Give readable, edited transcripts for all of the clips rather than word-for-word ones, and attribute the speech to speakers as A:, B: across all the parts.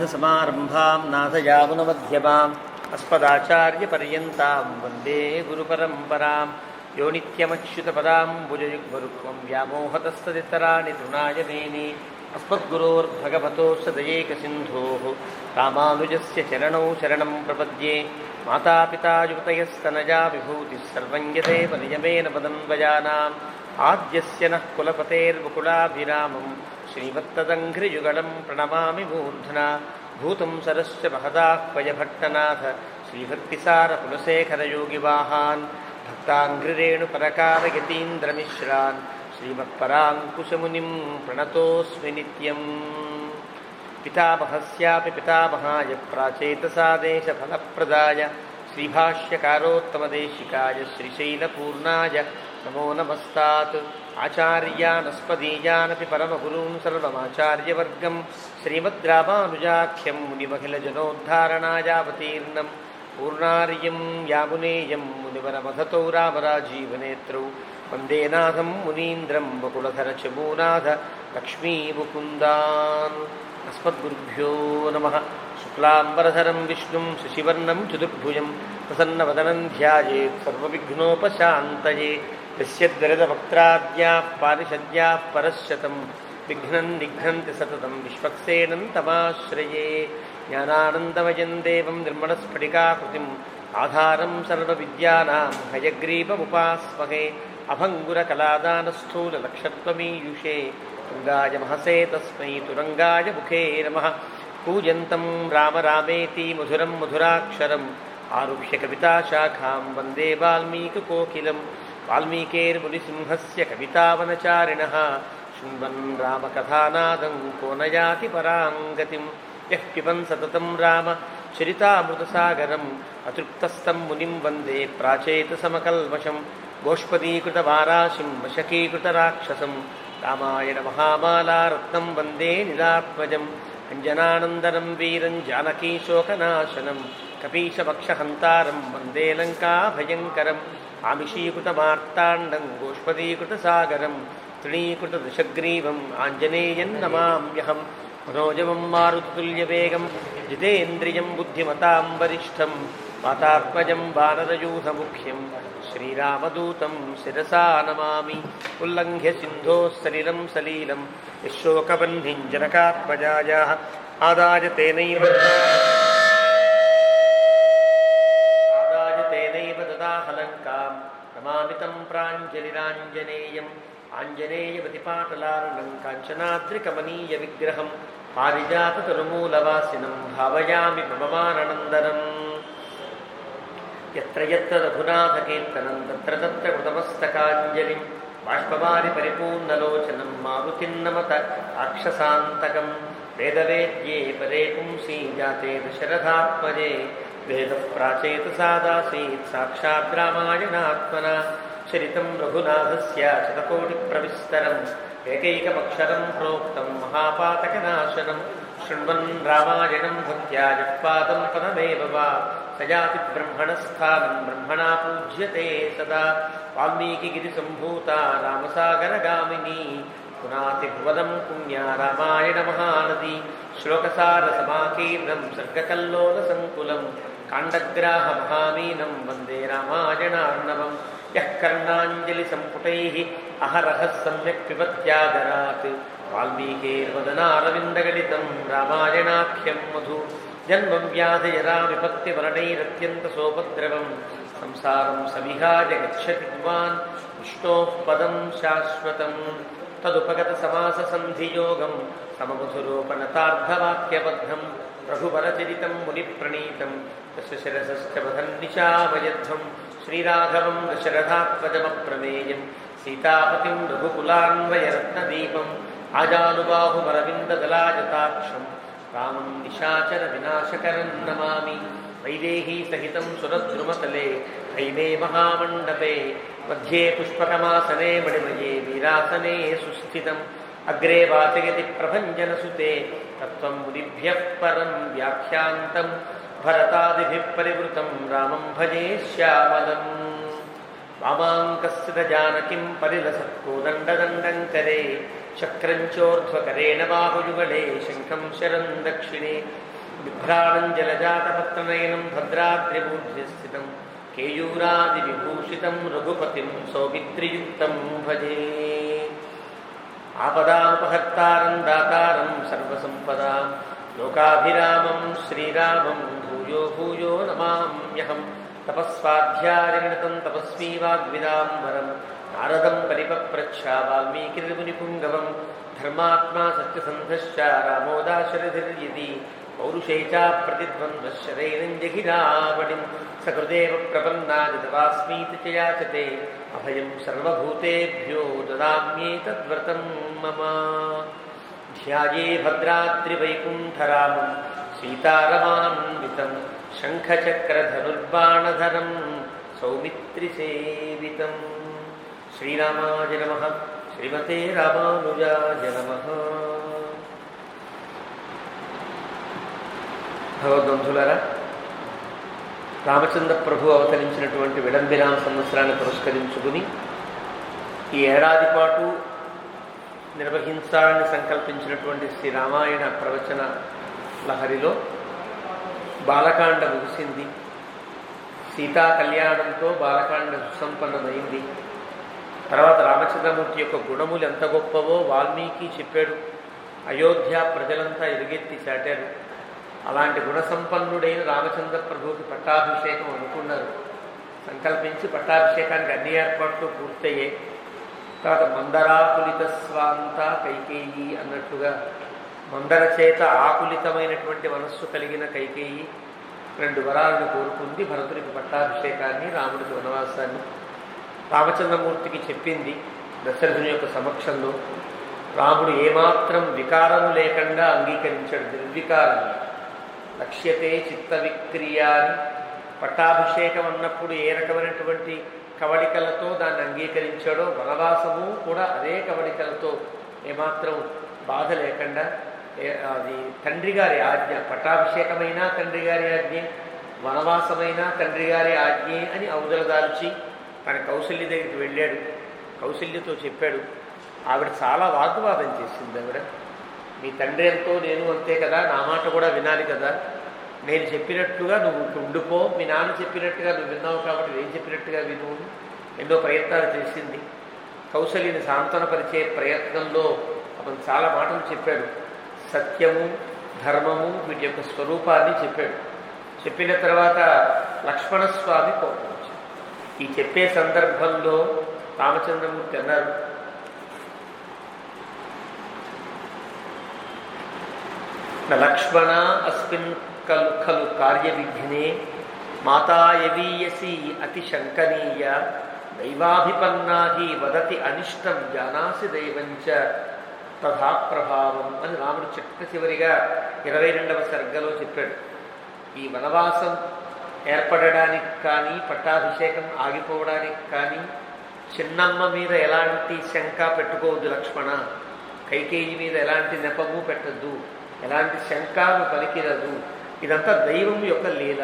A: लक्ष्मीनाथसमारम्भां नाथयामुनमध्यमाम् अस्मदाचार्यपर्यन्तां वन्दे गुरुपरम्परां यो नित्यमच्युतपदाम्बुजयुग्मरुक्मं व्यामोहतस्तदितराणि तृणाय मेने अस्मद्गुरोर्भगवतोऽस्य दयैकसिन्धोः रामानुजस्य चरणौ शरणं प्रपद्ये मातापिता युवतयस्तनया विभूतिः सर्वं यदेव नियमेन पदन्वयानाम् आद्यस्य नः कुलपतेर्वकुलाभिरामं श्रीमत्तदङ्घ्रियुगलं प्रणमामि मूर्ध्ना भूतं सरस्य महदाह्वयभट्टनाथ श्रीभक्तिसारकुलशेखरयोगिवाहान् भक्ताङ्घ्रिरेणुपरकारयतीन्द्रमिश्रान् श्रीमत्पराङ्कुशमुनिं प्रणतोऽस्मि नित्यम् पितामहस्यापि पितामहाय प्राचेतसादेशफलप्रदाय श्रीभाष्यकारोत्तमदेशिकाय श्रीशैलपूर्णाय नमो नमस्तात् आचार्यानस्मदीयानपि परमगुरून् सर्वमाचार्यवर्गं श्रीमद्रामानुजाख्यं मुनिमखिलजनोद्धारणायावतीर्णं पूर्णार्यं यामुनेयं मुनिवरमथतौ रामराजीवनेत्रौ वन्दे नाथं मुनीन्द्रं वकुलधरचमूनाथ लक्ष्मीमुकुन्दान् अस्मद्गुरुभ्यो नमः। शुक्लाम्बरधरं विष्णुं शशिवर्णं चतुर्भुजं प्रसन्नवदनं ध्यायेत् सर्वविघ्नोपशान्तये यस्यद्वरदवक्त्राद्याः पारिषद्याः परश्शतं विघ्नं निघ्नन्ति सततं विश्वक्सेनं तमाश्रये ज्ञानानन्दमयं देवं निर्मलस्फटिकाकृतिम् आधारं सर्वविद्यानां हयग्रीवमुपास्महे अभङ्गुरकलादानस्थूललक्षत्वमीयुषे तुङ्गाय महसे तस्मै तुरङ्गाय मुखे नमः। कूजन्तं राम रामेति मधुरं मधुराक्षरम् आरुह्य कविताशाखां वन्दे वाल्मीकिकोकिलं वाल्मीकेर्मुनिसिंहस्य कवितावनचारिणः शृण्वन् रामकथानादं को न याति परां गतिं यः पिबन् सततं राम चरितामृतसागरम् अतृप्तस्तं मुनिं वन्दे प्राचेतसमकल्मषं गोष्पदीकृतवाराशिं वशकीकृतराक्षसं रामायण महामालारत्नं वन्दे निलात्मजं अञ्जनानन्दनं वीरं जानकीशोकनाशनं कपीशभक्षहन्तारं वन्दे लङ्काभयङ्करम् आमिषीकृतमार्ताण्डं गोष्पदीकृतसागरं तृणीकृतदशग्रीवम् आञ्जनेयं नमाम्यहं मनोजवं मारुततुल्यवेगं जितेन्द्रियं बुद्धिमतां वरिष्ठं वातात्मजं वानरयूथमुख्यं श्रीरामदूतं शिरसा नमामि। उल्लङ्घ्य सिन्धोः सलिलं सलीलं यशोकबह्निं जनकात्मजायाः आदाय तेनैव ददाहलङ्कां नमामि तं प्राञ्जलिराञ्जनेयम् आञ्जनेयवतिपाटलार्णं काञ्चनाद्रिकमनीयविग्रहं पारिजाततरुमूलवासिनं भावयामि भवमाननन्दनम्। यत्र यत्र रघुनाथकीर्तनं तत्र तत्र कृतमस्तकाञ्जलिं बाष्पवारि परिपूर्णलोचनं मारुतिं नमत राक्षसान्तकं। वेदवेद्ये परे पुंसि जाते दशरथात्मजे वेदः प्राचेतसादासीत् साक्षात् रामायणात्मना चरितं रघुनाथस्य शतकोटिप्रविस्तरम् एकैकमक्षरं प्रोक्तं महापातकनाशनं शृण्वन् रामायणं भक्त्या यः पादं पदमेव वा स याति ब्रह्मणस्थानं ब्रह्मणा पूज्यते सदा। वाल्मीकिगिरिसम्भूता रामसागरगामिनी पुनातिभुवनं पुण्या रामायणमहानदी श्लोकसारसमाकीर्णं सर्गकल्लोलसङ्कुलं काण्डग्राहमहामीनं वन्दे रामायणार्णवम्। यः कर्णाञ्जलिसम्पुटैः अहरहः सम्यक् पिबत्यादरात् वाल्मीकेर्वदनारविन्दगलितं रामायणाख्यं मधु। जन्मं व्याधिजराविपत्तिमरणैरत्यन्तसोपद्रवं संसारं सविहाय गच्छति पुमान् विष्णोः पदं शाश्वतम्। तदुपगतसमाससन्धियोगं सममधुरोपनतार्धवाक्यबद्धं रघुवरचरितं मुनिप्रणीतं तस्य शिरसश्च वधन्निशामयध्वं श्रीराघवं दशरथात्मजमप्रमेयं सीतापतिं रघुकुलान्वयरत्नदीपम् आजानुबाहुमरविन्ददलायताक्षं रामं निशाचरविनाशकरं नमामि। वैदेहीसहितं सुरद्रुमतले हैमे महामण्डपे मध्ये पुष्पकमासने मणिमये वीरासने सुस्थितम् अग्रे वाचयति प्रभञ्जनसुते तत्त्वं मुनिभ्यः परं व्याख्यान्तं भरतादिभिः परिवृतं रामं भजे श्यामलम्। वामाङ्कस्य जानकीं परिलसत्कोदण्डदण्डं करे शक्रञ्चोर्ध्वकरेण बाहुयुगले शङ्खं शरं दक्षिणे బిభ్రాణం జలజాతపత్రనయనం భద్రాద్రిమూర్ధ్యస్థితం కేయూరాదివిభూషితం రఘుపతిం సౌమిత్రియుక్తం భజే. ఆపదాముపహర్తారం దాతారం సర్వసంపదాం లోకాభిరామం శ్రీరామం భూయో భూయో నమామ్యహం. తపస్వాధ్యాయనిరతం తపస్వీ వాగ్విదాంబరం నారదం పరిపప్రచ్ఛ వాల్మీకిర్మునిపుంగవం. ధర్మాత్మా సత్యసంధశ్చ రామో దాశరథిర్యది పౌరుషే చ ప్రతిద్వంద్వశరైనం జహిరావళిం. సకృదేవ ప్రపన్నాదితవాస్మీతి చ యాచతే అభయం సర్వభూతేభ్యో దదామ్యేతద్వ్రతం మమ. ధ్యాయే భద్రాద్రివైకుంఠరామం సీతారమాన్వితం శంఖచక్రధనుర్బాణధరం సౌమిత్రిసేవితం. శ్రీరామాయ నమః. శ్రీమతే రామానుజాయ నమః. భగవద్బంధులారా, రామచంద్ర ప్రభు అవతరించినటువంటి విడంబిరామ సంవత్సరాన్ని పురస్కరించుకుని ఈ ఏడాది పాటు నిర్వహించాలని సంకల్పించినటువంటి శ్రీ రామాయణ ప్రవచన లహరిలో బాలకాండ ముగిసింది. సీతా కళ్యాణంతో బాలకాండ సుసంపన్నమైంది. తర్వాత రామచంద్రమూర్తి యొక్క గుణములు ఎంత గొప్పవో వాల్మీకి చెప్పాడు. అయోధ్య ప్రజలంతా ఎలుగెత్తి చాటారు. అలాంటి గుణసంపన్నుడైన రామచంద్ర ప్రభువుకి పట్టాభిషేకం అనుకున్నారు. సంకల్పించి పట్టాభిషేకానికి అన్ని ఏర్పాట్లు పూర్తయ్యాయి. తర్వాత మందరాకులిత స్వాంత కైకేయి అన్నట్టుగా మందర చేత ఆకులితమైనటువంటి మనస్సు కలిగిన కైకేయి 2 వరాలను కోరుకుంది. భరతుడికి పట్టాభిషేకాన్ని, రాముడికి వనవాసాన్ని. రామచంద్రమూర్తికి చెప్పింది దశరథుని యొక్క సమక్షంలో. రాముడు ఏమాత్రం వికారము లేకుండా అంగీకరించాడు. నిర్వికారం. లక్ష్యతే చిత్త విక్రియాని. పట్టాభిషేకం అన్నప్పుడు ఏ రకమైనటువంటి కవళికలతో దాన్ని అంగీకరించాడో వనవాసము కూడా అదే కవళికలతో ఏమాత్రం బాధ లేకుండా, అది తండ్రి గారి ఆజ్ఞ. పట్టాభిషేకమైనా తండ్రి గారి ఆజ్ఞ, వనవాసమైనా తండ్రి గారి ఆజ్ఞే అని ఔదలదాల్చి తన కౌసల్య దగ్గరికి వెళ్ళాడు. కౌసల్యతో చెప్పాడు. ఆవిడ చాలా వాగ్వాదం చేసింది. ఆవిడ, మీ తండ్రి ఎంతో నేను అంతే కదా, నా మాట కూడా వినాలి కదా, నేను చెప్పినట్లుగా నువ్వు ఉండిపో, మీ నాన్న చెప్పినట్టుగా నువ్వు విన్నావు కాబట్టి నేను చెప్పినట్టుగా విను. ఎన్నో ప్రయత్నాలు చేసింది. కౌసల్యని సాంత్వనపరిచే ప్రయత్నంలో అతను చాలా మాటలు చెప్పాడు. సత్యము, ధర్మము వీటి యొక్క స్వరూపాన్ని చెప్పాడు. చెప్పిన తర్వాత లక్ష్మణస్వామి కోపం వచ్చింది. ఈ చెప్పే సందర్భంలో రామచంద్రమూర్తి అన్నారు, లక్ష్మణ అస్మిన్ ఖలు ఖలు కార్యవిఘ్నే మాతాయవీయసి అతి శంకనీయ దైవాభిపన్నాహి వదతి అనిష్టం జానాసి దైవంచ తథా ప్రభావం అని రాముడు చివరిగా 22వ సర్గలో చెప్పాడు. ఈ వనవాసం ఏర్పడడానికి కానీ, పట్టాభిషేకం ఆగిపోవడానికి కానీ చిన్నమ్మ మీద ఎలాంటి శంక పెట్టుకోవద్దు లక్ష్మణ. కైకేయి మీద ఎలాంటి నెపము పెట్టద్దు, ఎలాంటి శంకాను పలికిరదు. ఇదంతా దైవం యొక్క లీల.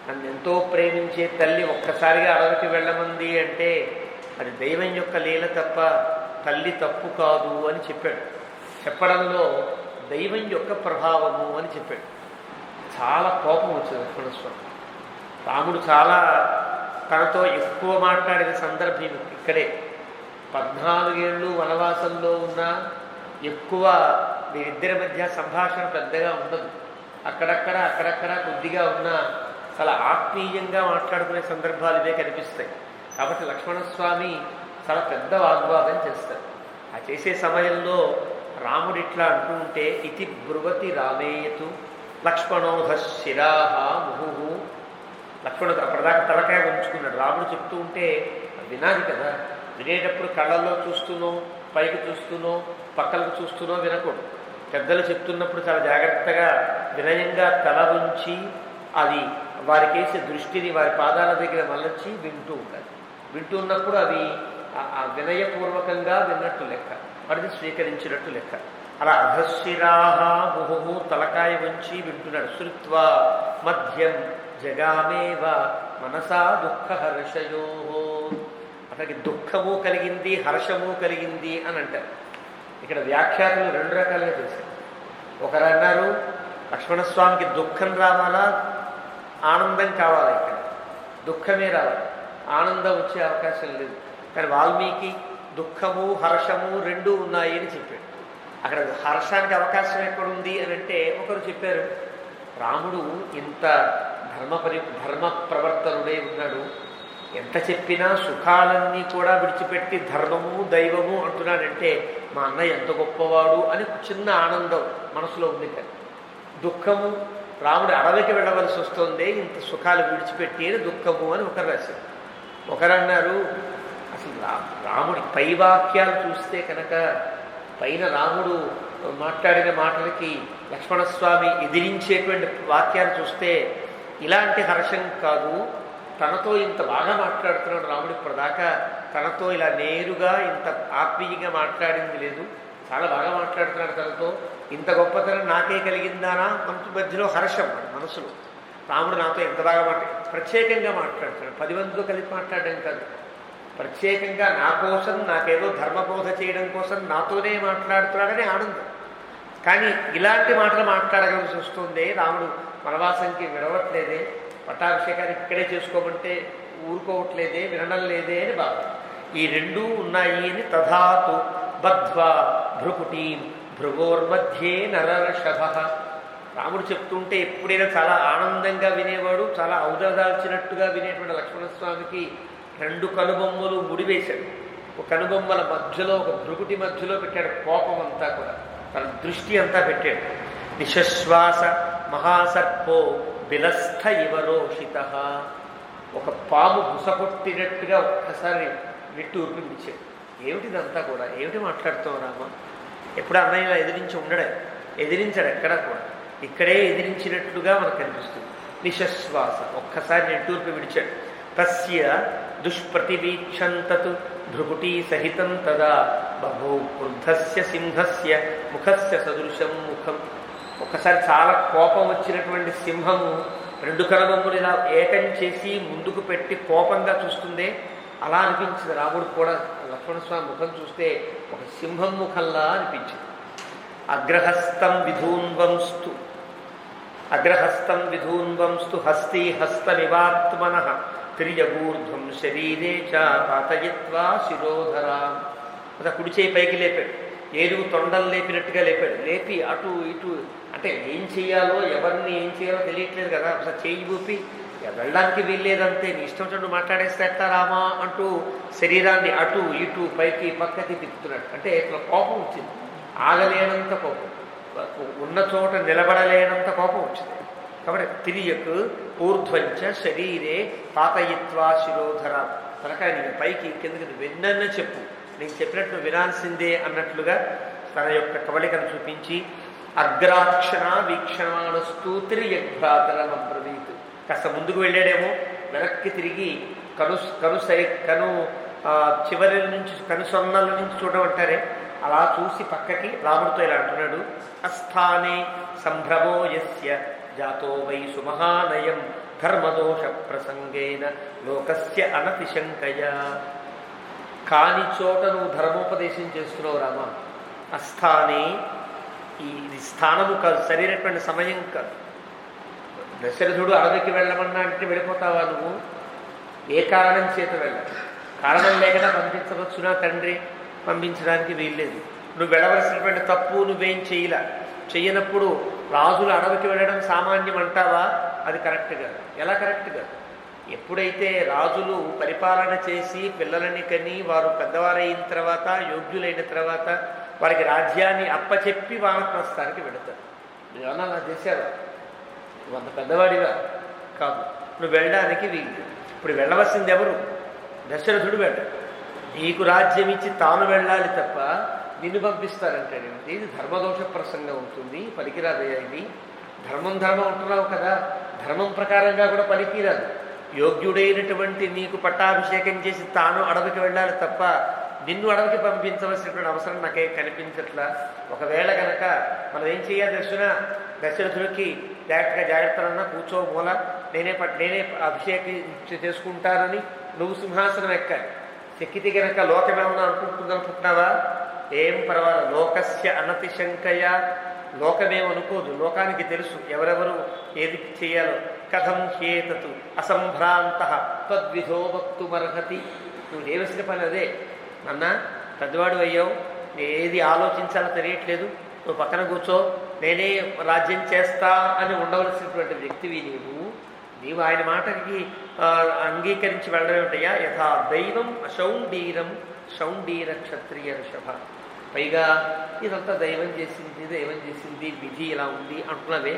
A: నన్ను ఎంతో ప్రేమించే తల్లి ఒక్కసారిగా అడవికి వెళ్ళమంది అంటే అది దైవం యొక్క లీల తప్ప తల్లి తప్పు కాదు అని చెప్పాడు. చెప్పడంలో దైవం యొక్క ప్రభావము అని చెప్పాడు. చాలా కోపం వచ్చింది లక్ష్మణస్వామి. రాముడు చాలా తనతో ఎక్కువ మాట్లాడిన సందర్భం ఇక్కడే. 14 ఏళ్ళు వనవాసంలో ఉన్నా ఎక్కువ వీరిద్దరి మధ్య సంభాషణ పెద్దగా ఉండదు. అక్కడక్కడ కొద్దిగా ఉన్నా చాలా ఆత్మీయంగా మాట్లాడుకునే సందర్భాలు ఇవే కనిపిస్తాయి. కాబట్టి లక్ష్మణస్వామి చాలా పెద్ద వాగ్వాదం చేస్తారు. ఆ చేసే సమయంలో రాముడు ఇట్లా అంటూ ఉంటే ఇతి బ్రువతి రామేయతు లక్ష్మణోధ శిరాహ ముహు. లక్ష్మణుడు అప్పటిదాకా తలకాయ ఉంచుకున్నాడు. రాముడు చెప్తూ ఉంటే వినాలి కదా. వినేటప్పుడు కళ్ళల్లో చూస్తూనో, పైకి చూస్తూనో, పక్కలకు చూస్తూనో వినకూడదు. పెద్దలు చెప్తున్నప్పుడు చాలా జాగ్రత్తగా వినయంగా తల ఉంచి అది వారికేసే దృష్టిని వారి పాదాల దగ్గర మళ్ళొచ్చి వింటూ ఉండాలి. వింటూ ఉన్నప్పుడు అవి ఆ వినయపూర్వకంగా విన్నట్టు లెక్క, వాటిని స్వీకరించినట్టు లెక్క. అలా అధశిరాహ ముహు తలకాయ ఉంచి వింటున్నాడు. శృత్వా మధ్యం జగామేవ మనసా దుఃఖ హర్షయో. అతనికి దుఃఖము కలిగింది, హర్షము కలిగింది అని అంటారు. ఇక్కడ వ్యాఖ్యాతులు 2 రకాలుగా చేశారు. ఒకరు అన్నారు లక్ష్మణస్వామికి దుఃఖం రావాలా, ఆనందం కావాలా? ఇక్కడ దుఃఖమే రావాలి, ఆనందం వచ్చే అవకాశం లేదు. కానీ వాల్మీకి దుఃఖము హర్షము రెండూ ఉన్నాయి అని చెప్పాడు. అక్కడ హర్షానికి అవకాశం ఎక్కడుంది అని అంటే ఒకరు చెప్పారు, రాముడు ఇంత ధర్మ ప్రవర్తనుడే ఉన్నాడు, ఎంత చెప్పినా సుఖాలన్నీ కూడా విడిచిపెట్టి ధర్మము దైవము అంటున్నాడంటే మా అన్నయ్య ఎంత గొప్పవాడు అని చిన్న ఆనందం మనసులో ఉంది. కానీ దుఃఖము, రాముడు అడవికి వెళ్ళవలసి వస్తుంది ఇంత సుఖాలు విడిచిపెట్టి అని దుఃఖము అని ఒకరు రాశారు. ఒకరన్నారు అసలు రాముడి పై వాక్యాలు చూస్తే కనుక పైన రాముడు మాట్లాడిన మాటలకి లక్ష్మణస్వామి ఎదిరించేటువంటి వాక్యాలు చూస్తే ఇలాంటి హర్షం కాదు, తనతో ఇంత బాగా మాట్లాడుతున్నాడు రాముడు ఇప్పటిదాకా, తనతో ఇలా నేరుగా ఇంత ఆత్మీయంగా మాట్లాడింది లేదు, చాలా బాగా మాట్లాడుతున్నాడు తనతో, ఇంత గొప్పతనం నాకే కలిగిందానా మధ్యలో హర్షం మనసులో. రాముడు నాతో ఎంత బాగా ప్రత్యేకంగా మాట్లాడుతున్నాడు, 10 మందితో కలిపి మాట్లాడడం కాదు, ప్రత్యేకంగా నా కోసం, నాకేదో ధర్మబోధ చేయడం కోసం నాతోనే మాట్లాడుతున్నాడని ఆనందం. కానీ ఇలాంటి మాటలు మాట్లాడగలిసి వస్తుంది, రాముడు వనవాసంకి విడవట్లేదే, పట్టాభిషేకానికి ఇక్కడే చేసుకోమంటే ఊరుకోవట్లేదే, వినడం లేదే అని బాధ. ఈ రెండూ ఉన్నాయి అని తథాతు బద్ధ్వా భ్రుకుటీం భృగోర్మధ్యే నరర్షభ. రాముడు చెప్తుంటే ఎప్పుడైనా చాలా ఆనందంగా వినేవాడు, చాలా ఔదదాల్చినట్టుగా వినేటువంటి లక్ష్మణస్వామికి 2 కనుబొమ్మలు ముడివేశాడు. ఒక కనుబొమ్మల మధ్యలో, ఒక భృకుటి మధ్యలో పెట్టాడు కోపం అంతా కూడా, తన దృష్టి అంతా పెట్టాడు. నిశ్వాస మహాసర్పో బిలస్థ ఇవరోషిత. ఒక పాము బుసకొట్టినట్టుగా ఒక్కసారి నిట్టూర్పు విడిచాడు. ఏమిటిదంతా కూడా, ఏమిటి మాట్లాడుతావు రామ? ఎప్పుడు అన్నయ్యలా ఎదిరించి ఉండడే, ఎదిరించాడు ఎక్కడా కూడా, ఇక్కడే ఎదిరించినట్లుగా మనకు కనిపిస్తుంది. నిశ్వాస ఒక్కసారి నిట్టూర్పు విడిచాడు. తస్య దుష్ప్రతివీక్షంతతు భృకుటీ సహితం తదా బభూ క్రుద్ధస్య సింహస్య ముఖస్య సదృశం ముఖం. ఒకసారి చాలా కోపం వచ్చినటువంటి సింహము 2 కనుబొమ్మలు ఇలా ఏకం చేసి ముందుకు పెట్టి కోపంగా చూస్తుందే, అలా అనిపించింది రాముడు కూడా. లక్ష్మణస్వామి ముఖం చూస్తే ఒక సింహం ముఖంలా అనిపించింది. అగ్రహస్తం విధూన్వంస్తు హస్తి హస్తమివాత్మనః తిర్యగూర్ధ్వం శరీరే చ పాతయిత్వా శిరోధరా. అలా కుడి చేయి పైకి లేపాడు, ఏనుగు తొండలు లేపినట్టుగా లేపాడు. లేపి అటు ఇటు, అంటే ఏం చేయాలో ఎవరిని ఏం చేయాలో తెలియట్లేదు కదా, అసలు చేయి ఊపి వెళ్ళడానికి వీల్లేదంతే, నీ ఇష్టం చెడు మాట్లాడేసేట రామా అంటూ శరీరాన్ని అటు ఇటు పైకి పక్కకి తిప్పుతున్నాడు. అంటే ఇట్లా కోపం వచ్చింది, ఆగలేనంత కోపం, ఉన్న చోట నిలబడలేనంత కోపం వచ్చింది. కాబట్టి తిరియకు ఊర్ధ్వంచ శరీరే పాతయిత్వా శిరోధర. తనకాయ నేను పైకి కిందకి విన్నన్నే చెప్పు, నేను చెప్పినట్టు వినాల్సిందే అన్నట్లుగా తన యొక్క కవళికను చూపించి అగ్రాక్షణ వీక్షణానస్తూ తిరియగ్భ్రాతరమబ్రవీత్. కాస్త ముందుకు వెళ్ళాడేమో, వెనక్కి తిరిగి కను చివరి నుంచి కనుసొన్నల నుంచి చూడమంటారే, అలా చూసి పక్కకి రాముడితో ఇలా అంటున్నాడు. అస్థానే సంభ్రమో యస్య జాతో వై సుమహానయం ధర్మదోష ప్రసంగేన లోకస్య అనతిశంకయా. కాని చోట నువ్వు ధర్మోపదేశం చేస్తున్నావు రామ. అస్థానే, ఇది స్థానము కాదు, సరైనటువంటి సమయం కాదు. దశరథుడు అడవికి వెళ్ళమన్నా అంటే వెళ్ళిపోతావా నువ్వు? ఏ కారణం చేత వెళ్ళాలి? కారణం లేకుండా పంపించవచ్చునా తండ్రి? పంపించడానికి వీల్లేదు. నువ్వు వెళ్ళవలసినటువంటి తప్పు నువ్వేం చెయ్యనప్పుడు రాజులు అడవికి వెళ్ళడం సామాన్యం అంటావా? అది కరెక్ట్ కాదు. ఎలా కరెక్ట్ కాదు? ఎప్పుడైతే రాజులు పరిపాలన చేసి పిల్లలని కని వారు పెద్దవారైన తర్వాత, యోగ్యులైన తర్వాత వారికి రాజ్యాన్ని అప్పచెప్పి వానప్రస్థానికి వెళతారు. నువ్వేమన్నా అలా చేశావా? నువ్వు అంత పెద్దవాడిగా కాదు, నువ్వు వెళ్ళడానికి వీలు. ఇప్పుడు వెళ్ళవలసింది ఎవరు? దశరథుడు వెళ్ళాడు. నీకు రాజ్యం ఇచ్చి తాను వెళ్ళాలి తప్ప నిన్ను పంపిస్తారంటాడు. ఇది ధర్మదోష ప్రసంగం ఉంటుంది, పలికిరాదయ్యా. ఇది ధర్మం అంటున్నావు కదా, ధర్మం ప్రకారంగా కూడా పలికిరాదు. యోగ్యుడైనటువంటి నీకు పట్టాభిషేకం చేసి తాను అడవికి వెళ్ళాలి తప్ప నిన్ను అడవికి పంపించవలసినటువంటి అవసరం నాకే కనిపించట్లా. ఒకవేళ కనుక మనం ఏం చేయాలి తెలుసునా? దశరథుడికి జాగ్రత్తలన్నా కూర్చో మూల, నేనే అభిషేకం చేసుకుంటానని నువ్వు సింహాసనం ఎక్కాలి. ఎక్కితే కనుక లోకమేమన్నా అనుకుంటున్నావా? ఏం పర్వాలేదు. లోకస్య అనతిశంకయ, లోకమేమనుకోదు, లోకానికి తెలుసు ఎవరెవరు ఏది చేయాలో. కథం హేతతు అసంభ్రాంత తద్విధో వక్తుమర్హతి. నువ్వు చేయవలసిన పని అదే. అన్న పెద్దవాడు అయ్యావు, ఏది ఆలోచించాలో తెలియట్లేదు, నువ్వు పక్కన కూర్చో, నేనే రాజ్యం చేస్తా అని ఉండవలసినటువంటి వ్యక్తివి నీవు ఆయన మాటకి అంగీకరించి వెళ్ళడం ఏమిటయ్యా? యథా దైవం అశౌండీరం శౌండీర క్షత్రియ ఋషభ. పైగా ఇదంతా దైవం చేసింది, విధి ఇలా ఉంది అంటున్నవే,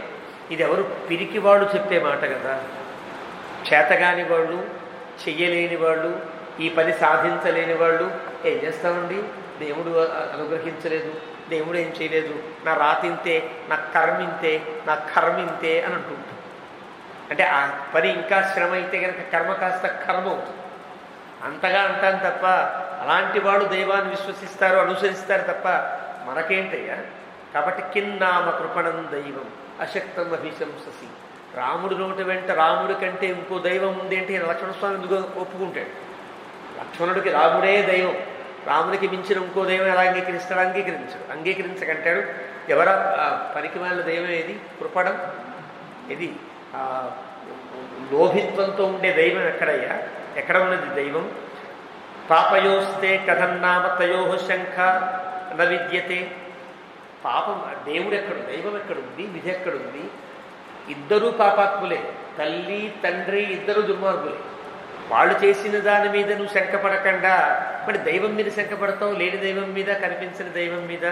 A: ఇది ఎవరు పిరికి వాళ్ళు చెప్పే మాట కదా. చేతగాని వాళ్ళు, చెయ్యలేని వాళ్ళు, ఈ పని సాధించలేని వాళ్ళు ఏం చేస్తామండి? దేవుడు అనుగ్రహించలేదు, దేవుడు ఏం చేయలేదు, నా రాతింతే, నా కర్మింతే అని అంటుంటాం. అంటే ఆ పని ఇంకా శ్రమ అయితే కనుక కర్మ కాస్త కర్మ అవుతుంది. అంతగా అంటాను తప్ప అలాంటి వాడు దైవాన్ని విశ్వసిస్తారు, అనుసరిస్తారు తప్ప మనకేంటయ్యా? కాబట్టి కిన్నామ కృపణం దైవం అశక్తం అభిశంససి. రాముడు నోటి వెంట రాముడి కంటే ఇంకో దైవం ఉందేంటి? లక్ష్మణస్వామి ఎందుకు ఒప్పుకుంటాడు? లక్ష్మణుడికి రాముడే దైవం, రాముడికి మించిన ఇంకో దైవం ఎలా అంగీకరిస్తాడు? అంగీకరించకంటాడు. ఎవరా పనికి వాళ్ళ దైవం ఏది? కృపణం. ఇది లోభిత్వంతో ఉండే దైవం ఎక్కడయ్యా? ఎక్కడ ఉన్నది దైవం? పాపయోస్తే కథన్నామ తయో శంఖ న విద్యతే. పాపం దేవుడు ఎక్కడు, దైవం ఎక్కడుంది, విధి ఎక్కడుంది? ఇద్దరూ పాపాత్ములే, తల్లి తండ్రి ఇద్దరు దుర్మార్గులే. వాళ్ళు చేసిన దాని మీద నువ్వు శంకపడకుండా మరి దైవం మీద శంకపడతావు? లేని దైవం మీద, కనిపించిన దైవం మీద.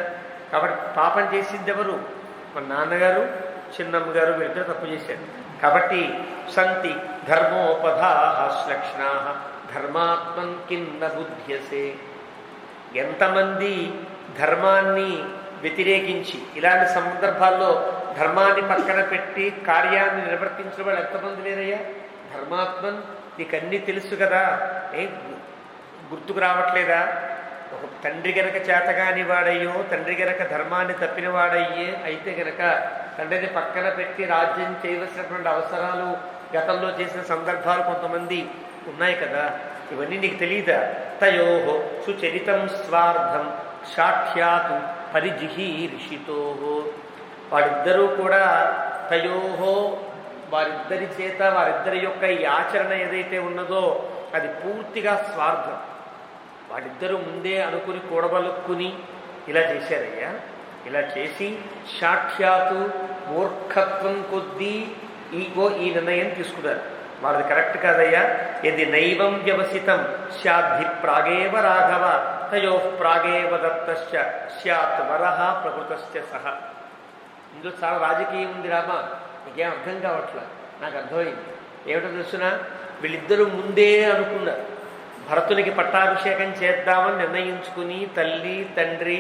A: కాబట్టి పాపం చేసింది ఎవరు? మన నాన్నగారు, చిన్నమ్మగారు వీళ్ళిద్దరూ తప్పు చేశారు. కాబట్టి సంతి ధర్మోపధాః శ్లక్ష్ణాః ధర్మాత్మన్ కిన్న బుధ్యసే. ఎంతమంది ధర్మాన్ని వ్యతిరేకించి ఇలాంటి సందర్భాల్లో ధర్మాన్ని పక్కన పెట్టి కార్యాన్ని నిర్వర్తించిన వాళ్ళు ఎంతమంది లేరయ్యా? ధర్మాత్మన్, నీకన్నీ తెలుసు కదా, ఏం గుర్తుకు రావట్లేదా? ఒక తండ్రి గనక చేతగాని వాడయ్యో, తండ్రి గనక ధర్మాన్ని తప్పిన వాడయ్యే అయితే గనక తండ్రిని పక్కన పెట్టి రాజ్యం చేయవలసినటువంటి అవసరాలు గతంలో చేసిన సందర్భాలు కొంతమంది ఉన్నాయి కదా, ఇవన్నీ నీకు తెలియదా? తయోహో సుచరితం స్వార్థం సాక్ష్యాతు పరిజిహీర్షితో. వారిద్దరూ కూడా తయోహో, వారిద్దరి చేత వారిద్దరి యొక్క ఈ ఆచరణ ఏదైతే ఉన్నదో అది పూర్తిగా స్వార్థం. వారిద్దరూ ముందే అనుకుని కూడబలుక్కుని ఇలా చేశారయ్యా. ఇలా చేసి సాక్ష్యాతు మూర్ఖత్వం కొద్దీ ఈ నిర్ణయం తీసుకున్నారు. వాళ్ళది కరెక్ట్ కాదయ్యా. ఇది నైవం వ్యవసితం స్యాద్ధి ప్రాగేవ రాఘవ తయో ప్రాగేవ దత్తశ్చ స్యాత్ వరహ ప్రకృతశ్చ సహ. ఇందులో చాలా రాజకీయం ఉంది రామా, నీకేం అర్థం కావట్లా. నాకు అర్థమైంది. ఏమిటో తెలుసునా? వీళ్ళిద్దరూ ముందే అనుకున్నారు, భరతునికి పట్టాభిషేకం చేద్దామని నిర్ణయించుకుని తల్లి తండ్రి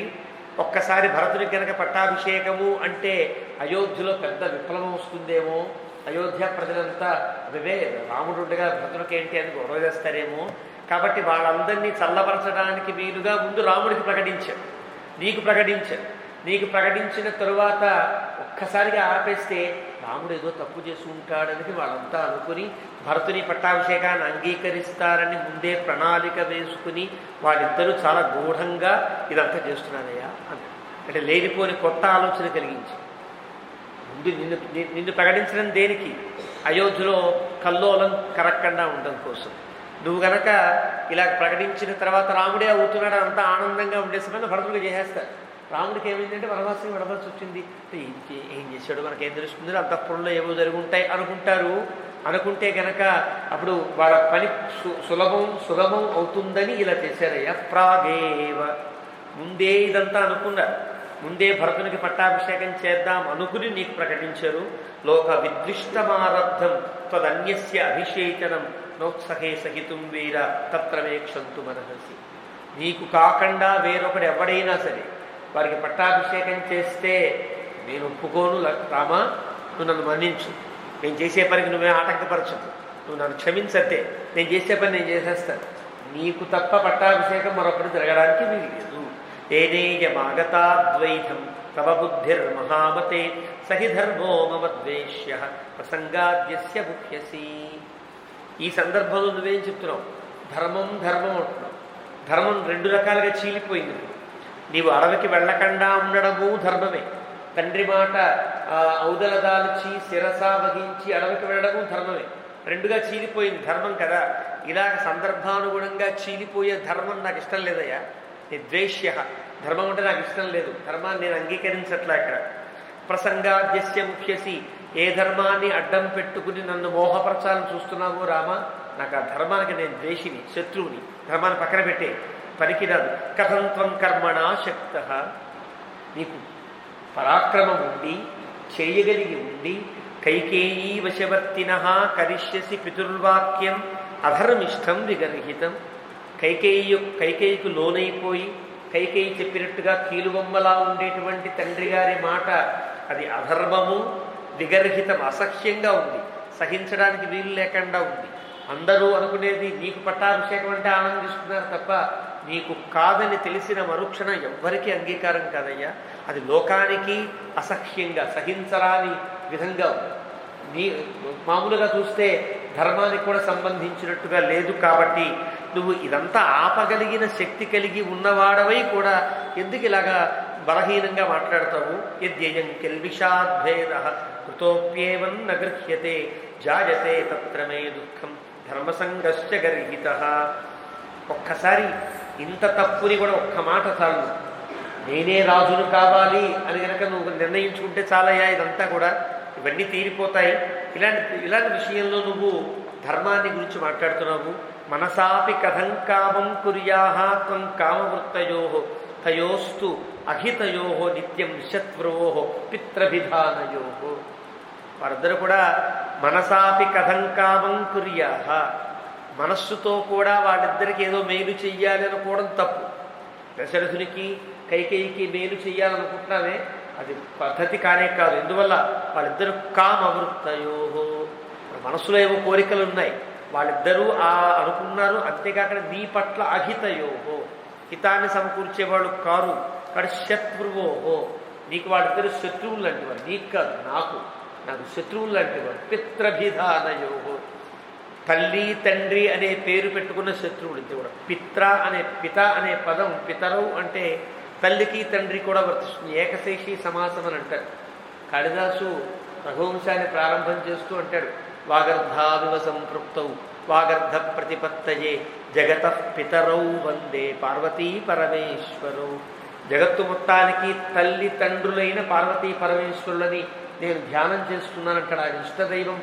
A: ఒక్కసారి భరతునికి కనుక పట్టాభిషేకము అంటే అయోధ్యలో పెద్ద విప్లవం వస్తుందేమో, అయోధ్య ప్రజలంతా అవే రాముడు ఉండగా భరతునికి ఏంటి అని గొడవ చేస్తారేమో. కాబట్టి వాళ్ళందరినీ చల్లపరచడానికి వీలుగా ముందు రాముడికి ప్రకటించారు, నీకు ప్రకటించిన తరువాత ఒక్కసారిగా ఆపేస్తే రాముడు ఏదో తప్పు చేసి ఉంటాడని వాళ్ళంతా అనుకుని భరతుని పట్టాభిషేకాన్ని అంగీకరిస్తారని ముందే ప్రణాళిక వేసుకుని వాళ్ళిద్దరూ చాలా గూఢంగా ఇదంతా చేస్తున్నారయ్యా అని. అంటే లేనిపోని కొత్త ఆలోచన కలిగించి ముందు నిన్ను ప్రకటించడం దేనికి? అయోధ్యలో కల్లోలం కరక్కుండా ఉండడం కోసం. నువ్వు గనక ఇలా ప్రకటించిన తర్వాత రాముడే అవుతున్నాడు అంతా ఆనందంగా ఉండేసమని భరతుడిగా చేసేస్తారు. రాముడికి ఏమైందంటే వనవాసం విడవలసి వచ్చింది. ఏం చేశాడు మనకేం తెలుస్తుంది, అంతఃపురంలో ఏవో జరుగుంటాయి అనుకుంటే గనక అప్పుడు వాళ్ళ పని సులభం అవుతుందని ఇలా చేశారయ్యా. ప్రాగేవ, ముందే ఇదంతా అనుకున్నారు, ముందే భరతునికి పట్టాభిషేకం చేద్దాం అనుకుని నీకు ప్రకటించారు. లోక విద్విష్టమారబ్ధం తదన్యస్య అభిషేచనం నోత్సహే సహితం వీర తత్రమేక్షంతు మనహసి. నీకు కాకుండా వేరొకడు ఎవడైనా సరే వారికి పట్టాభిషేకం చేస్తే నేను ఒప్పుకోను రామా, నువ్వు నన్ను మన్నించు, నేను చేసే పనికి నువ్వే ఆటంకపరచదు, నువ్వు నన్ను క్షమించతే, నేను చేసే పని నేను చేసేస్తాను. నీకు తప్ప పట్టాభిషేకం మరొకటి జరగడానికి వీలు లేదు. తేనేయమాగతాద్వైతం తవ బుద్ధిర్మహామతే సహి ధర్మో మమ ద్వేష్య ప్రసంగాద్యస్య ముఖ్యసి. ఈ సందర్భంలో నువ్వేం చెప్తున్నావు? ధర్మం అంటున్నావు. ధర్మం రెండు రకాలుగా చీలిపోయింది. నీవు అడవికి వెళ్ళకుండా ఉండడము ధర్మమే, తండ్రి మాట ఔదలదాల్చి శిరస వహించి అడవికి వెళ్ళడము ధర్మమే. రెండుగా చీలిపోయింది ధర్మం కదా. ఇలా సందర్భానుగుణంగా చీలిపోయే ధర్మం నాకు ఇష్టం లేదయ్యా. నిర్ద్వేష్య ధర్మం అంటే నాకు ఇష్టం లేదు, ధర్మాన్ని నేను అంగీకరించట్లా. ఇక్కడ ప్రసంగాద్యస్య ముఖ్యసి, ఏ ధర్మాన్ని అడ్డం పెట్టుకుని నన్ను మోహపరచాలని చూస్తున్నావో రామా, నాకు ఆ ధర్మానికి నేను ద్వేషిని, శత్రువుని. ధర్మాన్ని పక్కన పెట్టే పనికిరాదు. కథం త్వం కర్మణా శక్త, నీకు పరాక్రమం ఉండి చేయగలిగి ఉండి కైకేయీ వశవర్తిన కరిష్యసి పితుర్వాక్యం అధర్మిష్టం విగర్హితం. కైకేయికు లోనైపోయి కైకేయి చెప్పినట్టుగా కీలుబొమ్మలా ఉండేటువంటి తండ్రి గారి మాట అది అధర్మము, విగర్హితం, అసహ్యంగా ఉంది, సహించడానికి వీలు లేకుండా ఉంది. అందరూ అనుకునేది నీకు పట్టాభిషేకం అంటే ఆనందిస్తున్నారు తప్ప నీకు కాదని తెలిసిన మరుక్షణం ఎవ్వరికీ అంగీకారం కాదయ్యా. అది లోకానికి అసహ్యంగా సహించరాని విధంగా ఉంది. మామూలుగా చూస్తే ధర్మానికి కూడా సంబంధించినట్టుగా లేదు. కాబట్టి నువ్వు ఇదంతా ఆపగలిగిన శక్తి కలిగి ఉన్నవాడవై కూడా ఎందుకు ఇలాగా బలహీనంగా మాట్లాడతావు? యద్యయం కిల్బిషాద్భేద కృతోప్యేవం నగృహ్యతే జాయతే తత్ర మే దుఃఖం ధర్మసంగశ్చ గర్హిత. ఒక్కసారి ఇంత తప్పుని కూడా ఒక్క మాట చాలు, నేనే రాజును కావాలి అని కనుక నువ్వు నిర్ణయించుకుంటే చాలయ్యా, ఇదంతా కూడా ఇవన్నీ తీరిపోతాయి. ఇలాంటి విషయంలో నువ్వు ధర్మాన్ని గురించి మాట్లాడుతున్నావు. మనసాపి కథం కామం కుర్యాహ త్వం కామవృత్తయో తయోస్తు అహితయో నిత్యం శత్రువో పిత్రభిధానయో. వారిద్దరు కూడా మనసాపి కథం కామం కుర్యాహ, మనస్సుతో కూడా వాళ్ళిద్దరికి ఏదో మేలు చెయ్యాలి అనుకోవడం తప్పు. దశరథునికి కైకేయికి మేలు చెయ్యాలనుకుంటున్నావే, అది పద్ధతి కానే కాదు. ఎందువల్ల వాళ్ళిద్దరు కామవృత్తయో, మనసులో ఏవో కోరికలు ఉన్నాయి, వాళ్ళిద్దరూ అనుకున్నారు. అంతేకాక నీ పట్ల అహితయోహో, హితాన్ని సమకూర్చేవాళ్ళు కారు. కానీ శత్రువోహో, నీకు వాళ్ళిద్దరు శత్రువులు లాంటి వారు, నీకు కాదు నాకు శత్రువులు లాంటి వారు. పిత్రభిధానయోహో, తల్లి తండ్రి అనే పేరు పెట్టుకున్న శత్రువులు ఇది కూడా. పిత అనే పదం పితరవు అంటే తల్లికి తండ్రి కూడా వర్తిస్తుంది. ఏకశేషి సమాసం అని అంటారు. కాళిదాసు రఘువంశాన్ని ప్రారంభం చేస్తూ అంటాడు, వాగర్ధావివ సంపృక్తౌ వాగర్ధ ప్రతిపత్తయే జగత పితరౌ వందే పార్వతీ పరమేశ్వరౌ. జగత్తు మొత్తానికి తల్లి తండ్రులైన పార్వతీ పరమేశ్వరులని నేను ధ్యానం చేస్తున్నానంటాడు. ఆయన ఇష్టదైవం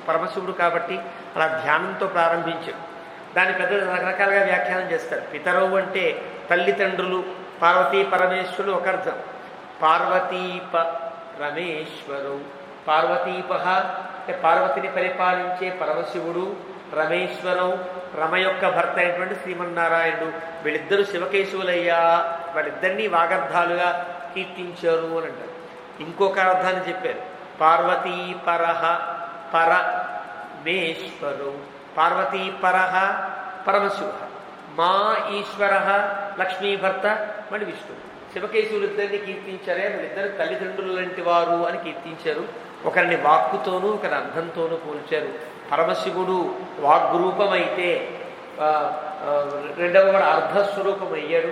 A: పరమశివుడు కాబట్టి అలా ధ్యానంతో ప్రారంభించాడు. దాని పెద్ద రకరకాలుగా వ్యాఖ్యానం చేస్తారు. పితరవు అంటే తల్లిదండ్రులు, పార్వతీ పరమేశ్వరులు ఒక అర్థం. పార్వతీప రమేశ్వరు, పార్వతీప అంటే పార్వతిని పరిపాలించే పరమశివుడు, రమేశ్వరం రమ యొక్క భర్త అయినటువంటి శ్రీమన్నారాయణుడు. వీళ్ళిద్దరూ శివకేశవులయ్యా, వాళ్ళిద్దరినీ వాగర్ధాలుగా కీర్తించారు అని అంటారు. ఇంకొక అర్థాన్ని చెప్పారు, పార్వతీపరః పరమేశ్వరు, పార్వతీపరః పరమశివ, మా ఈశ్వర లక్ష్మీ భర్త మళ్ళీ విష్ణువు. శివకేశవులు ఇద్దరిని కీర్తించారే, వీళ్ళిద్దరు తల్లిదండ్రులు లాంటి వారు అని కీర్తించారు. ఒకరిని వాక్కుతోనూ ఒకరి అర్థంతోనూ పోల్చారు. పరమశివుడు వాగ్రూపమైతే రెండవ వాడు అర్ధస్వరూపం అయ్యాడు.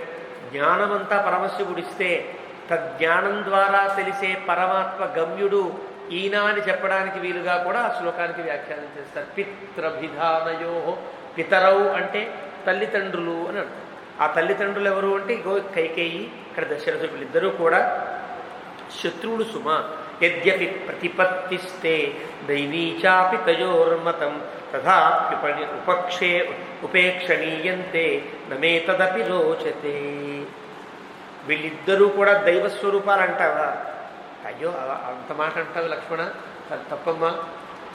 A: జ్ఞానమంతా పరమశివుడిస్తే తజ్ఞానం ద్వారా తెలిసే పరమాత్మ గమ్యుడు ఈయన అని చెప్పడానికి వీలుగా కూడా ఆ శ్లోకానికి వ్యాఖ్యానం చేస్తారు. పిత్రభిధానయో, పితరవు అంటే తల్లిదండ్రులు అని అర్థం. ఆ తల్లిదండ్రులు ఎవరు అంటే ఇగో కైకేయి, ఇక్కడ దశరథుడు, వీళ్ళిద్దరూ కూడా శత్రువులు సుమ. యద్యపి ప్రతిపత్తిస్తే దైవీచాపి తయోర్మతం తథాప్యుపని ఉపేక్షణీయంతే నమే తదపి రోచతే. వీళ్ళిద్దరూ కూడా దైవస్వరూపాలు అంటావా? అయ్యో అంత మాట అంటావు లక్ష్మణ, తప్పమ్మా.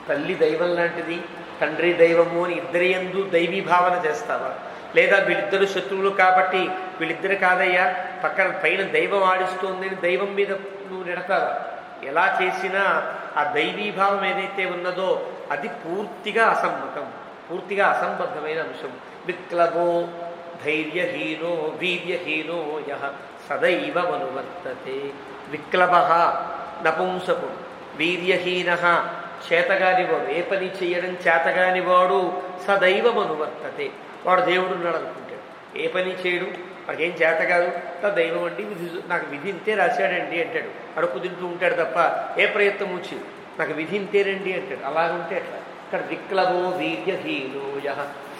A: తల్లి దైవం లాంటిది, తండ్రి దైవము అని ఇద్దరి యందు దైవీ భావన చేస్తావా? లేదా వీళ్ళిద్దరు శత్రువులు కాబట్టి వీళ్ళిద్దరు కాదయ్యా పక్కన పైన దైవం ఆడిస్తోంది అని దైవం మీద నువ్వు నెడతావా? ఎలా చేసినా ఆ దైవీభావం ఏదైతే ఉన్నదో అది పూర్తిగా అసమ్మతం, పూర్తిగా అసంబద్ధమైన అంశం. విక్లవో ధైర్యహీనో వీర్యహీనో యః సదైవ మనువర్తతే. విక్లవ నపుంసకుడు, వీర్యహీన చేతగానివాడు, ఏ పని చేయడం చేతగానివాడు సదైవ మనువర్తతే. వాడు దేవుడు ఉన్నాడు అనుకుంటాడు, ఏ పని చేయడు, మనకేం చేత కాదు, దైవం అండి విధి, నాకు విధి ఇంతే రాశాడండి అంటాడు. అడుపు తింటూ ఉంటాడు తప్ప ఏ ప్రయత్నం వచ్చి నాకు విధి ఇంతేనండి అంటాడు. అలాగుంటే అట్లా. ఇక్కడ విక్లవో వీర్యహీనోయ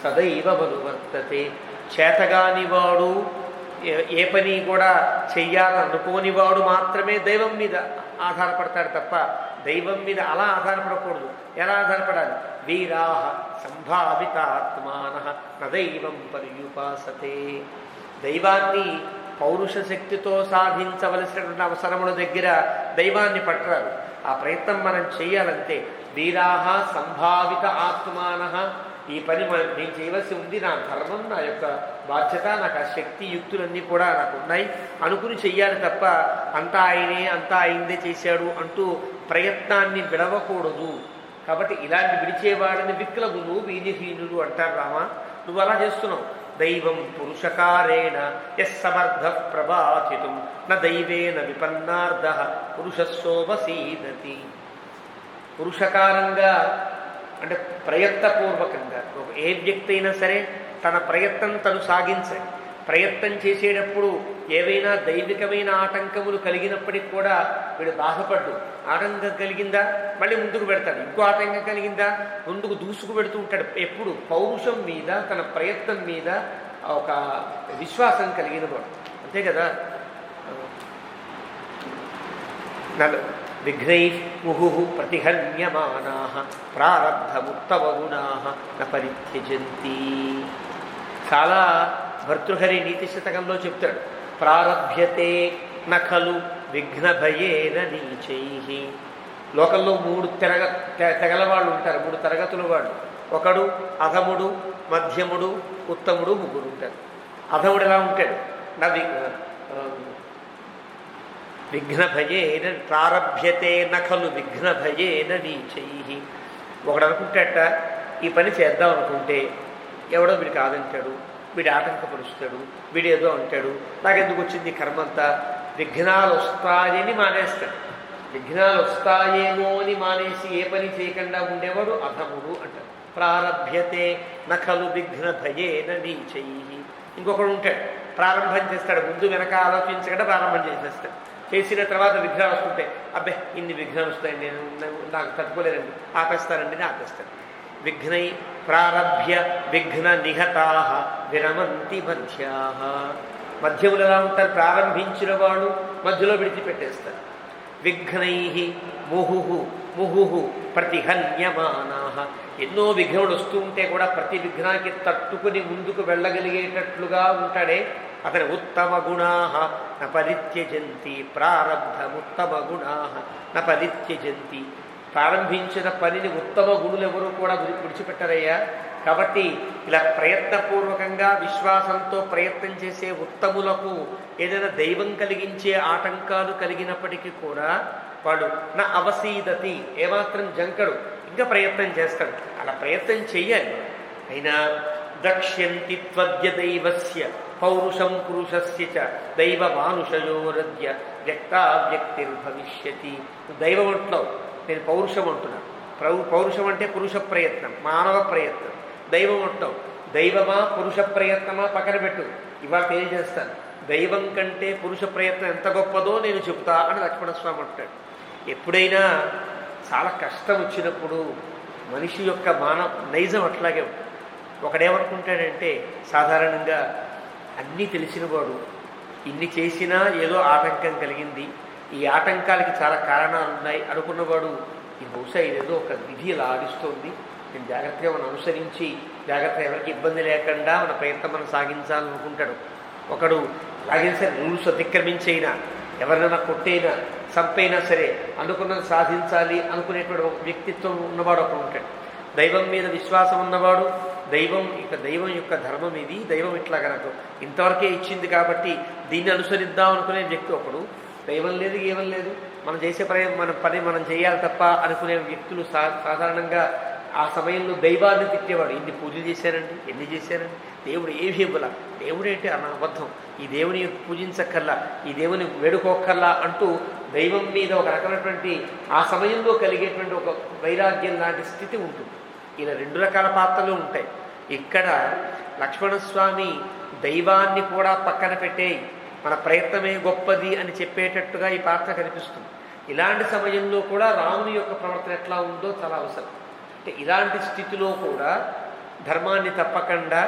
A: సదైవ మనువర్తతే. చేతగానివాడు, ఏ పని కూడా చెయ్యాలనుకోనివాడు మాత్రమే దైవం మీద ఆధారపడతాడు తప్ప దైవం మీద అలా ఆధారపడకూడదు. ఎలా ఆధారపడాలి? వీరాహ సంభావితాత్మాన నదైవం పర్యుపాసతే. దైవాన్ని పౌరుష శక్తితో సాధించవలసినటువంటి అవసరముల దగ్గర దైవాన్ని పట్టరాదు. ఆ ప్రయత్నం మనం చెయ్యాలంటే వీరాహ సంభావిత ఆత్మాన, ఈ పని నేను చేయవలసి ఉంది, నా ధర్మం, నా యొక్క బాధ్యత, నాకు ఆ శక్తి యుక్తులన్నీ కూడా నాకు ఉన్నాయి అనుకుని చెయ్యాలి తప్ప అంతా ఆయనే, అంతా అయిందే చేశాడు అంటూ ప్రయత్నాన్ని విడవకూడదు. కాబట్టి ఇలాంటి విడిచేవాడిని విక్లవులు వీర్యహీనులు అంటారు. రామా, నువ్వు అలా చేస్తున్నావు. దైవం పురుషకారేణ యస్సమర్థ ప్రభాచితుం న దైవేన విపన్నార్థ పురుషస్సోపసీదతి. పురుషకారంగా అంటే ప్రయత్నపూర్వకంగా ఏ వ్యక్తి అయినా సరే తన ప్రయత్నం తను సాగించాలి. ప్రయత్నం చేసేటప్పుడు ఏవైనా దైవికమైన ఆటంకములు కలిగినప్పటికి కూడా వీడు బాధపడ్డు. ఆటంకం కలిగిందా మళ్ళీ ముందుకు పెడతాడు, ఇంకో ఆటంకం కలిగిందా ముందుకు దూసుకు పెడుతూ ఉంటాడు. ఎప్పుడు పౌరుషం మీద, తన ప్రయత్నం మీద ఒక విశ్వాసం కలిగిన వాడు. అంతే కదా. విఘ్నై ముహు ప్రతిహన్యమానా ప్రారబ్ధముత్తమగుణా న పరిత్యజంతి. చాలా భర్తృహరి నీతి శతకంలో చెప్తాడు, ప్రారభ్యతే నఖలు విఘ్నభయేన నీచై. లోకంలో మూడు తెగల వాళ్ళు ఉంటారు, మూడు తరగతుల వాళ్ళు. ఒకడు అధముడు, మధ్యముడు, ఉత్తముడు, ముగ్గురు ఉంటారు. అధముడు ఎలా ఉంటాడు? విఘ్నభయేన ప్రారభ్యతే నఖలు విఘ్నభయేన నీచై. ఒకడు అనుకుంటాట ఈ పని చేద్దాం అనుకుంటే ఎవడో వీడు కాదంటాడు, వీడి ఆటంకపరుస్తాడు, వీడేదో అంటాడు, నాకెందుకు వచ్చింది కర్మంతా, విఘ్నాలు వస్తాయని మానేస్తాడు. విఘ్నాలు వస్తాయేమో అని మానేసి ఏ పని చేయకుండా ఉండేవాడు అధముడు అంటాడు. ప్రారభ్యతే నఖలు విఘ్నభయేన నీచై. ఇంకొకడు ఉంటాడు, ప్రారంభం చేస్తాడు, ముందు వెనక ఆలోచించకుండా ప్రారంభం చేసేస్తాడు. చేసిన తర్వాత విఘ్నాలు వస్తుంటాయి, అబ్బే ఇన్ని విఘ్నాలు వస్తాయి, నేను నాకు తట్టుకోలేనండి, ఆపేస్తానండి, ఆపేస్తాను. విఘ్నై ప్రారభ్య విఘ్న నిహతా విరమంతి మధ్యా. మధ్యములు ఎలా ఉంటారు? ప్రారంభించిన వాడు మధ్యలో విడిచిపెట్టేస్తారు. విఘ్నై ముహు ముహు ప్రతిహన్యమానా. ఎన్నో విఘ్నములు వస్తూ ఉంటే కూడా ప్రతి విఘ్నానికి తట్టుకుని ముందుకు వెళ్ళగలిగేటట్లుగా ఉంటాడే అతని ఉత్తమ గుణా న పరిత్యజంతి. ప్రారబ్ధముత్తమ గుణా న పరిత్యజంతి. ప్రారంభించిన పనిని ఉత్తమ గుణులు ఎవరు కూడా విడిచిపెట్టరయ్యా. కాబట్టి ఇలా ప్రయత్నపూర్వకంగా విశ్వాసంతో ప్రయత్నం చేసే ఉత్తములకు ఏదైనా దైవం కలిగించే ఆటంకాలు కలిగినప్పటికీ కూడా వాడు నా అవసీదతి, ఏమాత్రం జంకడు, ఇంకా ప్రయత్నం చేస్తాడు. అలా ప్రయత్నం చెయ్యాలి. అయినా దక్ష్యంతి త్వద్య దైవస్య పౌరుషం పురుషస్య చ దైవ మానుషయోరద్య వ్యక్తావ్యక్తిర్భవిష్యతి. దైవం అంటున్నావు, నేను పౌరుషం అంటున్నాను. పౌరుషం అంటే పురుష ప్రయత్నం, మానవ ప్రయత్నం. దైవం అంటావు, దైవమా పురుష ప్రయత్నమా పక్కన పెట్టు, ఇవాళ తెలియజేస్తాను. దైవం కంటే పురుష ప్రయత్నం ఎంత గొప్పదో నేను చెబుతా అని లక్ష్మణస్వామి అంటాడు. ఎప్పుడైనా చాలా కష్టం వచ్చినప్పుడు మనిషి యొక్క నైజం అట్లాగే ఉంటుంది. ఒకడేమనుకుంటాడంటే సాధారణంగా అన్నీ తెలిసినవాడు, ఇన్ని చేసినా ఏదో ఆటంకం కలిగింది, ఈ ఆటంకాలకి చాలా కారణాలు ఉన్నాయి అనుకున్నవాడు ఈ బహుశా ఇదేదో ఒక విధి ఇలా ఆడిస్తోంది, నేను జాగ్రత్తగా మనం అనుసరించి జాగ్రత్తగా ఎవరికి ఇబ్బంది లేకుండా మన ప్రయత్నం మనం సాగించాలనుకుంటాడు. ఒకడు అలాగే సరే రూల్స్ అతిక్రమించైనా, ఎవరినైనా కొట్టైనా, చంపైనా సరే అనుకున్నది సాధించాలి అనుకునేటువంటి వ్యక్తిత్వం ఉన్నవాడు ఒకడు ఉంటాడు. దైవం మీద విశ్వాసం ఉన్నవాడు, దైవం యొక్క ధర్మం ఇది, దైవం ఇట్లా కనుక ఇంతవరకే ఇచ్చింది కాబట్టి దీన్ని అనుసరిద్దాం అనుకునే వ్యక్తి ఒకడు. దైవం లేదు, ఏమం లేదు, మనం చేసే పని మనం చేయాలి తప్ప అనుకునే వ్యక్తులు సాధారణంగా ఆ సమయంలో దైవాన్ని తిట్టేవాడు. ఇన్ని పూజలు చేశారండి, ఎన్ని చేశారండి, దేవుడు ఏమి ఇవ్వాల, దేవుడేంటి అన్న అబద్ధం, ఈ దేవుని పూజించక్కర్లా, ఈ దేవుని వేడుకోక్కర్లా అంటూ దైవం మీద ఒక రకమైనటువంటి ఆ సమయంలో కలిగేటువంటి ఒక వైరాగ్యం లాంటి స్థితి ఉంటుంది. ఇలా రెండు రకాల పాత్రలు ఉంటాయి. ఇక్కడ లక్ష్మణస్వామి దైవాన్ని కూడా పక్కన పెట్టేయి, మన ప్రయత్నమే గొప్పది అని చెప్పేటట్టుగా ఈ పాత్ర కనిపిస్తుంది. ఇలాంటి సమయంలో కూడా రాముని యొక్క ప్రవర్తన ఎట్లా ఉందో చాలా అవసరం. అంటే ఇలాంటి స్థితిలో కూడా ధర్మాన్ని తప్పకుండా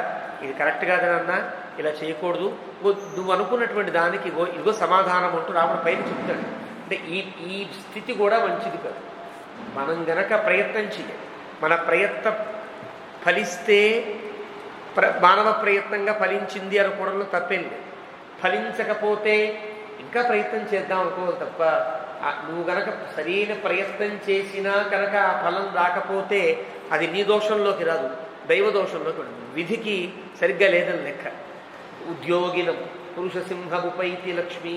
A: ఇది కరెక్ట్ కాదనన్నా, ఇలా చేయకూడదు, నువ్వు అనుకున్నటువంటి దానికి ఇదిగో సమాధానం అంటూ రాముడు పైన చెప్తాడు. అంటే ఈ స్థితి కూడా మంచిది కాదు. మనం గనక ప్రయత్నం చేయాలి, మన ప్రయత్నం ఫలిస్తే మానవ ప్రయత్నంగా ఫలించింది అనుకోవడంలో తప్పేం లేదు. ఫలించకపోతే ఇంకా ప్రయత్నం చేద్దాం అనుకోవాలి తప్ప, నువ్వు గనక సరైన ప్రయత్నం చేసినా కనుక ఆ ఫలం రాకపోతే అది నీ దోషంలోకి రాదు, దైవ దోషంలోకి రాదు. విధికి సరిగ్గా లేదని లెక్క. ఉద్యోగినం పురుషసింహముపైతి లక్ష్మీ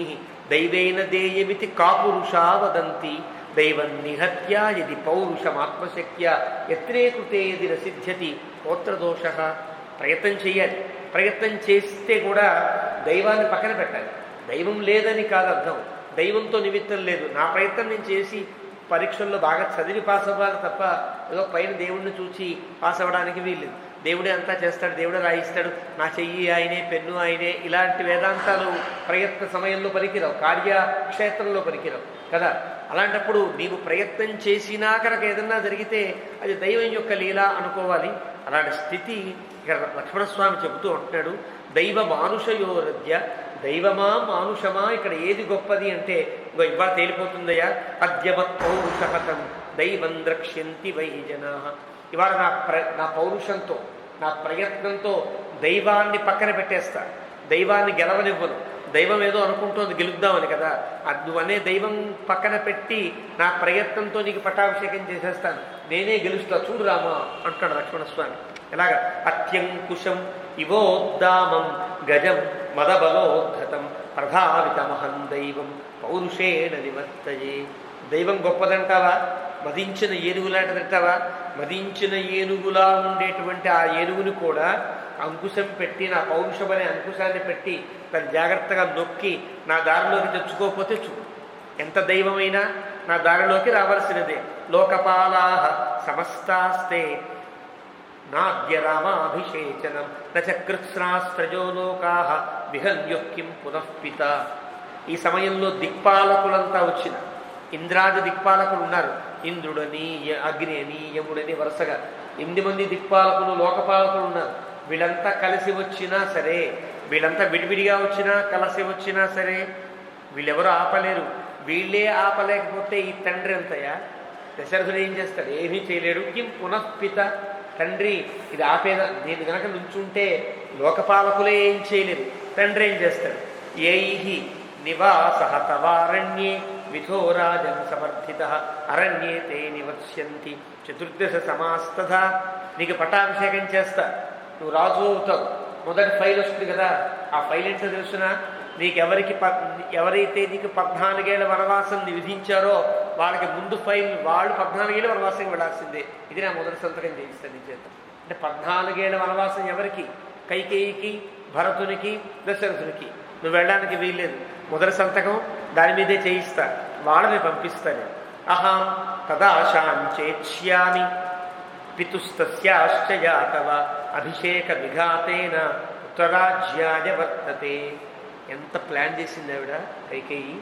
A: దైవేన దేయమితి కాపురుషా వదంతి దైవం నిహత్య యది పౌరుషమాత్మశక్య ఎత్రే కృతే యది రసిద్ధ్యతి గోత్రదోష. ప్రయత్నం చేయాలి, ప్రయత్నం చేస్తే కూడా దైవాన్ని పక్కన పెట్టాలి. దైవం లేదని కాదు అర్థం, దైవంతో నిమిత్తం లేదు. నా ప్రయత్నం నేను చేసి పరీక్షల్లో బాగా చదివి పాస్ అవ్వాలి తప్ప ఏదో పైన దేవుణ్ణి చూసి పాస్ అవ్వడానికి వీల్లేదు. దేవుడే అంతా చేస్తాడు, దేవుడే రాయిస్తాడు, నా చెయ్యి ఆయనే, పెన్ను ఆయనే, ఇలాంటి వేదాంతాలు ప్రయత్న సమయంలో పనికిరావు, కార్యక్షేత్రంలో పనికిరావు కదా. అలాంటప్పుడు నీవు ప్రయత్నం చేసినా కనుక ఏదన్నా జరిగితే అది దైవం యొక్క లీల అనుకోవాలి. అలాంటి స్థితి ఇక్కడ లక్ష్మణస్వామి చెబుతూ ఉంటున్నాడు. దైవ మానుషయోరద్య, దైవమా మానుషమా, ఇక్కడ ఏది గొప్పది అంటే ఇంకో ఇవాళ తేలిపోతుందయ్యా. అద్యవత్ పౌరుషహతం దైవం ద్రక్ష్యంతి వై జనా. ఇవాళ నా పౌరుషంతో, నా ప్రయత్నంతో దైవాన్ని పక్కన పెట్టేస్తా, దైవాన్ని గెలవనివ్వను. దైవం ఏదో అనుకుంటోంది గెలుద్దామని కదా, నువ్వనే దైవం పక్కన పెట్టి నా ప్రయత్నంతో నీకు పట్టాభిషేకం చేసేస్తాను, నేనే గెలుస్తా చూడు రామా అంటాడు లక్ష్మణస్వామి. ఎలాగా? అత్యంకుశం ఇవోద్దామం గజం మదబలోద్ధతం ప్రభావితమహం దైవం పౌరుషేణ నివర్తయే. దైవం గొప్పదంటావా? మదించిన ఏనుగు లాంటిదంటావా? మదించిన ఏనుగులా ఉండేటువంటి ఆ ఏనుగుని కూడా అంకుశం పెట్టి, నా పౌరుషం అనే అంకుశాన్ని పెట్టి దాన్ని జాగ్రత్తగా నొక్కి నా దారిలోకి తెచ్చుకోకపోతే చూడు, ఎంత దైవమైనా నా దారిలోకి రావలసినదే. లోకపాలాహ సమస్తాస్తే నాద్య రామాభిషేచనం నచకృత్స్రాస్త్రజో లోకాహ విహన్యొక్కిం పునఃపిత. ఈ సమయంలో దిక్పాలకులంతా వచ్చిన ఇంద్రాది దిక్పాలకులు ఉన్నారు. ఇంద్రుడని, అగ్ని అని, యముడని వరుసగా 8 మంది దిక్పాలకులు, లోకపాలకులు ఉన్నారు. వీళ్ళంతా కలిసి వచ్చినా సరే, వీళ్ళంతా విడివిడిగా వచ్చినా కలిసి వచ్చినా సరే వీళ్ళెవరూ ఆపలేరు. వీళ్ళే ఆపలేకపోతే ఈ తండ్రి ఎంతయా? దశరథుడు ఏం చేస్తాడు? ఏమీ చేయలేడు. కిం పునఃపిత, తండ్రి ఇది ఆపేదా? నేను కనుక నుంచుంటే లోకపాలకులే ఏం చేయలేరు, తండ్రి ఏం చేస్తాడు? ఏహి నివాస తవారణ్యే విథోరాజన్ సమర్థిత అరణ్యే తే నివస్యంతి చతుర్దశ సమాస్తథ. నీకు పట్టాభిషేకం చేస్తా, నువ్వు రాజు అవుతావు. మొదటి ఫైల్ వస్తుంది కదా, ఆ ఫైల్ ఏంటో తెలుసునా? ఎవరైతే నీకు 14 ఏళ్ల వనవాసం విధించారో వాళ్ళకి ముందు ఫైల్, వాళ్ళు 14 ఏళ్ళ వనవాసం వెళ్ళాల్సిందే. ఇది నా మొదటి సంతకం చేయిస్తాను నీ చేత. అంటే 14 ఏళ్ల వనవాసం ఎవరికి? కైకేయికి, భరతునికి, దశరథునికి. నువ్వు వెళ్ళడానికి వీల్లేదు. మొదటి సంతకం దాని మీదే చేయిస్తా, వాళ్ళని పంపిస్తాను. అహం తదాశాం చేక్ష్యామి పితుస్తస్యాశ్చ యాతవ అభిషేక విఘాతేన ఉత్తరాజ్యాయ వర్తతే. ఎంత ప్లాన్ చేసింది ఆవిడ కైకేయి.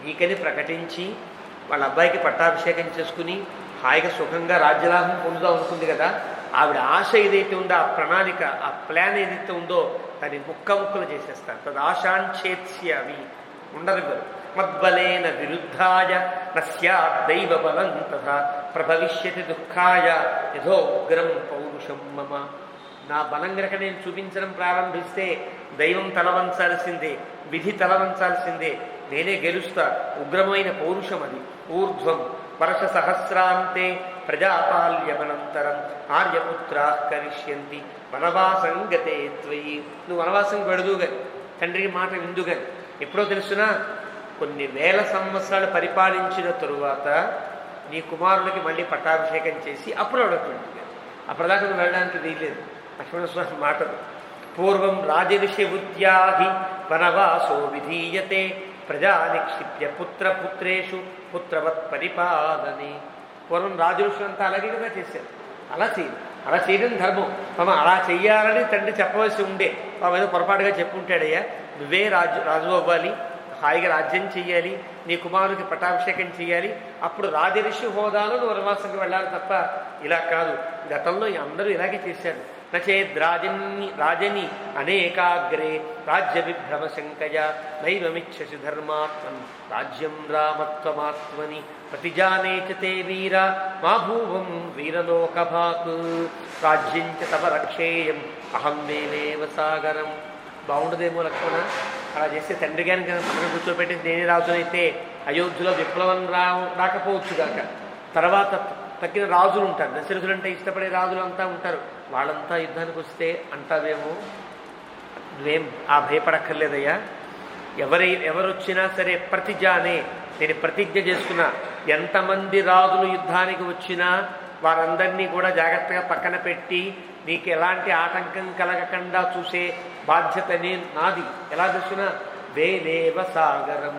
A: నీకని ప్రకటించి వాళ్ళ అబ్బాయికి పట్టాభిషేకం చేసుకుని హాయిగా సుఖంగా రాజ్యలాభం పొందుదాం అనుకుంది కదా. ఆవిడ ఆశ ఏదైతే ఉందో, ఆ ప్రణాళిక, ఆ ప్లాన్ ఏదైతే ఉందో దాన్ని ముక్కలు చేసేస్తాను. తదాశాంచేత్స్యామి, ఉండనివ్వరు. మద్బలేన విరుద్ధాయ నస్యాదైవ బలం తథా ప్రభవిష్యతి దుఃఖాయ యథోగ్రం పౌరుషం మమ. నా బలం గనక నేను చూపించడం ప్రారంభిస్తే దైవం తలవంచాల్సిందే, విధి తలవంచాల్సిందే, నేనే గెలుస్తా. ఉగ్రమైన పౌరుషం అది. ఊర్ధ్వం వర్ష సహస్రాంతే ప్రజాపాల్యమనంతరం ఆర్యపుత్రా కరిష్యంతి వనవాసం గతే త్వయి. నువ్వు వనవాసం వెడుదుగాని, తండ్రికి మాట విందుగాని. ఎప్పుడో తెలుసునా? కొన్ని వేల సంవత్సరాలు పరిపాలించిన తరువాత నీ కుమారుడికి మళ్ళీ పట్టాభిషేకం చేసి అప్పుడు అడుగుతుంది. అప్పటిదాకా నువ్వు వెళ్ళడానికి వీల్లేదు. లక్ష్మణస్వామి మాటలు. పూర్వం రాజఋషిబుద్ధ్యాహి వనవాసో విధీయతే ప్రజా నిక్షిప్య పుత్రేషు పుత్రవత్ పరిపాలనే. పూర్వం రాజఋషులంతా అలాగే కదా చేశారు. అలా చేయడం ధర్మం. అలా చెయ్యాలని తండ్రి చెప్పవలసి ఉండే ఏదో పొరపాటుగా చెప్పుంటాడయ్యా, నువ్వే రాజు అవ్వాలి, హాయిగా రాజ్యం చెయ్యాలి, నీ కుమారుడికి పట్టాభిషేకం చేయాలి, అప్పుడు రాజరిషి హోదాలో నువ్వు వనవాసంకి వెళ్ళాలి తప్ప ఇలా కాదు. గతంలో అందరూ ఇలాగే చేశారు. నచేద్ రాజని అనేకాగ్రే రాజ్య విభ్రమశంకయ నైవమిచ్చసి ధర్మాత్మన్ రాజ్యం రామత్వమాత్మని ప్రతిజానే చ తే వీర మా భూవం వీరలోకభాక్ రాజ్యం చ తవ రక్షేయం అహం మేనేవ సాగరం. బాగుండదేమో లక్ష్మణ, అలా చేస్తే తండ్రి గారిని పక్కన కూర్చోబెట్టి నేనే రాజునైతే అయోధ్యలో విప్లవం రాకపోవచ్చు కాక, తర్వాత తక్కిన రాజులు ఉంటారు, దశరథులు అంటే ఇష్టపడే రాజులు అంతా ఉంటారు, వాళ్ళంతా యుద్ధానికి వస్తే అంటావేమో. నువ్వేం భయపడక్కర్లేదయ్యా. ఎవరొచ్చినా సరే ప్రతిజానే, నేను ప్రతిజ్ఞ చేసుకున్నా, ఎంతమంది రాజులు యుద్ధానికి వచ్చినా వారందరినీ కూడా జాగ్రత్తగా పక్కన పెట్టి నీకు ఎలాంటి ఆటంకం కలగకుండా చూసే బాధ్యత నాది. ఎలా చూసినా వేలేవ సాగరం,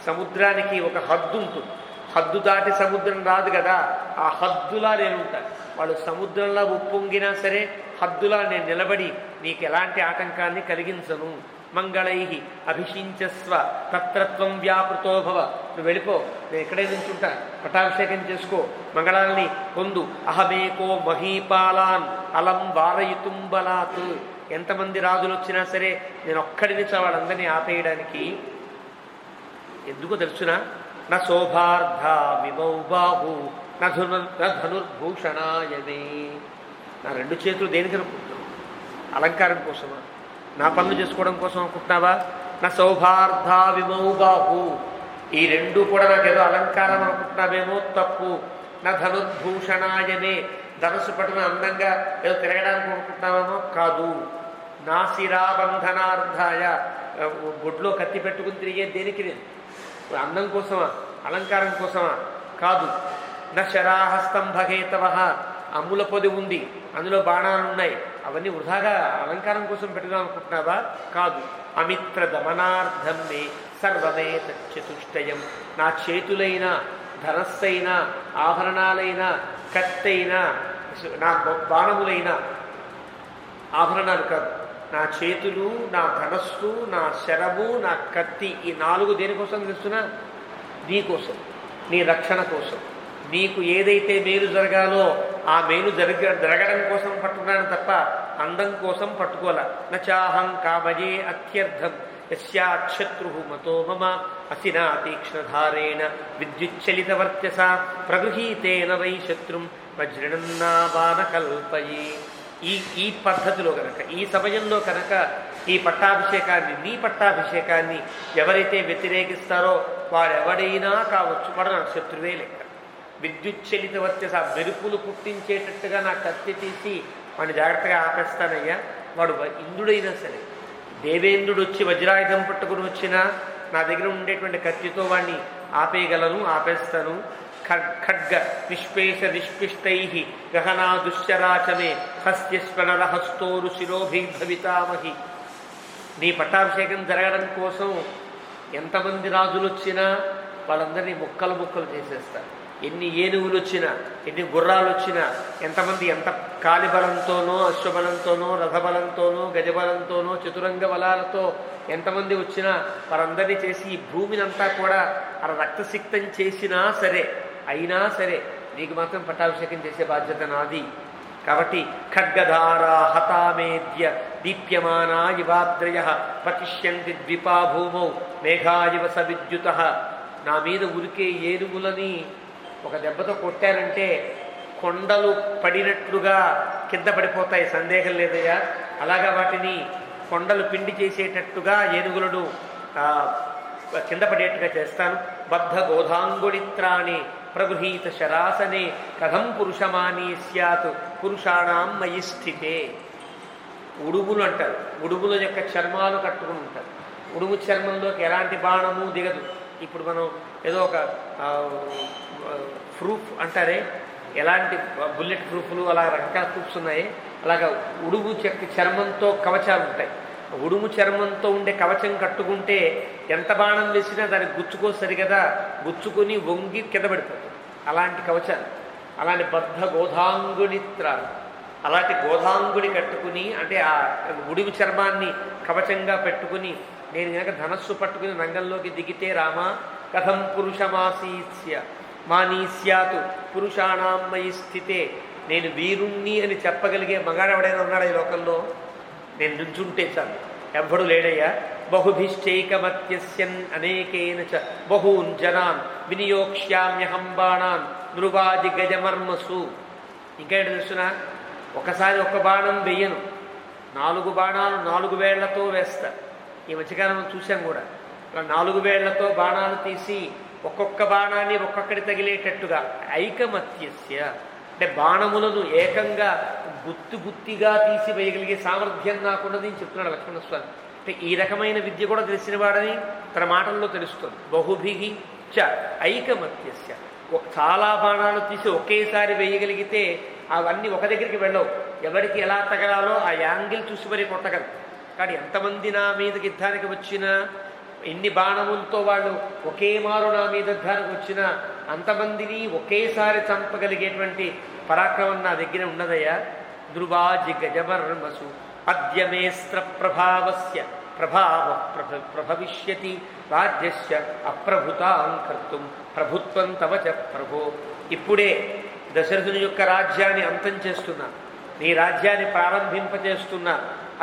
A: సముద్రానికి ఒక హద్దు ఉంటుంది, హద్దు దాటి సముద్రం రాదు కదా, ఆ హద్దులా నేను ఉంటాను. వాళ్ళు సముద్రంలో ఉప్పొంగినా సరే హద్దులా నేను నిలబడి నీకు ఎలాంటి ఆటంకాన్ని కలిగించను. మంగళై అభిషించస్వ తత్రత్వం వ్యాపృతో భవ, నువ్వు వెళ్ళిపో, నేను ఎక్కడే నుంచుంటా, పట్టాభిషేకం చేసుకో, మంగళాలని పొందు. అహమేకో మహీపాలాన్ అలం వారయితుం బలాత్, ఎంతమంది రాజులు వచ్చినా సరే నేను ఒక్కడిని వాళ్ళందరినీ ఆపేయడానికి. ఎందుకో తెలుసునా, నా శోభార్ధ విమౌ బాహు ధనుర్భూషణాయనే. నా రెండు చేతులు దేనికి అనుకుంటున్నావు? అలంకారం కోసమా? నా పనులు చేసుకోవడం కోసం అనుకుంటున్నావా? నా సౌభార్ధ విమౌ బాహు, ఈ రెండు కూడా నాకేదో అలంకారం అనుకుంటున్నావేమో, తప్పు. నా ధనుర్భూషణాయనే, ధనుసు పట్టున అందంగా ఏదో తిరగడానికి అనుకుంటున్నావేమో, కాదు. నా శిరాబంధనార్థాయ, బొడ్లో కత్తి పెట్టుకుని తిరిగే దేనికి? అందం కోసమా, అలంకారం కోసమా? కాదు. నా శరాహస్తంభహేతవ, అమ్ముల పొది ఉంది, అందులో బాణాలు ఉన్నాయి, అవన్నీ వృధాగా అలంకారం కోసం పెట్టుదాం అనుకుంటున్నావా? కాదు. అమిత్ర దమనార్థం మే సర్వమే తచ్చతుష్టయం, నా చేతులైన ధనస్సైన ఆభరణాలైన కత్తైన నా బాణములైన ఆభరణాలు కాదు, నా చేతులు, నా ధనస్సు, నా శరము, నా కత్తి, ఈ 4 దేనికోసం తెలుస్తున్నా? నీకోసం, నీ రక్షణ కోసం. నీకు ఏదైతే మేలు జరగాలో ఆ మేలు జరగడం కోసం పట్టుకున్నాను తప్ప అందం కోసం పట్టుకోలే. నచాహం కామయే అత్యర్థం యస్యాశత్రు మతో మమ అసినా తీక్ష్ణధారేణ విద్యుచ్చలితవర్చస ప్రగృహీతేన వై శత్రుం వజ్రణన్నావాన కల్పయే. ఈ పద్ధతిలో కనుక, ఈ సమయంలో కనుక ఈ పట్టాభిషేకాన్ని, నీ పట్టాభిషేకాన్ని ఎవరైతే వ్యతిరేకిస్తారో వాడెవడైనా కావచ్చు, వాడు నాకు శత్రువే లెక్క. విద్యుచ్చలిత వర్చస, మెరుపులు పుట్టించేటట్టుగా నా కత్తి తీసి వాడిని జాగ్రత్తగా ఆపేస్తానయ్యా. వాడు ఇంద్రుడైనా సరే, దేవేంద్రుడు వచ్చి వజ్రాయుధం పట్టుకుని వచ్చినా నా దగ్గర ఉండేటువంటి కత్తితో వాడిని ఆపేయగలను, ఆపేస్తాను. ఖడ్గ నిష్పేష నిష్పిష్టై గహనా దుశ్చరాచమే హస్త్యస్వనర హస్తోరు శిరోభిర్భవితామహి. నీ పట్టాభిషేకం జరగడం కోసం ఎంతమంది రాజులు వచ్చినా వాళ్ళందరినీ ముక్కలు ముక్కలు చేసేస్తారు. ఎన్ని ఏనుగులు వచ్చినా, ఎన్ని గుర్రాలు వచ్చినా, ఎంతమంది ఎంత కాలిబలంతోనో, అశ్వబలంతోనో, రథబలంతోనో, గజబలంతోనో, చతురంగ బలాలతో ఎంతమంది వచ్చినా వారందరినీ చేసి ఈ భూమినంతా కూడా అలా రక్తసిక్తం చేసినా సరే, అయినా సరే నీకు మాత్రం పట్టాభిషేకం చేసే బాధ్యత నాది. కాబట్టి ఖడ్గధారా హతామేద్య దీప్యమానా ఇవాద్రయ పతిష్యంతి ద్విపా భూమౌ మేఘాయివ స విద్యుత. నా మీద ఉరికే ఏనుగులని ఒక దెబ్బతో కొట్టారంటే కొండలు పడినట్లుగా కింద పడిపోతాయి, సందేహం లేదయ్యా. అలాగా వాటిని కొండలు పిండి చేసేటట్టుగా ఏనుగులను కింద పడేట్టుగా చేస్తాను. బద్ధ గోధాంగుడిత్రాణి ప్రగృహీత శరాసనే కథం పురుషమానీ స్యాత్ పురుషాణం మయి స్థితే. ఉడుములు అంటారు, ఉడుముల యొక్క చర్మాలు కట్టుకుని ఉంటారు. ఉడుము చర్మంలోకి ఎలాంటి బాణము దిగదు. ఇప్పుడు మనం ఏదో ఒక ప్రూఫ్ అంటారే, ఎలాంటి బుల్లెట్ ప్రూఫ్లు అలా రకరకాల ప్రూఫ్స్ ఉన్నాయి. అలాగా ఉడుము చర్మంతో కవచాలు ఉంటాయి. ఉడుము చర్మంతో ఉండే కవచం కట్టుకుంటే ఎంత బాణం వేసినా దానికి గుచ్చుకో సరిగదా, గుచ్చుకొని వంగి కింద పడిపోతుంది. అలాంటి కవచాలు అలాంటి బద్ధ గోధాంగునిత్ర, అలాంటి గోధాంగుని కట్టుకుని, అంటే ఆ ఉడివి చర్మాన్ని కవచంగా పెట్టుకుని, నేను కనుక ధనస్సు పట్టుకుని రంగంలోకి దిగితే రామ కథం పురుషమాసీస్య మానీస్యాతు పురుషాణం మయి స్థితే, నేను వీరుణ్ణి అని చెప్పగలిగే మగాడెవడైనా ఉన్నాడా ఈ లోకంలో? నేను నుంచుంటే చాలు, ఎవ్వడు లేడయ్యా. బహుభిశ్చైకమత్యస్యన్ అనేకేన చ బహూన్ జనాన్ వినియోక్ష్యామ్యహం బాణాన్ నృవాది గజమర్మసు. ఇంకేంటి తెలుసునా, ఒకసారి ఒక బాణం వెయ్యను, 4 బాణాలు 4 వేళ్లతో వేస్తా. ఈ మధ్యకాలం చూసాం కూడా, అలా 4 వేళ్లతో బాణాలు తీసి ఒక్కొక్క బాణాన్ని ఒక్కొక్కటి తగిలేటట్టుగా. ఐకమత్యస్య అంటే బాణములను ఏకంగా గుత్తిగా తీసి వేయగలిగే సామర్థ్యం నాకున్నది అని చెప్తున్నాడు లక్ష్మణస్వామి. అంటే ఈ రకమైన విద్య కూడా తెలిసిన వాడని తన మాటల్లో తెలుస్తుంది. బహుభిహి చ ఐకమత్యస్య, చాలా బాణాలు తీసి ఒకేసారి వేయగలిగితే అవన్నీ ఒక దగ్గరికి వెళ్ళవు. ఎవరికి ఎలా తగలాలో ఆ యాంగిల్ చూసి మరీ కొట్టగలరు. కానీ ఎంతమంది నా మీదకి యుద్ధానికి వచ్చినా, ఎన్ని బాణములతో వాళ్ళు ఒకే మారు నా మీద యుద్ధానికి వచ్చినా అంతమందిని ఒకేసారి చంపగలిగేటువంటి పరాక్రమం నా దగ్గర ఉన్నదయ్యా. ధ్రువాజి గజమర్మసు అద్యమేస్త్ర ప్రభావస్య ప్రభావ ప్రభవిష్యతి రాజ్యస్య అప్రభుతాం కర్తుం ప్రభుత్వం తవ చ ప్రభో. ఇప్పుడే దశరథుని యొక్క రాజ్యాన్ని అంతం చేస్తున్నా, నీ రాజ్యాన్ని ప్రారంభింపచేస్తున్నా.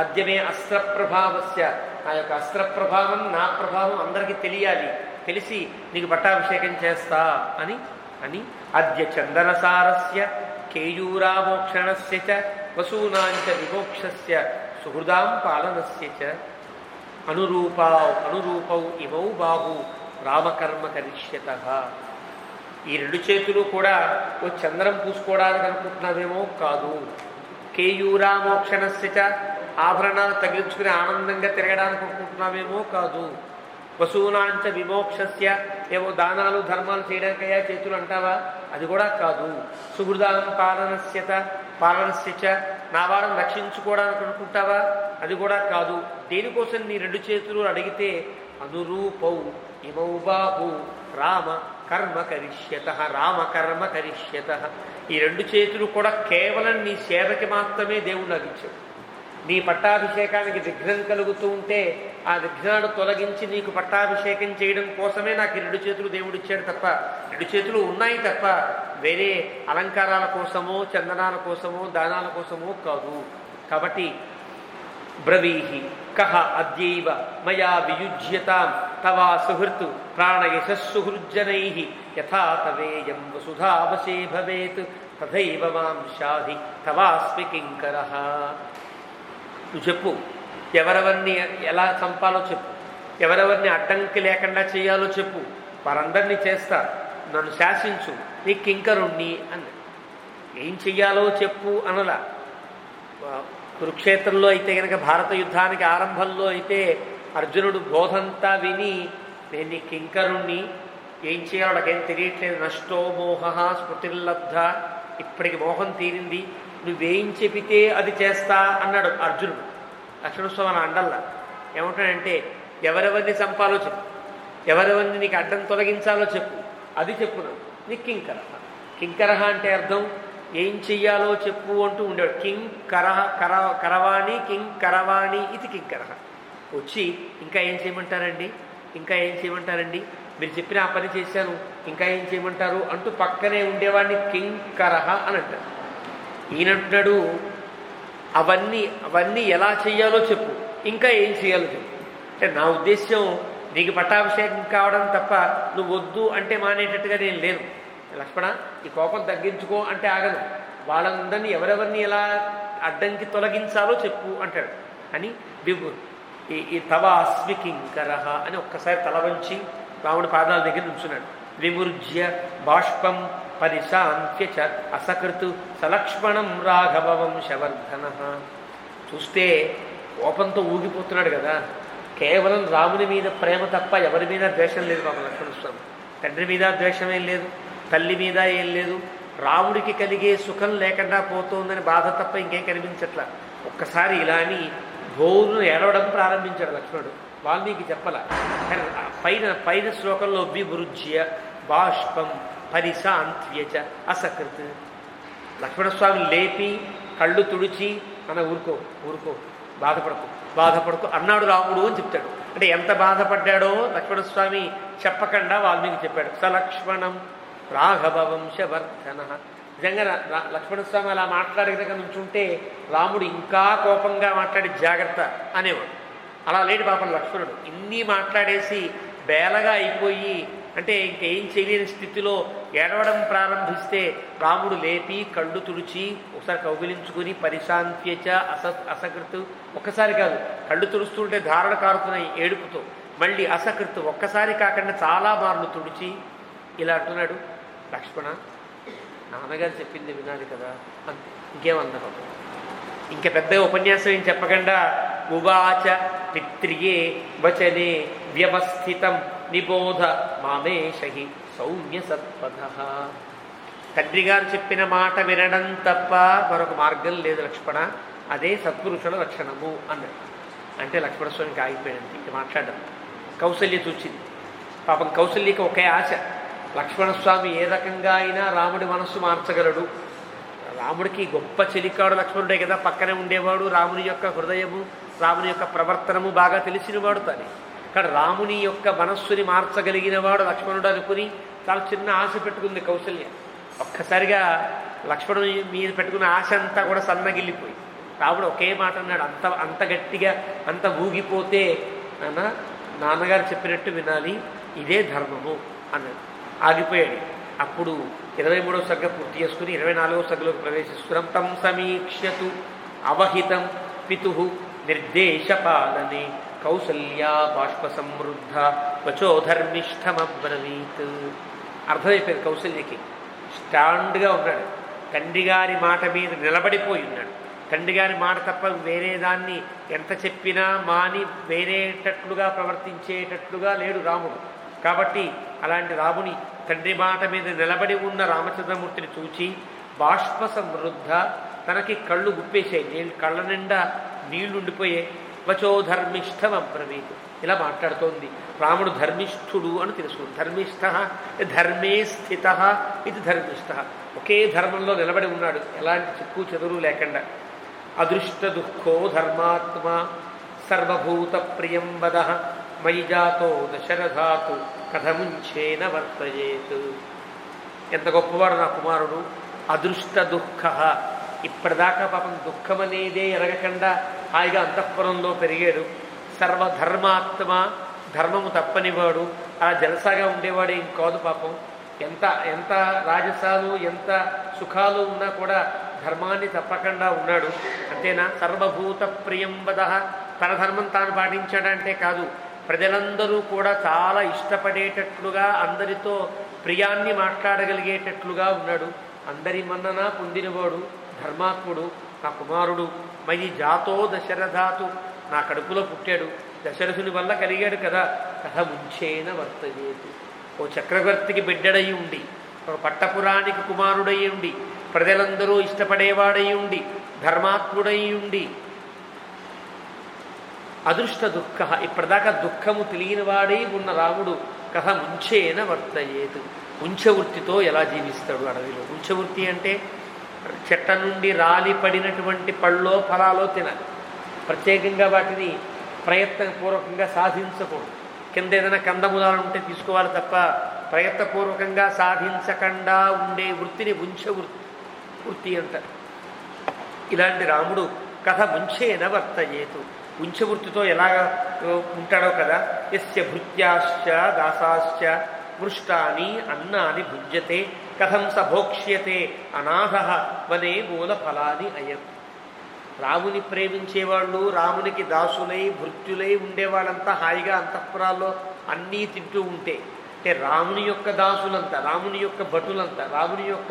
A: అద్యమే అస్త్ర ప్రభావస్య, నా యొక్క అస్త్ర ప్రభావం, నా ప్రభావం అందరికీ తెలియాలి, తెలిసి నీకు పట్టాభిషేకం చేస్తా అని అని అద్య చందనసారస్య కేయూరామోక్షణస్య చ వసూనాంచ విమోక్షస్య సుహృదాం పాలనస్య చ అనురూపౌ ఇమౌ బాహు రామకర్మ కరిష్యతః. ఈ 2 చేతులు కూడా ఓ చంద్రం పూసుకోవడానికి అనుకుంటున్నావేమో కాదు. కేయూరామోక్షణస్య చ ఆభరణాలు తగిలించుకుని ఆనందంగా తిరగడానికి అనుకుంటున్నావేమో కాదు. వసూనాంచ విమోక్షస్య, ఏవో దానాలు ధర్మాలు చేయడానికయ్యా చేతులు అంటావా, అది కూడా కాదు. సుహృదాం పాలనస్య చ, నా వారం రక్షించుకోవడానికి అనుకుంటావా, అది కూడా కాదు. దేనికోసం నీ 2 చేతులు అడిగితే అనురూపౌ ఇమౌ బాహు రామ కర్మ కరిష్యతః, రామకర్మ కరిష్యతః. ఈ 2 చేతులు కూడా కేవలం నీ సేవకి మాత్రమే దేవుడు నాకు ఇచ్చాడు. నీ పట్టాభిషేకానికి విఘ్నం కలుగుతూ ఉంటే ఆ విఘ్నాలు తొలగించి నీకు పట్టాభిషేకం చేయడం కోసమే నాకు 2 చేతులు దేవుడు ఇచ్చాడు తప్ప, 2 చేతులు ఉన్నాయి తప్ప వేరే అలంకారాల కోసమో చందనాల కోసమో దానాల కోసమో కాదు. కాబట్టి బ్రవీహి కహ అద్యైవ మయా వియుజ్యతాం తవా సుహృత్ ప్రాణయశస్సుహృజ్జనై యథా తవేయం వసుధావశే భవేత్ తథైవ మాం శాధి తవాస్మి కింకరః. నువ్వు చెప్పు, ఎవరెవరిని ఎలా చంపాలో చెప్పు, ఎవరెవరిని అడ్డంకి లేకుండా చేయాలో చెప్పు, వారందరినీ చేస్తా, నన్ను శాసించు, నీ కింకరుణ్ణి అని. ఏం చెయ్యాలో చెప్పు అనలా. కురుక్షేత్రంలో అయితే కనుక భారత యుద్ధానికి ఆరంభంలో అయితే అర్జునుడు బోధంతా విని, నేను నీ కింకరుణ్ణి, ఏం చేయాలో నాకేం తెలియట్లేదు, నష్టో మోహ స్మృతిర్లబ్ధ, ఇప్పటికి మోహం తీరింది, నువ్వేం చెబితే అది చేస్తా అన్నాడు అర్జునుడు. లక్ష్మణస్వామి అలా అండల్లా. ఏమంటాడంటే ఎవరెవరిని చంపాలో చెప్పు, ఎవరెవరిని నీకు అడ్డం తొలగించాలో చెప్పు, అది చెప్పు నీకు కింకరహ. కింకరహ అంటే అర్థం ఏం చెయ్యాలో చెప్పు అంటూ ఉండేవాడు. కరవాణి కింకరవాణి ఇది కింకరహ. వచ్చి ఇంకా ఏం చేయమంటారండి, ఇంకా ఏం చేయమంటారండి, మీరు చెప్పిన ఆ పని చేశాను, ఇంకా ఏం చేయమంటారు అంటూ పక్కనే ఉండేవాడిని కింకరహ అని అంటారు. ఈయనంటున్నాడు అవన్నీ ఎలా చెయ్యాలో చెప్పు, ఇంకా ఏం చేయాలో చెప్పు. అంటే నా ఉద్దేశ్యం నీకు పట్టాభిషేకం కావడం తప్ప నువ్వు వద్దు అంటే మానేటట్టుగా నేను లేను. లక్ష్మణ, ఈ కోపం తగ్గించుకో అంటే ఆగను, వాళ్ళందరినీ ఎవరెవరిని ఎలా అడ్డంకి తొలగించాలో చెప్పు అంటాడు. అని ఈ తవ అస్మి కింకరః అని ఒక్కసారి తల వంచి రాముడి పాదాల దగ్గర నుంచున్నాడు. విముర్జ్య బాష్పం పరిశాంత్య చ అసకృతు సలక్ష్మణం రాఘవం శవర్ధన. చూస్తే కోపంతో ఊగిపోతున్నాడు కదా. కేవలం రాముని మీద ప్రేమ తప్ప ఎవరి మీద ద్వేషం లేదు పాపం లక్ష్మణస్వామి. తండ్రి మీద ద్వేషమేం లేదు, తల్లి మీద ఏం లేదు. రాముడికి కలిగే సుఖం లేకుండా పోతోందని బాధ తప్ప ఇంకేం కనిపించట్లా. ఒక్కసారి ఇలా అని ఘోరును ఏడవడం ప్రారంభించాడు లక్ష్మణుడు. వాల్మీకి చెప్పల. పైన శ్లోకంలో విమృజ్య బాష్పం పరిశాంత్యచ అసకృత్. లక్ష్మణస్వామిని లేపి కళ్ళు తుడిచి అన్న ఊరుకో బాధపడుకో అన్నాడు రాముడు అని చెప్తాడు. అంటే ఎంత బాధపడ్డాడో లక్ష్మణస్వామి చెప్పకుండా వాల్మీకి చెప్పాడు. సలక్ష్మణం రాఘవవంశవర్ధన. నిజంగా లక్ష్మణస్వామి అలా మాట్లాడే దగ్గర నుంచి ఉంటే రాముడు ఇంకా కోపంగా మాట్లాడి జాగ్రత్త అనేవాడు. అలా లేడు పాపం లక్ష్మణుడు. ఇన్ని మాట్లాడేసి బేలగా అయిపోయి అంటే ఇంకేం చేయలేని స్థితిలో ఏడవడం ప్రారంభిస్తే రాముడు లేపి కళ్ళు తుడిచి ఒకసారి కౌగిలించుకుని పరిశాంత్యచ అసకృత్. ఒక్కసారి కాదు, కళ్ళు తుడుస్తుంటే ధారణ కారుతున్నాయి ఏడుపుతో. మళ్ళీ అసకృత్ ఒక్కసారి కాకుండా చాలా మార్లు తుడిచి ఇలా అంటున్నాడు, లక్ష్మణ నాన్నగారు చెప్పింది వినాలి కదా అంతే, ఇంకేమన్నా. ఇంకా పెద్ద ఉపన్యాసం ఏం చెప్పకుండా ఉవాచ పిత్రియే వచనే వ్యవస్థితం నిబోధ మామేషహి సౌమ్య సత్పథ. తండ్రి గారు చెప్పిన మాట వినడం తప్ప మరొక మార్గం లేదు లక్ష్మణ, అదే సత్పురుషుల లక్షణము అన్నాడు. అంటే లక్ష్మణస్వామికి ఆగిపోయాడండి ఇంక మాట్లాడడం. కౌసల్య చూచింది. పాపం కౌసల్యకి ఒకే ఆశ, లక్ష్మణస్వామి ఏ రకంగా అయినా రాముడి మనస్సు మార్చగలడు. రాముడికి గొప్ప చెలికాడు లక్ష్మణుడే కదా, పక్కనే ఉండేవాడు, రాముని యొక్క హృదయము రాముని యొక్క ప్రవర్తనము బాగా తెలిసినవాడు తానే. కానీ రాముని యొక్క మనస్సుని మార్చగలిగిన వాడు లక్ష్మణుడు అనుకుని చాలా చిన్న ఆశ పెట్టుకుంది కౌసల్య. ఒక్కసారిగా లక్ష్మణుడు మీద పెట్టుకున్న ఆశ అంతా కూడా సన్నగిల్లిపోయి రాముడు ఒకే మాట అన్నాడు, అంత గట్టిగా అంత ఊగిపోతే నాన్నగారు చెప్పినట్టు వినాలి, ఇదే ధర్మము అన్నాడు. ఆగిపోయాడు. అప్పుడు 23వ సర్గ పూర్తి చేసుకుని 24వ సర్గలోకి ప్రవేశిస్తున్నాం. తం సమీక్ష్యతు అవహితం పితు నిర్దేశపాలనే కౌసల్యా బాష్ప సమృద్ధ వచోధర్మిష్టమబ్రవీత్. అర్థమైపోయింది కౌసల్యకి. స్టాండ్గా ఉన్నాడు, తండ్రి గారి మాట మీద నిలబడిపోయి ఉన్నాడు. తండ్రి గారి మాట తప్ప వేరే దాన్ని ఎంత చెప్పినా మాని వేరేటట్లుగా ప్రవర్తించేటట్లుగా లేడు రాముడు. కాబట్టి అలాంటి రాముని తండ్రి మాట మీద నిలబడి ఉన్న రామచంద్రమూర్తిని చూచి బాష్ప సమృద్ధ, తనకి కళ్ళు గుప్పేసాయి, కళ్ళ నిండా నీళ్లు ఉండిపోయే. వచోధర్మిష్టం అబ్రవీత్, ఇలా మాట్లాడుతోంది. రాముడు ధర్మిష్ఠుడు అని తెలుసుకుంది. ధర్మిష్ఠ ధర్మే స్థిత ఇది ధర్మిష్ఠ, ఒకే ధర్మంలో నిలబడి ఉన్నాడు, ఎలాంటి చిక్కు చెదురు లేకుండా. అదృష్ట దుఃఖో ధర్మాత్మ సర్వభూత ప్రియం వద మయి జాతో దశరథాతు కథముంచేన వర్తయేత్. ఎంత గొప్పవాడు నా కుమారుడు. అదృష్ట దుఃఖ, ఇప్పటిదాకా పాపం దుఃఖం అనేదే ఎరగకుండా హాయిగా అంతఃపురంలో పెరిగాడు. సర్వధర్మాత్మ, ధర్మము తప్పనివాడు, అలా జలసాగా ఉండేవాడు ఏం కాదు పాపం. ఎంత రాజసాలు ఎంత సుఖాలు ఉన్నా కూడా ధర్మాన్ని తప్పకుండా ఉన్నాడు. అంతేనా? సర్వభూత ప్రియం వద, తన ధర్మం తాను పాటించాడంటే కాదు, ప్రజలందరూ కూడా చాలా ఇష్టపడేటట్లుగా అందరితో ప్రియాన్ని మాట్లాడగలిగేటట్లుగా ఉన్నాడు. అందరి మన్నన పొందినవాడు, ధర్మాత్ముడు నా కుమారుడు. మయి జాతో దశరథాతు, నా కడుపులో పుట్టాడు, దశరథుని వల్ల కలిగాడు కదా. కథముంచేన వర్తయేతు, ఓ చక్రవర్తికి బిడ్డడై ఉండి, ఒక పట్టపురానికి కుమారుడై ఉండి, ప్రజలందరూ ఇష్టపడేవాడై ఉండి, ధర్మాత్ముడై ఉండి, అదృష్ట దుఃఖ, ఇప్పటిదాకా దుఃఖము తెలియని వాడై ఉన్న రాముడు కథముంచేన వర్తయేతు, ఉంచవృత్తితో ఎలా జీవిస్తాడు అడవిలో. ఉంచవృత్తి అంటే చెట్ట నుండి రాలి పడినటువంటి పళ్ళో ఫలాలో తినాలి. ప్రత్యేకంగా వాటిని ప్రయత్నపూర్వకంగా సాధించకూడదు. కింద ఏదైనా కందమూలాలు ఉంటే తీసుకోవాలి తప్ప ప్రయత్నపూర్వకంగా సాధించకుండా ఉండే వృత్తిని ఉంచవృత్తి అంటారు. ఇలాంటి రాముడు కథముంచేన వర్తయేతు, ఉంచవృత్తితో ఎలాగ ఉంటాడో కదా. యస్య భృత్యాశ్చ దాసాశ్చ మృష్టాని అన్నాని భుజ్యతే కథం స భోక్ష్యతే అనాథ వనే మూల ఫలాని అయం. రాముని ప్రేమించేవాళ్ళు, రామునికి దాసులై భృత్యులై ఉండేవాళ్ళంతా హాయిగా అంతఃపురాల్లో అన్నీ తింటూ ఉంటే, అంటే రాముని యొక్క దాసులంతా, రాముని యొక్క భటులంతా, రాముని యొక్క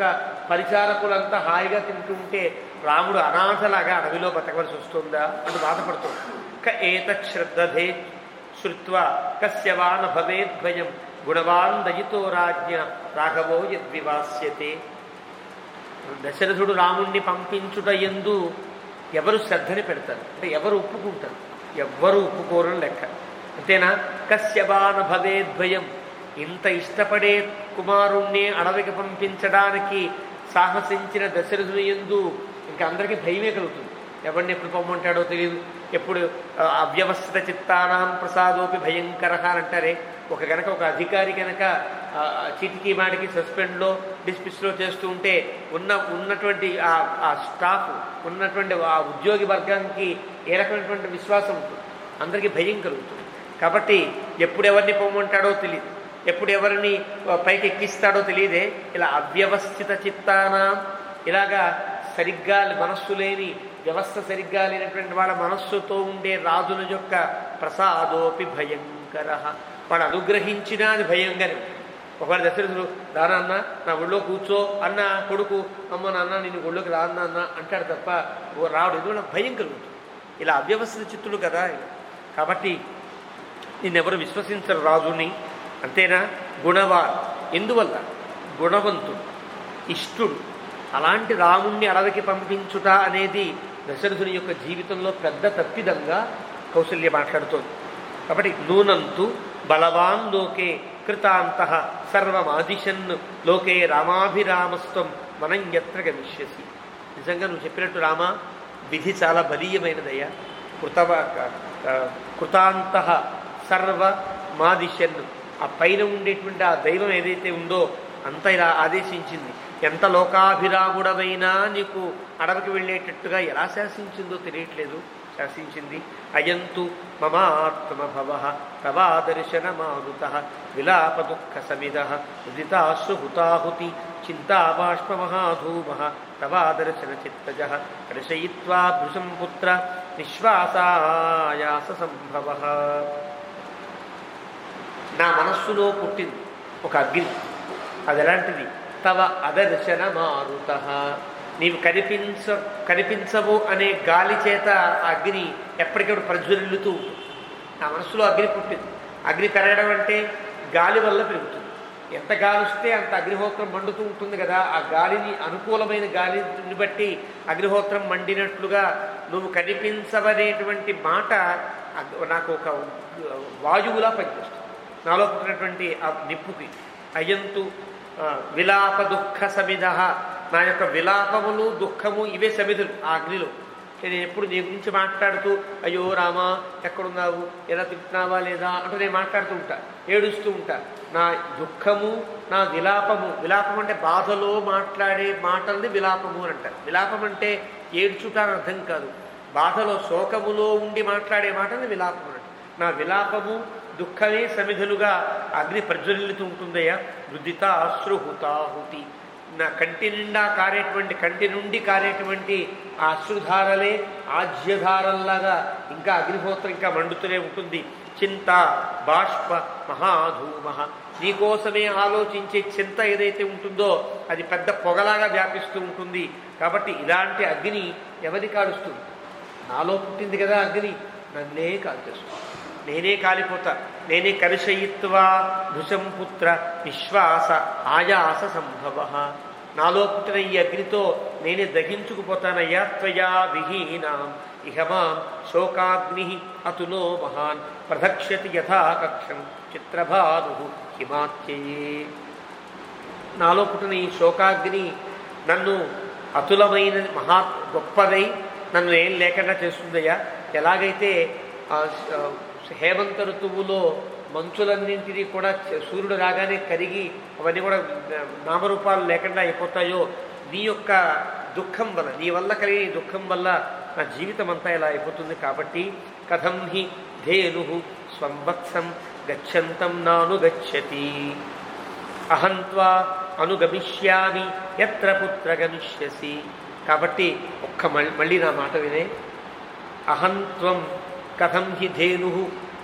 A: పరిచారకులంతా హాయిగా తింటూ ఉంటే రాముడు అనాథలాగా అడవిలో బతకవలసి వస్తుందా అంటూ బాధపడుతుంది. క ఏతత్ శ్రద్ధే శ్రుత్వా కస్య వా న భవేద్భయం గుణవాన్ దయితో రాజ్ఞ రాఘవో యద్వివాస్యతే. దశరథుడు రాముణ్ణి పంపించుట యందు ఎవరు శ్రద్ధని పెడతారు అంటే ఎవరు ఒప్పుకుంటారు? ఎవ్వరూ ఒప్పుకోరని లెక్క. అంతేనా? కస్య వా న భవేద్భయం, ఇంత ఇష్టపడే కుమారుణ్ణి అడవికి పంపించడానికి సాహసించిన దశరథుని యందు ఇంకా అందరికీ భయమే కలుగుతుంది. ఎవరిని ఎప్పుడు పొమ్మంటాడో తెలియదు. ఎప్పుడు అవ్యవస్థిత చిత్తానాం ప్రసాదోపి భయంకర అని అంటారే. ఒక అధికారి కనుక చీటికి మాటికి సస్పెండ్లో డిస్మిస్లో చేస్తూ ఉంటే ఉన్నటువంటి ఆ స్టాఫ్ ఉన్నటువంటి ఆ ఉద్యోగి వర్గానికి ఏ రకమైనటువంటి విశ్వాసం ఉంటుంది, అందరికీ భయం కలుగుతుంది. కాబట్టి ఎప్పుడు ఎవరిని పొమ్మంటాడో తెలియదు, ఎప్పుడు ఎవరిని పైకి ఎక్కిస్తాడో తెలియదే. ఇలా అవ్యవస్థిత చిత్తానాం, ఇలాగా సరిగ్గా మనస్సు లేని, వ్యవస్థ సరిగ్గా లేనటువంటి వాళ్ళ మనస్సుతో ఉండే రాజుల యొక్క ప్రసాదోపి భయంకర, వాడు అనుగ్రహించినా అది భయంగానే. ఒకవేళ దశరథుడు రానన్న నా ఒళ్ళో కూర్చో అన్న కొడుకు, అమ్మ నాన్న నేను ఒళ్ళోకి రాన్న అన్న అంటాడు తప్ప రావడం ఎందువల్ల భయం కలుగుతుంది. ఇలా అవ్యవస్థిత చిత్తుడు కదా. కాబట్టి నిన్నెవరు విశ్వసించరు రాజుని. అంతేనా? గుణవాన్, ఎందువల్ల? గుణవంతుడు, ఇష్టుడు. అలాంటి రాముణ్ణి అడవికి పంపించుట అనేది దశరథుని యొక్క జీవితంలో పెద్ద తప్పిదంగా కౌసల్య మాట్లాడుతోంది. కాబట్టి నూనంతు బలవాన్ లోకే కృతాంత సర్వమాదిశన్ లోకే రామాభిరామస్వం మనం ఎత్ర గమిష్యసి. నిజంగా నువ్వు చెప్పినట్టు రామ, విధి చాలా బలీయమైనదయ్యా. కృతాంత సర్వమాదిశన్, ఆ పైన ఉండేటువంటి ఆ దైవం ఏదైతే ఉందో అంత ఇలా ఆదేశించింది. ఎంత లోకాభిరాముడమైనా నీకు అడవికి వెళ్ళేటట్టుగా ఎలా శాసించిందో తెలియట్లేదు. శాసించింది. అయంతు మమాత్మభవ తవాదర్శనమారుత విలాప దుఃఖ సమిద ఉదితాశ్రుహుతాహుతి చింతాబాష్పమహాధూమ తవాదర్శన చిత్తజ దర్శయిత్వా భృశం పుత్ర నిశ్వాసాయాస సంభవ. నా మనస్సులో పుట్టింది ఒక అగ్ని. అది ఎలాంటిది? తవ అదర్శన మారుత, నీవు కనిపించవు అనే గాలి చేత అగ్ని ఎప్పటికప్పుడు ప్రజ్వరిల్లుతూ ఉంటుంది. నా మనసులో అగ్ని పుట్టింది. అగ్ని పెరగడం అంటే గాలి వల్ల పెరుగుతుంది. ఎంత గాలి వస్తే అంత అగ్నిహోత్రం మండుతూ ఉంటుంది కదా. ఆ గాలిని, అనుకూలమైన గాలిని బట్టి అగ్నిహోత్రం మండినట్లుగా నువ్వు కనిపించవనేటువంటి మాట నాకు ఒక వాయువులా పనిచేస్తుంది నాలో పుట్టినటువంటి ఆ నిప్పుకి. అయంతు విలాప దుఃఖ సమిద, నా యొక్క విలాపములు దుఃఖము ఇవే సమిధులు ఆ అగ్నిలో. నేను ఎప్పుడు నీ గురించి మాట్లాడుతూ అయ్యో రామా ఎక్కడున్నావు, ఎలా తింటున్నావా లేదా అంటూ నేను మాట్లాడుతూ ఉంటా, ఏడుస్తూ ఉంటా. నా దుఃఖము, నా విలాపము, విలాపం అంటే బాధలో మాట్లాడే మాటల్ని విలాపము అని అంటారు. విలాపం అంటే ఏడ్చుట అని అర్థం కాదు. బాధలో శోకములో ఉండి మాట్లాడే మాటల్ని విలాపం అని అంటారు. నా విలాపము దుఃఖమే సమిధులుగా అగ్ని ప్రజ్వలిల్లుతూ ఉంటుందయ్యా. వృద్ధిత అశ్రుహుతాహుతి, నా కంటి నిండా కారేటువంటి, కంటి నుండి కారేటువంటి ఆ అశ్రుధారలే ఆజ్యధారల్లాగా ఇంకా అగ్నిహోత్రం ఇంకా మండుతూనే ఉంటుంది. చింత బాష్ప మహాధూమ, నీకోసమే ఆలోచించే చింత ఏదైతే ఉంటుందో అది పెద్ద పొగలాగా వ్యాపిస్తూ ఉంటుంది. కాబట్టి ఇలాంటి అగ్ని ఎవరిని కాలుస్తుంది? నాలో పుట్టింది కదా అగ్ని, నన్నే కాల్చేస్తుంది. నేనే కాలిపోతా. నేనే కలుషయిత్వా భృశం పుత్ర విశ్వాస ఆయాస సంభవ, నాలో పుట్టిన ఈ అగ్నితో నేనే దహించుకుపోతానయ్యా. త్వయా విహీనాం ఇహమాం శోకాగ్ని అతులో మహాన్ ప్రదక్ష్యతి యథా కక్షం చిత్రభాను హిమాత్యయే. నాలో పుట్టిన ఈ శోకాగ్ని నన్ను అతులమైన మహా గొప్పదై నన్ను ఏం లేకుండా చేస్తుందయ్యా. ఎలాగైతే హేమంత ఋతువులో మంచులన్నింటినీ కూడా సూర్యుడు రాగానే కరిగి అవన్నీ కూడా నామరూపాలు లేకుండా అయిపోతాయో, నీ యొక్క దుఃఖం వల్ల, నీ వల్ల కలిగే దుఃఖం వల్ల నా జీవితం అంతా ఇలా అయిపోతుంది. కాబట్టి కథం హి ధేను స్వంవత్సం గచ్చంతం నానుగచ్చతి అహంత్వా అనుగమిష్యామి ఎత్ర పుత్ర గమిష్యసి. కాబట్టి మళ్ళీ నా మాట వినే. అహంత్వం కథం హి ధేను,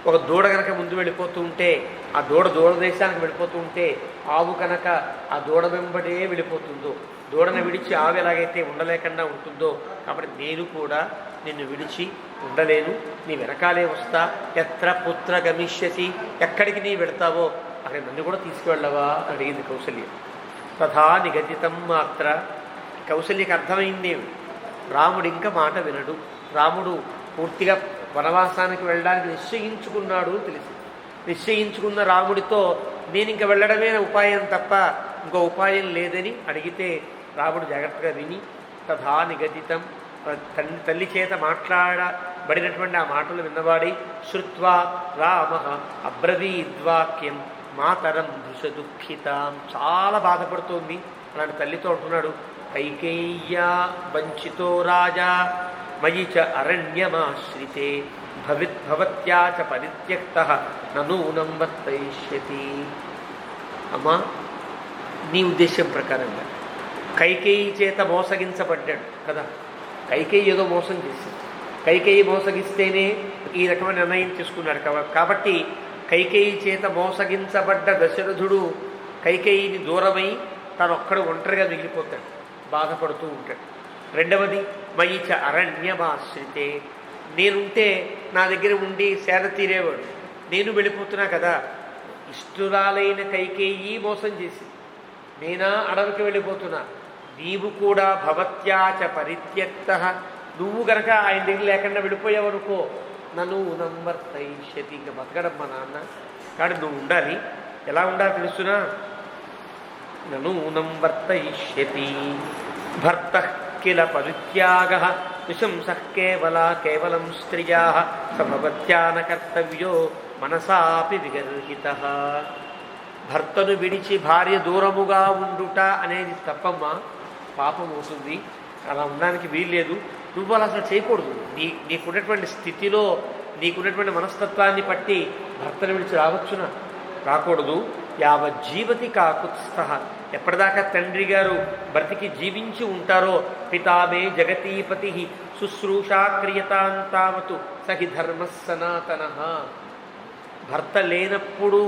A: ఒక దూడ కనుక ముందు వెళ్ళిపోతూ ఉంటే, ఆ దూడ దేశానికి వెళ్ళిపోతూ ఉంటే ఆవు కనుక ఆ దూడ వెంబడే వెళ్ళిపోతుందో, దూడను విడిచి ఆవు ఎలాగైతే ఉండలేకుండా ఉంటుందో, కాబట్టి నేను కూడా నిన్ను విడిచి ఉండలేను, నీ వెనకాలే వస్తా. ఎత్ర పుత్ర గమిష్యసి, ఎక్కడికి నీ వెళతావో అక్కడ నన్ను కూడా తీసుకువెళ్ళవా అని అడిగింది కౌసల్య. తథా నిగదితం మాత్ర. కౌసల్యకి అర్థమైంది రాముడు ఇంకా మాట వినడు, రాముడు పూర్తిగా వనవాసానికి వెళ్ళడానికి నిశ్చయించుకున్నాడు తెలిసి. నిశ్చయించుకున్న రాముడితో నేను ఇంక వెళ్ళడమే ఉపాయం తప్ప ఇంకో ఉపాయం లేదని అడిగితే రాముడు జాగ్రత్తగా విని తథా నిగదితం తల్లి చేత మాట్లాడబడినటువంటి ఆ మాటలు విన్నవాడి శ్రుత్వా రామ అబ్రవీద్వాక్యం మాతరం దృశ దుఃఖితాం, చాలా బాధపడుతోంది. అలాంటి తల్లితో అంటున్నాడు, కైకేయ్యా వంచితో రాజా మయి చ అరణ్యమాశ్రితే భవత్యా చ పరిత్యక్తః ననూనం వర్తయిష్యతి. అమ్మా, నీ ఉద్దేశం ప్రకారంగా కైకేయి చేత మోసగించబడ్డాడు కదా. కైకేయి ఏదో మోసం చేసింది. కైకేయి మోసగిస్తేనే ఈ రకమైన నిర్ణయం తీసుకున్నాడు కాబట్టి కైకేయి చేత మోసగించబడ్డ దశరథుడు కైకేయిని దూరమై తనొక్కడు ఒంటరిగా మిగిలిపోతాడు, బాధపడుతూ ఉంటాడు. రెండవది మయి చ అరణ్యమాశ్రితే, నేనుంటే నా దగ్గర ఉండి సేద తీరేవాడు, నేను వెళ్ళిపోతున్నా కదా. ఇష్టురాలైన కైకేయి మోసం చేసి నేనా అడవికి వెళ్ళిపోతున్నా, నీవు కూడా భవత్యాచ పరిత్యక్తః, నువ్వు గనక ఆయన దగ్గర లేకుండా వెళ్ళిపోయావనుకో నన్ను నంవర్తయిష్యతి, ఇంకా బతకడం మా నాన్న. కానీ నువ్వు ఉండాలి. ఎలా ఉండాలి తెలుసునా? నన్ను నంవర్తయిష్యతి భర్త కిల పరిత్యాగః విశంసః కేవలం స్త్రియాః స భవత్యా న కర్తవ్యో మనసాపి విగర్హితః. భర్తను విడిచి భార్య దూరముగా ఉండుట అనేది తప్పమ్మా, పాపం అవుతుంది. అలా ఉండడానికి వీల్లేదు. నువ్వు అలా అసలు చేయకూడదు. నీకున్నటువంటి స్థితిలో నీకున్నటువంటి మనస్తత్వాన్ని బట్టి భర్తను విడిచి రావచ్చునా? రాకూడదు. యావజ్జీవతి కాకుత్స్థ, ఎప్పటిదాకా తండ్రి గారు బ్రతికి జీవించి ఉంటారో పితామే జగతీపతి శుశ్రూషా క్రియతాంతావతు సహి ధర్మ సనాతన. భర్త లేనప్పుడు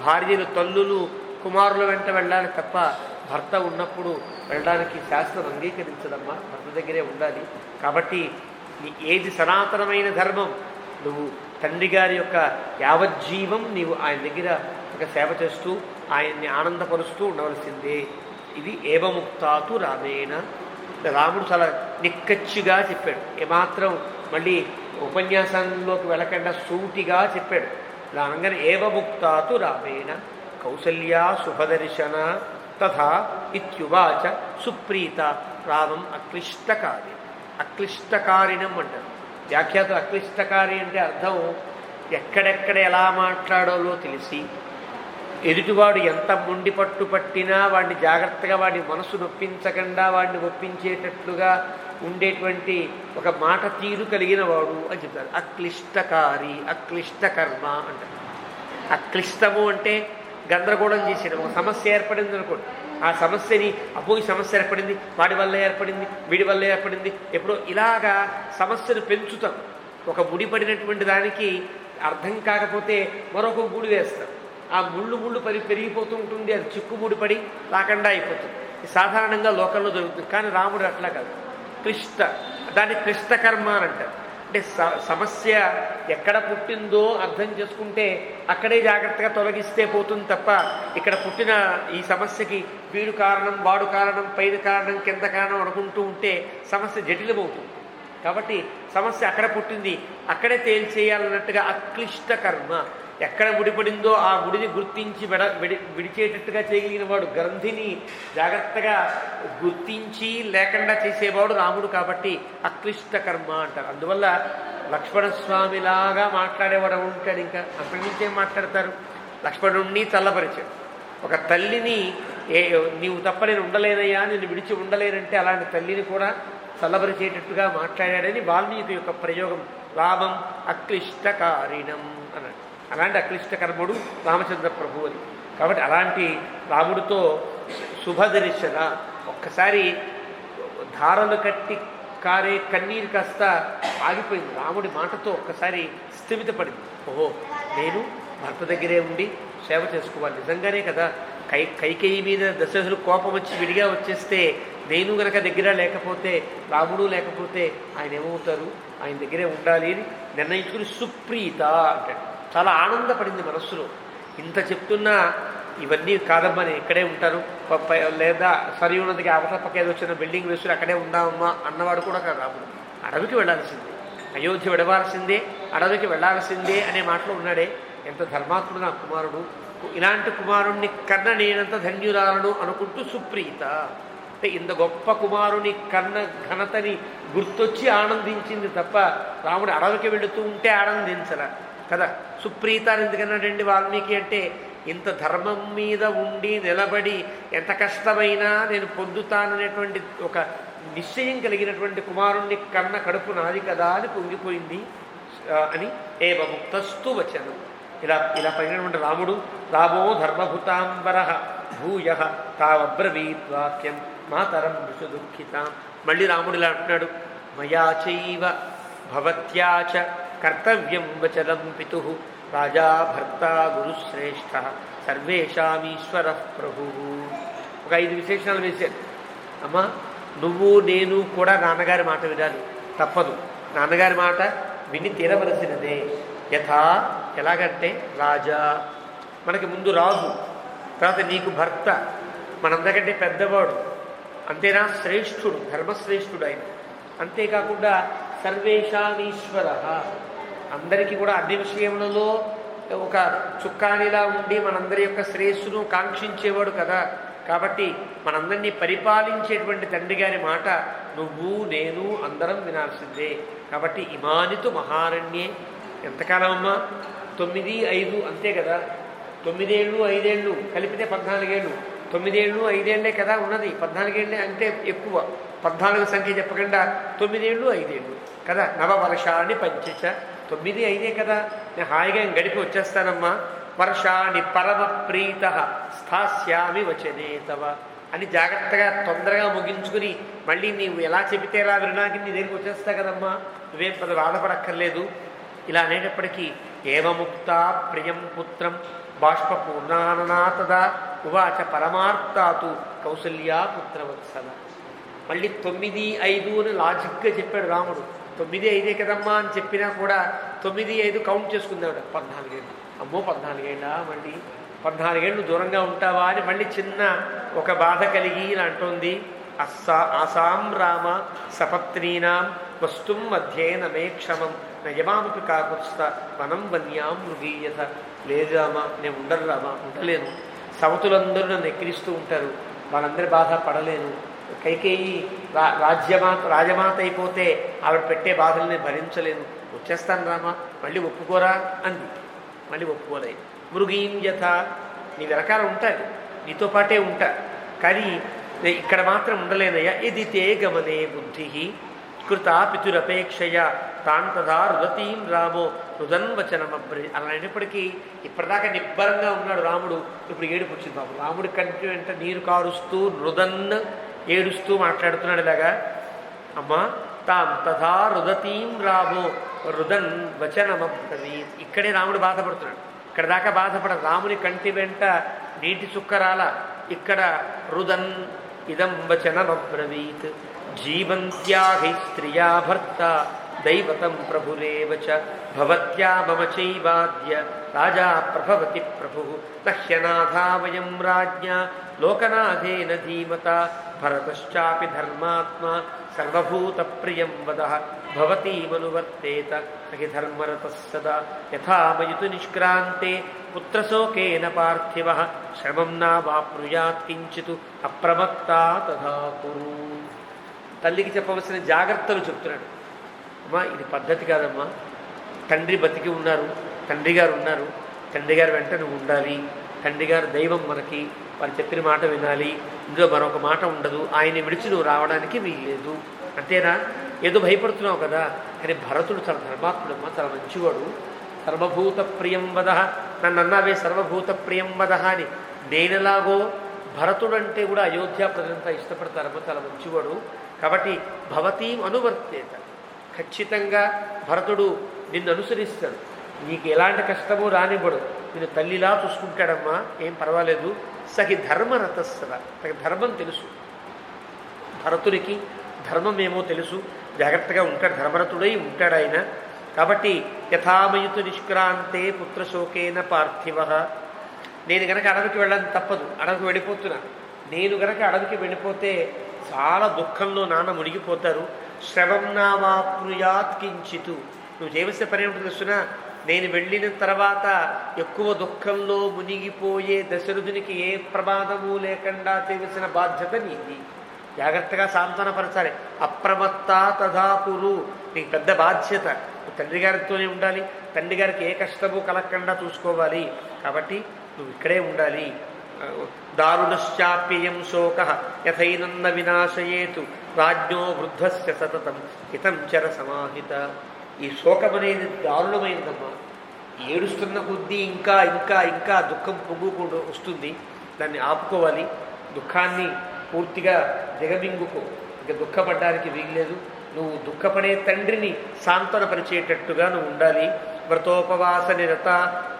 A: భార్యలు తల్లులు కుమారుల వెంట వెళ్ళాలి తప్ప భర్త ఉన్నప్పుడు వెళ్ళడానికి శాస్త్రం అంగీకరించదమ్మా. భర్త దగ్గరే ఉండాలి. కాబట్టి ఏది సనాతనమైన ధర్మం, నువ్వు తండ్రి గారి యొక్క యావజ్జీవం నీవు ఆయన దగ్గర ఒక సేవ చేస్తూ ఆయన్ని ఆనందపరుస్తూ ఉండవలసిందే. ఇది ఏవముక్తాతు రామేణ. రాముడు చాలా నిక్కచ్చిగా చెప్పాడు, ఏమాత్రం మళ్ళీ ఉపన్యాసంలోకి వెళ్ళకుండా సూటిగా చెప్పాడు. ఇలా అనగానే ఏవముక్తాతు రామేణ కౌసల్యా శుభదర్శన తథా ఇత్యువాచ సుప్రీత రామం అక్లిష్టకారి. అక్లిష్టకారిణం అంటారు వ్యాఖ్యాత. అక్లిష్టకారి అంటే అర్థం ఎక్కడెక్కడ ఎలా మాట్లాడాలో తెలిసి ఎదుటివాడు ఎంత మొండి పట్టు పట్టినా వాడిని జాగ్రత్తగా వాడి మనసు నొప్పించకుండా వాడిని ఒప్పించేటట్లుగా ఉండేటువంటి ఒక మాట తీరు కలిగిన వాడు అని చెప్తారు. అక్లిష్టకారి, అక్లిష్టకర్మ అంటారు. అక్లిష్టము అంటే గందరగోళం చేసేయడం. ఒక సమస్య ఏర్పడింది అనుకోండి, ఆ సమస్యని అబ్బో ఈ సమస్య ఏర్పడింది, వాడి వల్ల ఏర్పడింది, వీడి వల్ల ఏర్పడింది, ఎప్పుడో ఇలాగా సమస్యను పెంచుతాం. ఒక ముడిపడినటువంటి దానికి అర్థం కాకపోతే మరొక ముడి వేస్తాం. ఆ ముళ్ళు పెరిగిపోతూ ఉంటుంది, అది చిక్కుముడిపడి రాకుండా అయిపోతుంది. సాధారణంగా లోకంలో జరుగుతుంది. కానీ రాముడు అట్లా కాదు. దాన్ని క్లిష్టకర్మ అని అంటారు. అంటే సమస్య ఎక్కడ పుట్టిందో అర్థం చేసుకుంటే అక్కడే జాగ్రత్తగా తొలగిస్తే పోతుంది తప్ప ఇక్కడ పుట్టిన ఈ సమస్యకి వీడు కారణం, వాడు కారణం, పైన కారణం, కింద కారణం అనుకుంటూ ఉంటే సమస్య జటిలమవుతుంది. కాబట్టి సమస్య అక్కడ పుట్టింది, అక్కడే తేల్చేయాలన్నట్టుగా అక్లిష్ట కర్మ. ఎక్కడ ముడిపడిందో ఆ ముడిని గుర్తించి విడిచేటట్టుగా చేయగలిగిన వాడు, గ్రంథిని జాగ్రత్తగా గుర్తించి లేకుండా చేసేవాడు రాముడు. కాబట్టి అక్లిష్ట కర్మ అంటారు. అందువల్ల లక్ష్మణస్వామిలాగా మాట్లాడేవాడు ఉంటాడు. ఇంకా అంతకుమించి ఏం మాట్లాడతారు? లక్ష్మణుణ్ణి చల్లపరిచాడు. ఒక తల్లిని నీవు తప్ప నేను ఉండలేనయ్యా, నేను విడిచి ఉండలేనంటే అలాంటి తల్లిని కూడా చల్లపరిచేటట్టుగా మాట్లాడాడని వాల్మీకి యొక్క ప్రయోగం. రామం అక్లిష్టకారిణం అన్నాడు. అలాంటి అక్లిష్టకర్ముడు రామచంద్ర ప్రభు అని. కాబట్టి అలాంటి రాముడితో శుభదర్శన. ఒక్కసారి ధారలు కట్టి కారే కన్నీరు కాస్త ఆగిపోయింది. రాముడి మాటతో ఒక్కసారి స్థిమితపడింది. ఓహో, నేను భర్త దగ్గరే ఉండి సేవ చేసుకోవాలి. నిజంగానే కదా, కైకేయి మీద దశరథుడు కోపం వచ్చి విడిగా వచ్చేస్తే నేను గనక దగ్గర లేకపోతే, రాముడు లేకపోతే ఆయన ఏమవుతారు? ఆయన దగ్గరే ఉండాలి అని నిర్ణయించుకుని సుప్రీత అంటాడు. చాలా ఆనందపడింది మనస్సులో. ఇంత చెప్తున్నా ఇవన్నీ కాదమ్మా, నేను ఇక్కడే ఉంటాను, లేదా సరియు నదికి అవతల పక్క ఏదో వచ్చిన బిల్డింగ్ వేసుకుని అక్కడే ఉందామమ్మా అన్నవాడు కూడా కాదు రాముడు. అడవికి వెళ్ళాల్సిందే, అయోధ్య విడవాల్సిందే, అడవికి వెళ్ళాల్సిందే అనే మాటలో ఉన్నాడే. ఎంత ధర్మాత్ముడు నా కుమారుడు. ఇలాంటి కుమారుణ్ణి కన్న నేనంత ధన్యురాలను అనుకుంటూ సుప్రీత అంటే ఇంత గొప్ప కుమారుని కన్న ఘనతని గుర్తొచ్చి ఆనందించింది తప్ప రాముడు అడవికి వెళుతూ ఉంటే ఆనందించరా కదా. సుప్రీత అని ఎందుకన్నాడండి వాల్మీకి అంటే ఇంత ధర్మం మీద ఉండి నిలబడి ఎంత కష్టమైనా నేను పొందుతాననేటువంటి ఒక నిశ్చయం కలిగినటువంటి కుమారుణ్ణి కన్న కడుపు నాది కదా అని పొంగిపోయింది అని ఏవముక్తస్తు వచనం. ఇలా పైనటువంటి రాముడు రామో ధర్మభూతాంబర భూయ తావబ్రవీద్వాక్యం మాతరం మృషు దుఃఖితాం. మళ్ళీ రాముడు ఇలా అంటున్నాడు, మయా చైవ భవత్యాచ కర్తవ్యం వచనం పితు రాజా భర్త గురుశ్రేష్ఠ సర్వేషామీశ్వర ప్రభు. ఒక 5 విశేషణాలు వేశాడు. అమ్మా నువ్వు నేను కూడా నాన్నగారి మాట వినాలి, తప్పదు. నాన్నగారి మాట విని తీరవలసినదే. యథా ఎలాగంటే రాజా మనకి ముందు రాజు, తర్వాత నీకు భర్త, మనందరికంటే పెద్దవాడు, అంతేనా శ్రేష్ఠుడు, ధర్మశ్రేష్ఠుడు ఆయన. అంతేకాకుండా సర్వేషామీశ్వర అందరికీ కూడా అన్ని విషయములలో ఒక చుక్కానిలా ఉండి మనందరి యొక్క శ్రేయస్సును కాంక్షించేవాడు కదా. కాబట్టి మనందరినీ పరిపాలించేటువంటి తండ్రి గారి మాట నువ్వు నేను అందరం వినాల్సిందే. కాబట్టి ఇమానితు మహారణ్యే ఎంతకాలం అమ్మా 9, 5 అంతే కదా. 9 ఏళ్ళు 5 ఏళ్ళు కలిపితే 14 ఏళ్ళు. 9 ఏళ్ళు 5 ఏళ్లే కదా ఉన్నది. 14 ఏళ్ళే అంటే ఎక్కువ. 14 సంఖ్య చెప్పకుండా 9 ఏళ్ళు 5 ఏళ్ళు కదా. నవవర్షాన్ని పంచచ 9, 5 కదా. నేను హాయిగా గడిపి వచ్చేస్తానమ్మా. వర్షాన్ని పరమ ప్రీత స్థాస్యామి వచనే తవ అని జాగ్రత్తగా తొందరగా ముగించుకుని మళ్ళీ నీవు ఎలా చెబితే ఎలా వినడానికి నీ దగ్గరికి వచ్చేస్తా కదమ్మా, నువ్వేం పెద్ద బాధపడక్కర్లేదు. ఇలా అనేటప్పటికీ ఏవముక్త ప్రియం పుత్రం బాష్పూర్ణాననా తదా ఉవాచ పరమార్థాతు కౌసల్యా పుత్రవత్సల. మళ్ళీ 9, 5 అని లాజిక్గా చెప్పాడు రాముడు. 9, 5 కదమ్మా అని చెప్పినా కూడా 9, 5 కౌంట్ చేసుకుందాడు. 14 ఏళ్ళు. అమ్మో 14 ఏళ్ళా, మళ్ళీ 14 ఏళ్ళు దూరంగా ఉంటావా అని మళ్ళీ చిన్న ఒక బాధ కలిగి ఇలా అంటోంది. ఆసాం రామ సపత్నీనాం వస్తుం మధ్యే నమే క్షమం నయమామపి కాకుత్స్థ వనం వన్యాం మృగీయత. లేదు రామా, నేను ఉండరు రామా, ఉండలేను. సవతులందరూ నన్ను ఎక్కిరిస్తూ ఉంటారు, వాళ్ళందరి బాధ పడలేను. కైకేయి రాజమాత అయిపోతే ఆవిడ పెట్టే బాధల్ని భరించలేను, వచ్చేస్తాను రామా, మళ్ళీ ఒప్పుకోరా అంది. మళ్ళీ ఒప్పుకోలే. మృగీం యథ నీ వెనకాల ఉంటాను, నీతో పాటే ఉంటా, కానీ ఇక్కడ మాత్రం ఉండలేనయ్యా. ఇది తే గమనే బుద్ధి కృత పితురపేక్షయ తాన్ తథా రుదతీం రామో రుదన్వచనమబ్రి. అలా అయినప్పటికీ ఇప్పటిదాకా నిబ్బరంగా ఉన్నాడు రాముడు, ఇప్పుడు ఏడుపు వచ్చింది బాబు. రాముడి కంటి వెంట నీరు కారుస్తూ రుదన్ ఏడుస్తూ మాట్లాడుతున్నాడు ఇలాగా. అమ్మా తాం తథా రుదతీం రామో రుదన్ వచనమబ్రవీ. ఇక్కడే రాముడు బాధపడుతున్నాడు. ఇక్కడ దాకా బాధపడ రాముని కంటి వెంట నీటి చుక్కరాల, ఇక్కడ రుదన్ ఇదం వచనమబ్రవీత్. జీవంత్యా హై స్త్రియా భర్త దైవతం ప్రభురేవచ భవత్యా మమ చైవాద్య రాజా ప్రభవతి ప్రభు నహ్యనాథా వయం రాజ్ఞా లోకనాథేన ధీమత భరతశ్చాపి ధర్మాత్మా సర్వభూత ప్రియం వద భవతీమనువర్తేత సహి ధర్మరతః సదా యథా మయుతు నిష్క్రాంతే పుత్రశోకేన పార్థివ శ్రమం నావాప్నుయాత్ కించిత్ అప్రమత్తా తథా కురు. తల్లికి చెప్పవలసిన జాగ్రత్తలు చెప్తున్నాడు. అమ్మా ఇది పద్ధతి కాదమ్మా, తండ్రి బతికి ఉన్నారు, తండ్రి గారు ఉన్నారు, తండ్రి గారు వెంట నువ్వు ఉండాలి. తండ్రి గారు దైవం మనకి, వారు చెప్పిన మాట వినాలి, ఇందులో మరొక మాట ఉండదు. ఆయన్ని విడిచి నువ్వు రావడానికి వీల్లేదు. అంతేనా? ఏదో భయపడుతున్నావు కదా, కానీ భరతుడు చాలా ధర్మాత్ముడమ్మా, చాలా మంచివాడు. సర్వభూత ప్రియం వద, నన్ను అన్నావే సర్వభూత ప్రియం వద అని. నేనెలాగో భరతుడు అంటే కూడా అయోధ్య ప్రజలంతా ఇష్టపడతారమ్మా, చాలా మంచివాడు. కాబట్టి భవతీం అనువర్తేత, ఖచ్చితంగా భరతుడు నిన్ను అనుసరిస్తాడు, నీకు ఎలాంటి కష్టమో రానివ్వడు, నిన్ను తల్లిలా చూసుకుంటాడమ్మా, ఏం పర్వాలేదు. సహి ధర్మరతస్సర, తనకి ధర్మం తెలుసు, భరతుడికి ధర్మం ఏమో తెలుసు, జాగ్రత్తగా ఉంటాడు, ధర్మరతుడై ఉంటాడు ఆయన. కాబట్టి యథామయుతు నిష్క్రాంతే పుత్రశోకేన పార్థివ. నేను గనక అడవికి వెళ్ళని తప్పదు, అడవికి వెళ్ళిపోతున్నా. నేను గనక అడవికి వెళ్ళిపోతే చాలా దుఃఖంలో నాన్న మునిగిపోతారు. శ్రవం నావాప్నుయాత్ కించితు. నువ్వు చేయవలసిన పని ఏమిటి తెలుస్తున్నా, నేను వెళ్ళిన తర్వాత ఎక్కువ దుఃఖంలో మునిగిపోయే దశరథునికి ఏ ప్రమాదము లేకుండా చేయవలసిన బాధ్యత నీది. జాగ్రత్తగా సాంత్వనపరచాలి. అప్రమత్త తదాపురు, నీకు పెద్ద బాధ్యత. తండ్రి గారితోనే ఉండాలి, తండ్రి గారికి ఏ కష్టము కలగకుండా చూసుకోవాలి. కాబట్టి నువ్వు ఇక్కడే ఉండాలి. దారుణశ్చాప్యయం శోక యథైనన్న వినాశయేతు రాజ్ఞో వృద్ధస్య సతతం హితం చర సమాహిత. ఈ శోకం అనేది దారుణమైనదమ్మా. ఏడుస్తున్న కొద్దీ ఇంకా ఇంకా ఇంకా దుఃఖం పొంగుకుండా వస్తుంది. దాన్ని ఆపుకోవాలి. దుఃఖాన్ని పూర్తిగా దిగమింగుకో. ఇంకా దుఃఖపడడానికి వీల్లేదు. నువ్వు దుఃఖపడే తండ్రిని సాంత్వనపరిచేటట్టుగా నువ్వు ఉండాలి. వ్రతోపవాస నిరత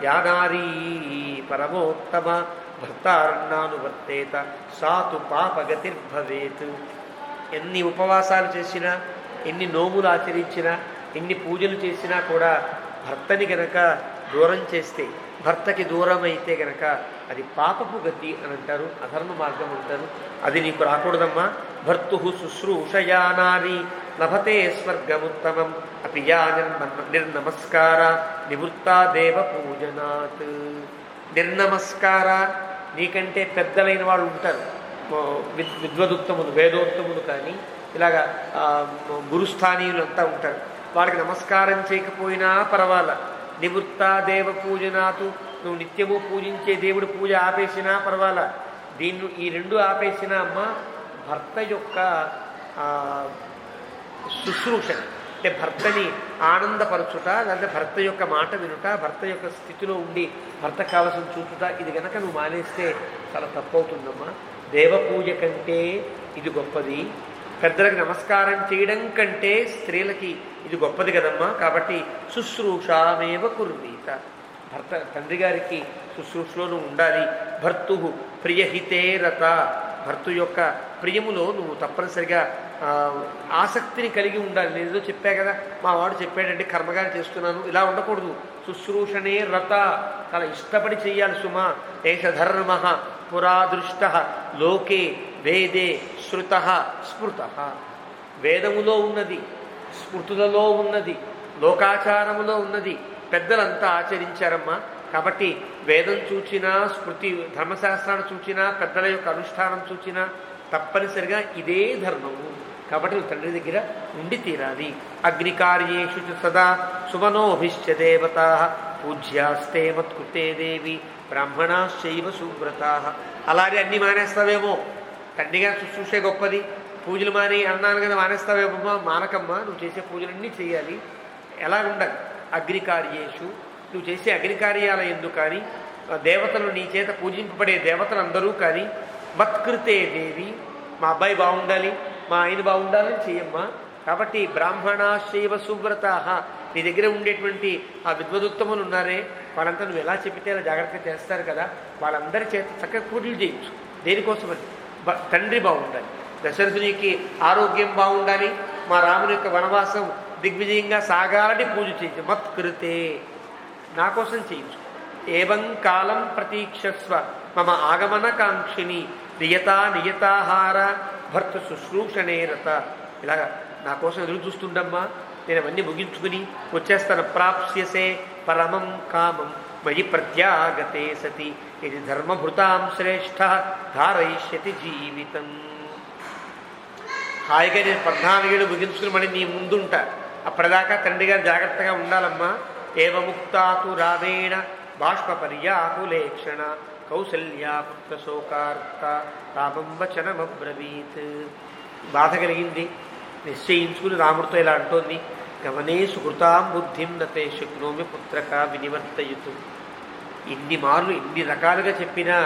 A: యానారీ పరమోత్తమ భర్తారణానువర్తేత సాతు పాపగతిర్భవేత్. ఎన్ని ఉపవాసాలు చేసినా, ఎన్ని నోములు ఆచరించినా, ఎన్ని పూజలు చేసినా కూడా భర్తని గనక దూరం చేస్తే, భర్తకి దూరం అయితే గనక అది పాపపు గతి అని అంటారు, అధర్మ మార్గం అంటారు. అది నీకు రాకూడదమ్మా. భర్తు శుశ్రూషయానాని లభతే స్వర్గముత్తమం అపియా నిర్నమస్కార నివృత్తా దేవ పూజనాత్. నిర్నమస్కార, నీకంటే పెద్దలైన వాళ్ళు ఉంటారు, విద్వదుత్తములు, వేదోత్తములు కానీ ఇలాగా గురుస్థానీయులు అంతా ఉంటారు. వాళ్ళకి నమస్కారం చేయకపోయినా పర్వాలా. నివృత్త దేవ పూజనాతు, నువ్వు నిత్యము పూజించే దేవుడి పూజ ఆపేసినా పర్వాలా. ఈ రెండు ఆపేసినా అమ్మ భర్త యొక్క శుశ్రూష అంటే భర్తని ఆనందపరచుట, లేకపోతే భర్త యొక్క మాట వినుట, భర్త యొక్క స్థితిలో ఉండి భర్తకు కావలసిన చూచుట, ఇది గనక నువ్వు మానేస్తే చాలా తప్పవుతుందమ్మా. దేవపూజ కంటే ఇది గొప్పది. పెద్దలకు నమస్కారం చేయడం కంటే స్త్రీలకి ఇది గొప్పది కదమ్మా. కాబట్టి శుశ్రూషామేవ కుర్వీత, భర్త తండ్రి గారికి శుశ్రూషలో నువ్వు ఉండాలి. భర్తు ప్రియహితే రత, భర్త యొక్క ప్రియములో నువ్వు తప్పనిసరిగా ఆసక్తిని కలిగి ఉండాలి. నేను ఏదో చెప్పా కదా, మా వాడు చెప్పాడంటే కర్మగారి చేస్తున్నాను, ఇలా ఉండకూడదు. శుశ్రూషణే రత, చాలా ఇష్టపడి చెయ్యాలి సుమా. ఏష ధర్మ పురాదృష్ట లోకే వేదే శృత స్మృత. వేదములో ఉన్నది, స్మృతులలో ఉన్నది, లోకాచారములో ఉన్నది, పెద్దలంతా ఆచరించారమ్మా. కాబట్టి వేదం చూచినా, స్మృతి ధర్మశాస్త్రాన్ని చూచినా, పెద్దల యొక్క అనుష్ఠానం చూచినా తప్పనిసరిగా ఇదే ధర్మము. కాబట్టి నువ్వు తండ్రి దగ్గర ఉండి తీరాలి. అగ్నికార్యేషు సదా సుమనోభిశ్చ దేవతా పూజ్యాస్తే మత్కృతే దేవి బ్రాహ్మణాశ్చైవ సువ్రతా. అలాగే అన్నీ మానేస్తావేమో, తండ్రిగా శుశ్రూషే గొప్పది, పూజలు మాని అన్నాను కదా మానేస్తావేమమ్మా. మానకమ్మా, నువ్వు చేసే పూజలన్నీ చేయాలి. ఎలా ఉండాలి? అగ్నికార్యేషు, నువ్వు చేసే అగ్నికార్యాల ఎందుకు కానీ, దేవతలు నీ చేత పూజింపబడే దేవతలందరూ కానీ, మత్కృతే దేవి, మా అబ్బాయి బాగుండాలి, మా ఆయన బాగుండాలని చెయ్యమ్మా. కాబట్టి బ్రాహ్మణాశైవ సువ్రతా, నీ దగ్గర ఉండేటువంటి ఆ విద్వదుత్తములు ఉన్నారే, వాళ్ళంతా నువ్వు ఎలా చెప్పితే అలా జాగ్రత్తగా చేస్తారు కదా, వాళ్ళందరి చేత చక్కగా పూజలు చేయొచ్చు. దేనికోసమని? తండ్రి బాగుండాలి, దశరథునికి ఆరోగ్యం బాగుండాలి, మా రాముని యొక్క వనవాసం దిగ్విజయంగా సాగాలని పూజ చేయొచ్చు. మత్కృతే, నా కోసం చేయొచ్చు. ఏవం కాలం ప్రతీక్షస్వ మమ ఆగమనకాంక్షిని నియతా నియతాహార భర్త శుశ్రూషణే రత. ఇలాగా నా కోసం ఎదురు చూస్తుండమ్మా, నేను అవన్నీ ముగించుకుని వచ్చేస్తాను. ప్రాప్స్యసే పరమం కామం మయి ప్రత్యాగతే సతి ఇది ధర్మభృతాం శ్రేష్ఠ ధారయిష్యతి జీవితం. హాయిగా నేను 14 ఏళ్ళు ముగించుకుని మళ్ళీ నీ ముందుంటా. అప్పటిదాకా తండ్రి గారు జాగ్రత్తగా ఉండాలమ్మా. ఏవముక్తాతు రామేణ బాష్పపర్యాకులేక్షణ కౌసల్యా పుత్రశోకార్త రామం వచనమబ్రవీత్. బాధ కలిగింది, నిశ్చయించుకుని రాముడితో ఇలా అంటోంది, గమనే సుకృతాం బుద్ధిం నతే శక్నోమి పుత్రక వినివర్తయుతు. ఇన్ని మార్లు ఇన్ని రకాలుగా చెప్పినా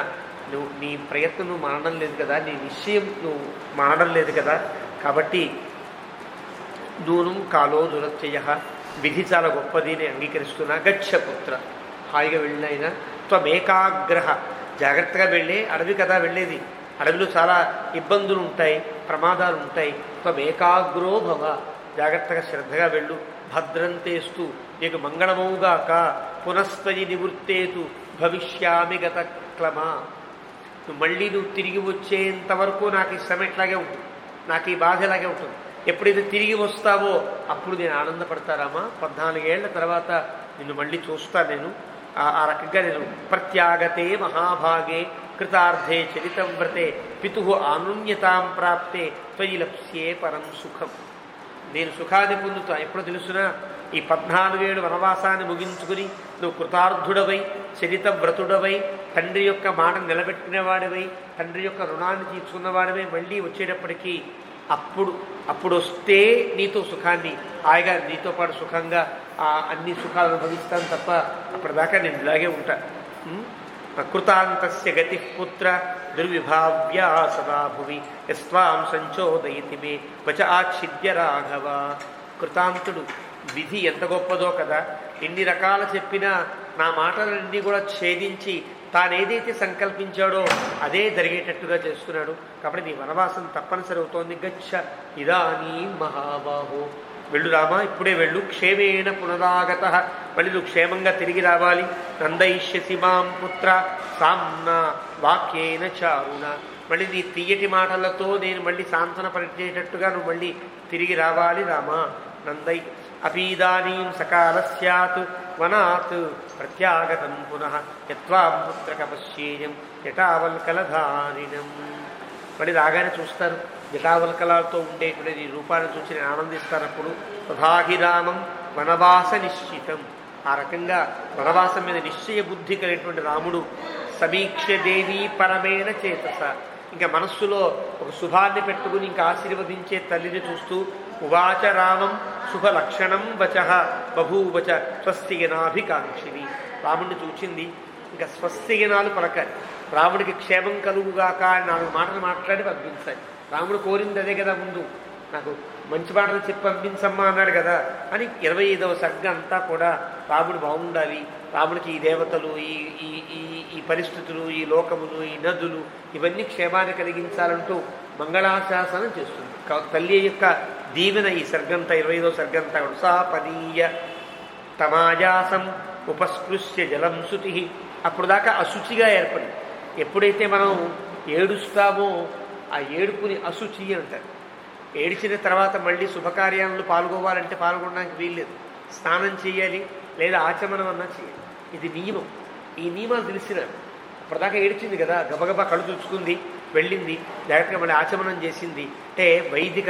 A: నువ్వు నీ ప్రయత్నం నువ్వు మానడం లేదు కదా, నీ నిశ్చయం నువ్వు మానడం లేదు కదా. కాబట్టి నూనం కాలో దురత్యయ, విధి చాలా గొప్పది నేను అంగీకరిస్తున్నా. గచ్చ పుత్ర, హాయిగా వెళ్ళినైనా త్వమేకాగ్రహ, జాగ్రత్తగా వెళ్ళే, అడవి కదా వెళ్ళేది, అడవిలో చాలా ఇబ్బందులు ఉంటాయి, ప్రమాదాలు ఉంటాయి. త్వమేకాగ్రో భవ, జాగ్రత్తగా శ్రద్ధగా వెళ్ళు. భద్రంతేస్తూ, నీకు మంగళమవుగాక. పునస్తయి నివృత్తేతు భవిష్యామి గత క్లమా, మళ్ళీ నువ్వు తిరిగి వచ్చేంత వరకు నాకు ఈ శ్రమ ఇట్లాగే ఉంటుంది, నాకు ఈ బాధ ఇలాగే ఉంటుంది. ఎప్పుడైతే తిరిగి వస్తావో అప్పుడు నేను ఆనందపడతారామా. 14 ఏళ్ల తర్వాత నిన్ను మళ్ళీ చూస్తాను నేను, ఆ రకంగా నేను ప్రత్యాగతే మహాభాగే కృతార్థే చరితం వ్రతే పితు ఆనున్యతాం ప్రాప్తే త్వయి లప్స్యే పరం సుఖం. నేను సుఖాన్ని పొందుతా ఎప్పుడో తెలుసునా, ఈ 14 ఏళ్ళు వనవాసాన్ని ముగించుకుని నువ్వు కృతార్థుడవై చరిత వ్రతుడవై తండ్రి యొక్క మాట నిలబెట్టినవాడివై తండ్రి యొక్క రుణాన్ని తీర్చుకున్నవాడివై మళ్ళీ వచ్చేటప్పటికీ అప్పుడు వస్తే నీతో సుఖాన్ని హాయిగా నీతో పాటు సుఖంగా అన్ని సుఖాలు అనుభవిస్తాను తప్ప అప్పటిదాకా నేను ఇలాగే ఉంటా. కృతాంతస్య గతి పుత్ర దుర్విభావ్యా సదా భువి యస్వాం సంచోదయతి మే వచ ఆచ్ఛిద్య రాఘవ. కృతాంతుడు విధి ఎంత గొప్పదో కదా, ఎన్ని రకాలు చెప్పినా నా మాటలన్నీ కూడా ఛేదించి తానేదైతే సంకల్పించాడో అదే జరిగేటట్టుగా చేస్తున్నాడు. కాబట్టి నీ వనవాసం తప్పనిసరి అవుతోంది. గచ్చ ఇదానీ మహాబాహో, వెళ్ళు రామా, ఇప్పుడే వెళ్ళు. క్షేమేణ పునరాగత, మళ్ళీ నువ్వు క్షేమంగా తిరిగి రావాలి. నందయిష్యసి మాం పుత్ర సామ్న వాక్యేన చారుణ, మళ్ళీ నీ తీయటి మాటలతో నేను మళ్ళీ సాంత్వన పరిచేటట్టుగా నువ్వు మళ్ళీ తిరిగి రావాలి రామా. నందై అపీదానీం సకాల స్యాత్ వనాత్ ప్రత్యాగతం పునః యత్వాం పుత్రక పశ్యేయం జటావల్కలధారిణం. మళ్ళీ రాగానే చూస్తారు, జటావల్కలాలతో ఉండేటువంటి ఈ రూపాన్ని చూసి నేను ఆనందిస్తానప్పుడు. తథాహిరామం వనవాస నిశ్చితం, ఆ రకంగా వనవాసం మీద నిశ్చయ బుద్ధి కలిగినటువంటి రాముడు సమీక్ష దేవీ పరమేణ చేతస, ఇంకా మనస్సులో ఒక శుభాన్ని పెట్టుకుని ఇంకా ఆశీర్వదించే తల్లిని చూస్తూ ఉవాచ రామం శుభలక్షణం వచ బభూవచ స్వస్తిగనాభికాంక్షిని. రాముడిని చూచింది, ఇంకా స్వస్తిగనాలు పలకాలి. రాముడికి క్షేమం కలుగుగాక అని 4 మాటలు మాట్లాడి పంపించాలి. రాముడు కోరింది అదే కదా, ముందు నాకు మంచి మాటలు చెప్పి పంపించమ్మా అన్నాడు కదా అని 25వ సర్గ అంతా కూడా రాముడు బాగుండాలి, రాముడికి ఈ దేవతలు ఈ పరిస్థితులు ఈ లోకములు ఈ నదులు ఇవన్నీ క్షేమాన్ని కలిగించాలంటూ మంగళాశాసనం చేస్తుంది. తల్లి యొక్క దీవెన ఈ సర్గంతా 25వ సర్గంతా సాపనీయ తమాజాసం ఉపస్పృశ్య జలం శుతి. అప్పుడు దాకా అశుచిగా ఏర్పడి, ఎప్పుడైతే మనం ఏడుస్తామో ఆ ఏడుపుని అశుచి అంటారు. ఏడిచిన తర్వాత మళ్ళీ శుభకార్యాలను పాల్గొవాలంటే పాల్గొనడానికి వీల్లేదు, స్నానం చేయాలి లేదా ఆచమనం అన్నా చేయాలి. ఇది నియమం. ఈ నియమాలు తెలిసిన అప్పటిదాకా ఏడిచింది కదా, గబగబా కళ్ళు తుడుచుకుంది, వెళ్ళింది, జాగ్రత్తగా మళ్ళీ ఆచమనం చేసింది. అంటే వైదిక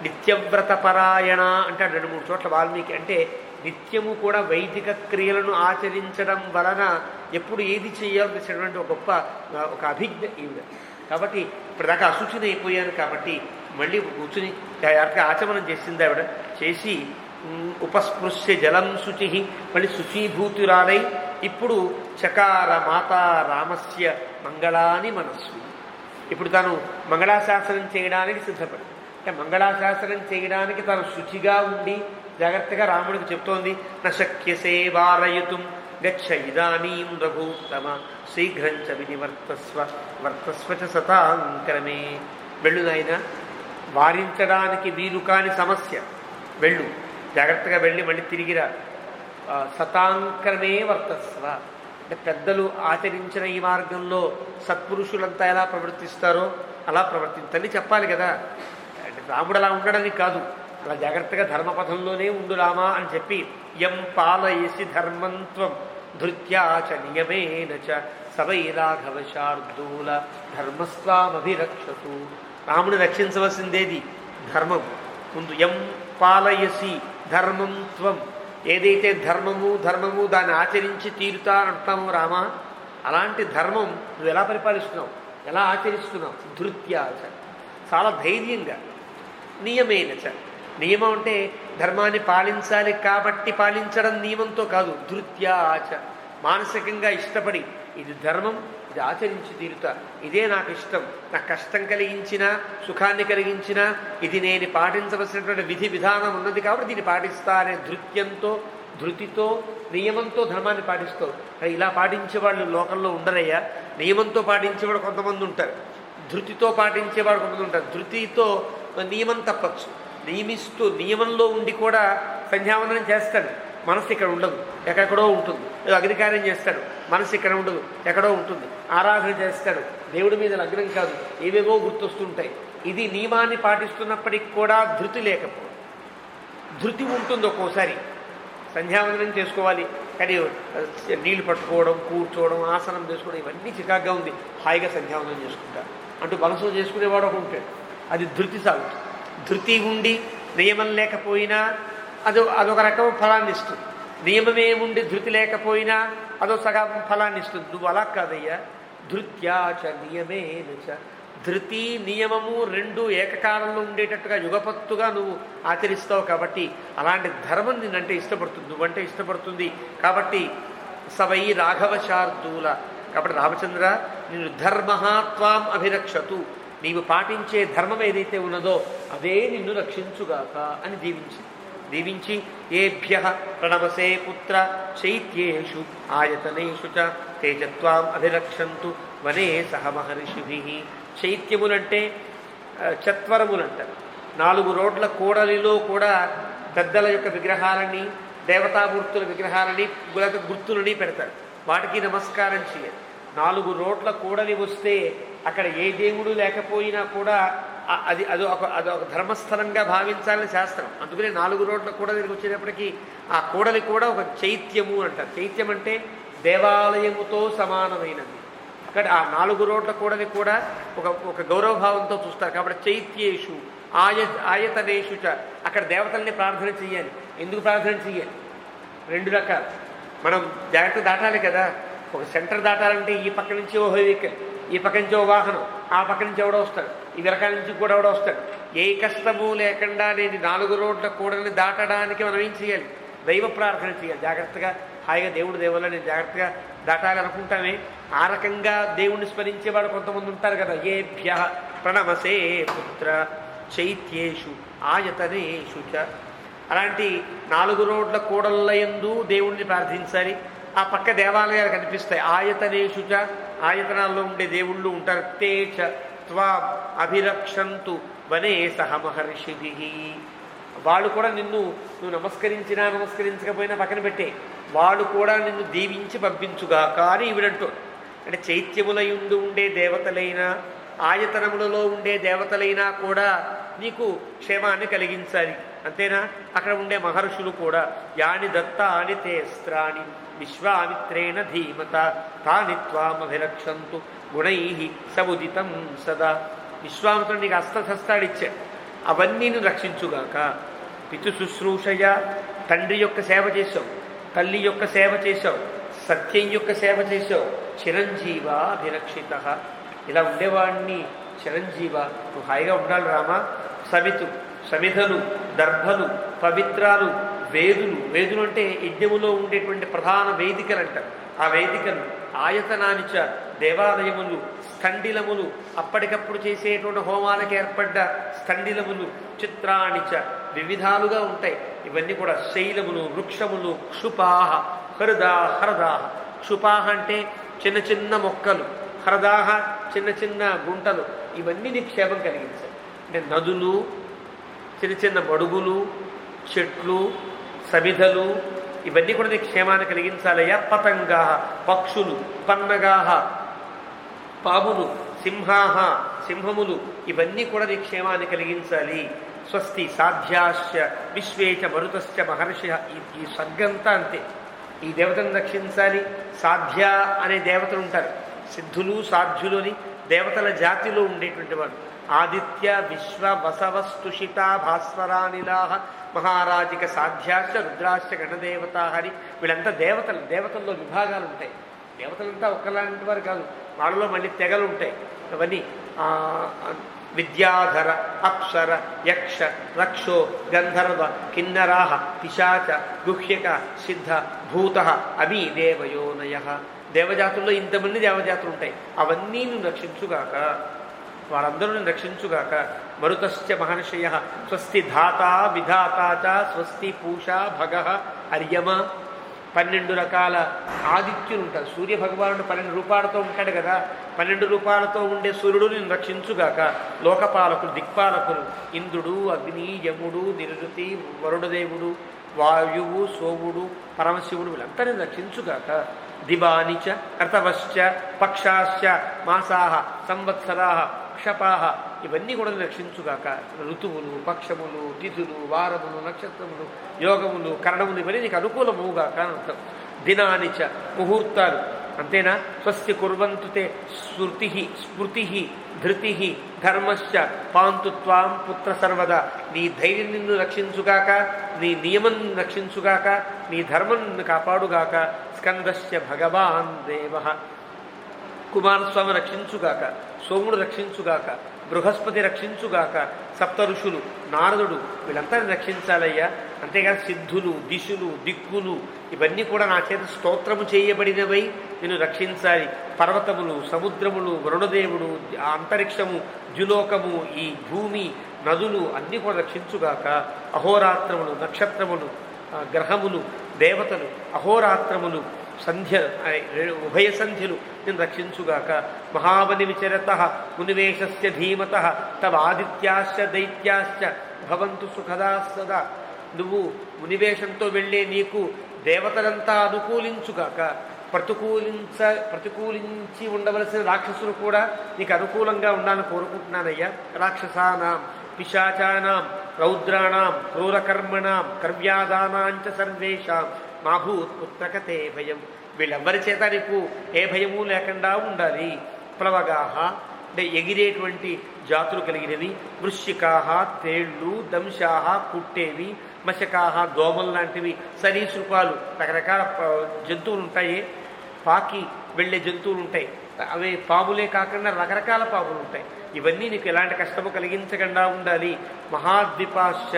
A: నిత్యవ్రత పరాయణ అంటాడు 2-3 చోట్ల వాల్మీకి. అంటే నిత్యము కూడా వైదిక క్రియలను ఆచరించడం వలన ఎప్పుడు ఏది చేయాలో తెలిసినటువంటి ఒక అభిజ్ఞ ఈవిడ. కాబట్టి ఇప్పటిదాకా అశుచిని అయిపోయాను కాబట్టి మళ్ళీ కూర్చుని జాగ్రత్తగా ఆచమనం చేసింది ఆవిడ. చేసి ఉపస్పృశ్య జలం శుచి, మళ్ళీ శుచీభూతురాలై ఇప్పుడు చకార మాతా రామస్య మంగళాని మనస్సు. ఇప్పుడు తాను మంగళాశాసనం చేయడానికి సిద్ధపడి, అంటే మంగళాశాసనం చేయడానికి తాను శుచిగా ఉండి జాగ్రత్తగా రాముడికి చెప్తోంది. నశక్యసే వారయుతుం గచ్చ ఇదానీం రఘూత్తమ శీఘ్రంచ వినివర్తస్వ వర్తస్వ చ సతాంక్రమే. వెళ్ళు నాయన, వారించడానికి వీలు కాని సమస్య, వెళ్ళు, జాగ్రత్తగా వెళ్ళి మళ్ళీ తిరిగిరా. సతాంక్రమే వర్తస్వ, అంటే పెద్దలు ఆచరించిన ఈ మార్గంలో సత్పురుషులంతా ఎలా ప్రవర్తిస్తారో అలా ప్రవర్తించని చెప్పాలి కదా. అంటే రాముడు అలా ఉండడానికి కాదు, అలా జాగ్రత్తగా ధర్మపథంలోనే ఉండు రామా అని చెప్పి యం పాలయసి ధర్మంత్వం ధృత్యాచ నియమేన చ సవై రాఘవ శార్దూల ధర్మస్వామభిరక్షతు. రాముని రక్షించవలసిందేది ధర్మం. ముందు యం పాలయసి ధర్మం త్వం, ఏదైతే ధర్మము దాన్ని ఆచరించి తీరుతా అంటాము రామా, అలాంటి ధర్మం నువ్వు ఎలా పరిపాలిస్తున్నావు, ఎలా ఆచరిస్తున్నావు. ధృత్యాచ, చాలా ధైర్యంగా. నియమేనచ, నియమం అంటే ధర్మాన్ని పాలించాలి కాబట్టి పాలించడం నియమంతో కాదు. ధృత్యాచ, మానసికంగా ఇష్టపడి ఇది ధర్మం, ఇది ఆచరించి తీరుతా, ఇదే నాకు ఇష్టం, నాకు కష్టం కలిగించినా సుఖాన్ని కలిగించినా ఇది నేను పాటించవలసినటువంటి విధి విధానం ఉన్నది కాబట్టి దీన్ని పాటిస్తా అనే ధృతితో నియమంతో ధర్మాన్ని పాటిస్తావు. ఇలా పాటించేవాళ్ళు లోకంలో ఉండరయ్యా. నియమంతో పాటించేవాడు కొంతమంది ఉంటారు, ధృతితో పాటించేవాడు కొంతమంది ఉంటారు. ధృతితో నియమం తప్పచ్చు, నియమిస్తూ నియమంలో ఉండి కూడా సంధ్యావందనం చేస్తాడు, మనసు ఇక్కడ ఉండదు, ఎక్కడెక్కడో ఉంటుంది. ఏదో అగ్నికార్యం చేస్తాడు, మనసు ఇక్కడ ఉండదు, ఎక్కడో ఉంటుంది. ఆరాధన చేస్తాడు, దేవుడి మీద లగ్నం కాదు, ఏవేవో గుర్తొస్తుంటాయి. ఇది నియమాన్ని పాటిస్తున్నప్పటికి కూడా ధృతి లేకపోవడం. ధృతి ఉంటుంది, ఒక్కోసారి సంధ్యావందనం చేసుకోవాలి, కానీ నీళ్లు పట్టుకోవడం, కూర్చోవడం, ఆసనం చేసుకోవడం ఇవన్నీ చికాగ్గా ఉంది, హాయిగా సంధ్యావందనం చేసుకుంటారు అంటూ మనసులో చేసుకునేవాడు ఒక ఉంటాడు. అది ధృతి సాగుతుంది. ధృతి ఉండి నియమం లేకపోయినా అదొక రకం ఫలాన్ని ఇస్తుంది. నియమమే ఉండి ధృతి లేకపోయినా అదో సగం ఫలాన్ని ఇస్తుంది. నువ్వు అలా కాదయ్యా. ధృత్యాచ నియమేనచ, ధృతి నియమము రెండు ఏకకాలంలో ఉండేటట్టుగా యుగపత్తుగా నువ్వు ఆచరిస్తావు కాబట్టి అలాంటి ధర్మం నిన్నంటే ఇష్టపడుతుంది, నువ్వంటే ఇష్టపడుతుంది. కాబట్టి సవై రాఘవశార్దూల, కాబట్టి రామచంద్ర నిన్ను ధర్మహాత్వాం అభిరక్షతు, నీవు పాటించే ధర్మం ఏదైతే ఉన్నదో అదే నిన్ను రక్షించుగాక అని దీవించి ఏభ్య ప్రణవసే పుత్ర చైత్యేషు ఆయతనేషు చ తేజత్వాం అభిరక్షంతు వనే సహ మహర్షిభి. చైత్యములంటే చత్వరములంటారు. 4 రోడ్ల కూడలిలో కూడా పెద్దల యొక్క విగ్రహాలని, దేవతామూర్తుల విగ్రహాలని, గుర్తులని పెడతారు. వాటికి నమస్కారం చేయాలి. 4 రోడ్ల కూడలి వస్తే అక్కడ ఏ దేవుడు లేకపోయినా కూడా అదొక ధర్మస్థలంగా భావించాలని శాస్త్రం. అందుకనే 4 రోడ్ల కూడలికి వచ్చేటప్పటికీ ఆ కూడలి కూడా ఒక చైత్యము అంటారు. చైత్యం అంటే దేవాలయముతో సమానమైనది. అక్కడ ఆ 4 రోడ్ల కూడలి కూడా ఒక గౌరవభావంతో చూస్తారు. కాబట్టి చైత్యేషు ఆయతనేషు చ, అక్కడ దేవతల్ని ప్రార్థన చెయ్యాలి. ఎందుకు ప్రార్థన చెయ్యాలి? 2 రకాలు. మనం జాగ్రత్త దాటాలి కదా. ఒక సెంటర్ దాటాలంటే ఈ పక్క నుంచి ఓ వెహికల్, ఈ పక్క నుంచి ఓ వాహనం, ఆ పక్క నుంచి ఎవడో వస్తాడు, ఈ వెనకాల నుంచి కూడా ఎవడో వస్తాడు. ఏ కష్టము లేకుండా నేను 4 రోడ్ల కూడని దాటడానికి మనం ఏం చేయాలి? దైవ ప్రార్థన చేయాలి. జాగ్రత్తగా హాయిగా దేవుడు దేవల్ల నేను జాగ్రత్తగా దాటాలి అనుకుంటామే. ఆ రకంగా దేవుణ్ణి స్మరించేవాడు కొంతమంది ఉంటారు కదా. ఏభ్య ప్రణమసే పుత్ర చైత్యేషు ఆయతనేషు చ, అలాంటి 4 రోడ్ల కూడళ్ళయందు దేవుణ్ణి ప్రార్థించాలి. ఆ పక్క దేవాలయాలు కనిపిస్తాయి. ఆయతనేషు చ, ఆయతనాల్లో ఉండే దేవుళ్ళు ఉంటారు. తే చ త్వాం అభిరక్షంతు వనే సహ మహర్షిభి, వాళ్ళు కూడా నువ్వు నమస్కరించినా నమస్కరించకపోయినా పక్కన పెట్టే, వాళ్ళు కూడా నిన్ను దీవించి పంపించుగాక అని ఈవిడంటూ. అంటే చైత్యములయుండు ఉండే దేవతలైనా, ఆయతనములలో ఉండే దేవతలైనా కూడా నీకు క్షేమాన్ని కలిగించాలి. అంతేనా? అక్కడ ఉండే మహర్షులు కూడా యాని దత్తాని తే స్త్రాణి విశ్వామిత్రేణ ధీమత తాని త్వామభిరక్షంతు గుణై సముదితం సదా. విశ్వామిత్రుడు నీకు అస్త్రశస్త్రాడిచ్చాడు, అవన్నీ నువ్వు రక్షించుగాక. పితృ శుశ్రూషయ, తండ్రి యొక్క సేవ చేసావు, తల్లి యొక్క సేవ చేసావు, సత్యం యొక్క సేవ చేసావు. చిరంజీవ అభిరక్షిత, ఇలా ఉండేవాడిని చిరంజీవ, నువ్వు హాయిగా ఉండాలి రామా. సమిధలు, దర్భలు, పవిత్రాలు, వేదులు అంటే యజ్ఞములో ఉండేటువంటి ప్రధాన వేదికలు అంటారు. ఆ వేదికలు, ఆయతనానిచ దేవాలయములు, స్థండిలములు, అప్పటికప్పుడు చేసేటువంటి హోమాలకు ఏర్పడ్డ స్థండిలములు, చిత్రానిచ వివిధాలుగా ఉంటాయి. ఇవన్నీ కూడా శైలములు, వృక్షములు, క్షుపాహ హరదాహ. క్షుపాహ అంటే చిన్న చిన్న మొక్కలు, హరదాహ చిన్న చిన్న గుంటలు, ఇవన్నీ నీకు క్షేమం కలిగించాయి. అంటే నదులు, చిన్న చిన్న మడుగులు, చెట్లు, సమిధలు, ఇవన్నీ కూడా నీకు క్షేమాన్ని కలిగించాలయ్యా. పతంగా, పక్షులు, పన్నగాహ పాములు, సింహములు, ఇవన్నీ కూడా నీకు క్షేమాన్ని కలిగించాలి. స్వస్తి సాధ్యాశ్చ విశ్వేచ మరుతశ్చ మహర్షి, ఈ సర్గంతా అంతే. ఈ దేవతను రక్షించాలి. సాధ్య అనే దేవతలు ఉంటారు. సిద్ధులు, సాధ్యులు అని దేవతల జాతిలో ఉండేటువంటి వాడు. ఆదిత్య, విశ్వ, వసవస్తుషిత, భాస్వరానిలాహ, మహారాజిక, సాధ్యాశ్చ, రుద్రాశ్చ, గణదేవత హరి, వీళ్ళంతా దేవతల్లో విభాగాలు ఉంటాయి. దేవతలంతా ఒక్కలాంటి వారు కాదు, వాళ్ళలో మళ్ళీ తెగలు ఉంటాయి. అవన్నీ విద్యాధర, అప్సర, యక్ష, రక్షో, గంధర్వ, కిన్నరాహ, పిశాచ, గుహ్యక, సిద్ధ, భూత, అవి దేవయోనయ. దేవజాతుల్లో ఇంతమంది దేవజాతులు ఉంటాయి. అవన్నీ నువ్వు రక్షించుగాక, వారందరూ నేను రక్షించుగాక. మరుతశ్చ మహర్షయ స్వస్తి ధాత విధాత చ స్వస్తి పూషా భగ అర్యమ. 12 రకాల ఆదిత్యులు ఉంటారు. సూర్య భగవానుడు 12 రూపాలతో ఉంటాడు కదా. 12 రూపాలతో ఉండే సూర్యుడు నేను రక్షించుగాక. లోకపాలకులు, దిక్పాలకులు, ఇంద్రుడు, అగ్ని, యముడు, నిరుతి, వరుణదేవుడు, వాయువు, సోముడు, పరమశివుడు, వీళ్ళంతా నేను రక్షించుగాక. దివానిచ కర్తవశ్చ పక్షాశ్చ మాసాహ సంవత్సరాహ క్షపాహ, ఇవన్నీ కూడా రక్షించుగాక. ఋతువులు, పక్షములు, తిథులు, వారములు, నక్షత్రములు, యోగములు, కరణములు, ఇవన్నీ నీకు అనుకూలముగాక అని అర్థం. దినాని చ ముహూర్తాలు అంతేనా. స్వస్తి కుర్వంతు తే స్మృతి ధృతి ధర్మశ్చ పాంతు త్వాం పుత్ర సర్వదా. నీ ధైర్యం నిన్ను రక్షించుగాక, నీ నియమం రక్షించుగాక, నీ ధర్మం నిన్ను కాపాడుగాక. స్కందశ్చ భగవాన్ దేవ, కుమారస్వామి రక్షించుగాక, సోముడు రక్షించుగాక, బృహస్పతి రక్షించుగాక, సప్త ఋషులు, నారదుడు వీళ్ళంతా రక్షించాలయ్యా. అంతేగాని సిద్ధులు, దిశులు, దిక్కులు ఇవన్నీ కూడా నా చేత స్తోత్రము చేయబడినవై నేను రక్షించాలి. పర్వతములు, సముద్రములు, వరుణదేవుడు, అంతరిక్షము, ద్యులోకము, ఈ భూమి, నదులు అన్నీ కూడా రక్షించుగాక. అహోరాత్రములు, నక్షత్రములు, గ్రహములు, దేవతలు, అహోరాత్రములు, సంధ్య ఉభయ సంధ్యలు నేను రక్షించుగాక. మహాబలి విచరత మునివేశస్య ధీమత తవ ఆదిత్యాశ్చ దైత్యాశ్చ భవంతు సుఖదా సదా. నువ్వు మునివేషంతో వెళ్ళే నీకు దేవతలంతా అనుకూలించుగాక. ప్రతికూలించి ఉండవలసిన రాక్షసులు కూడా నీకు అనుకూలంగా ఉండాలని కోరుకుంటున్నానయ్యా. రాక్షసానాం పిశాచానాం రౌద్రాణం క్రూరకర్మణం కర్వ్యాదానాంచ సర్వేషాం మాభూత్ పుత్రకతే భయం. వీళ్ళెవ్వరి చేత నీకు ఏ భయము లేకుండా ఉండాలి. ప్లవగాహ అంటే ఎగిరేటువంటి జాతులు కలిగినవి, వృశ్చికాహ తేళ్ళు, దంశాహ కుట్టేవి, మశకాహ దోమలు లాంటివి, సరీసృపాలు రకరకాల జంతువులు ఉంటాయి, పాకి వెళ్ళే జంతువులు ఉంటాయి, అవి పాములే కాకుండా రకరకాల పాములు ఉంటాయి. ఇవన్నీ నీకు ఎలాంటి కష్టము కలిగించకుండా ఉండాలి. మహాద్వీపాశ్చ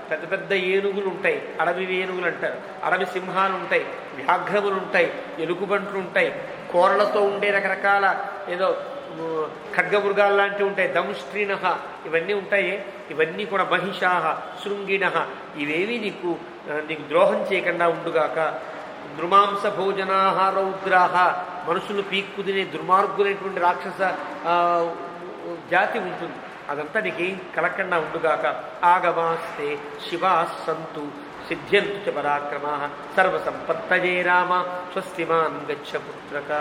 A: పెద్ద పెద్ద ఏనుగులు ఉంటాయి, అడవి ఏనుగులు అంటారు, అడవి సింహాలు ఉంటాయి, వ్యాఘ్రములు ఉంటాయి, ఎలుగుబంట్లు ఉంటాయి, కూరలతో ఉండే రకరకాల ఏదో ఖడ్గమృగాలు లాంటివి ఉంటాయి, దంష్ట్రీణ ఇవన్నీ ఉంటాయి. ఇవన్నీ కూడా మహిషాహ శృంగిణ ఇవేవి నీకు ద్రోహం చేయకుండా ఉండుగాక. నృమాంస భోజనాహ రౌద్రాహ మనుషులు పీక్కు తినే దుర్మార్గులైనటువంటి రాక్షస జాతి ఉంటుంది, అదంతా నీకేం కలగకుండా ఉండుగాక. ఆగమాస్తే శివా సంతు సిద్ధ్యంతు చ పరాక్రమా సర్వసంపత్తయే రామ స్వస్తిమాన్ గచ్చ పుత్రక.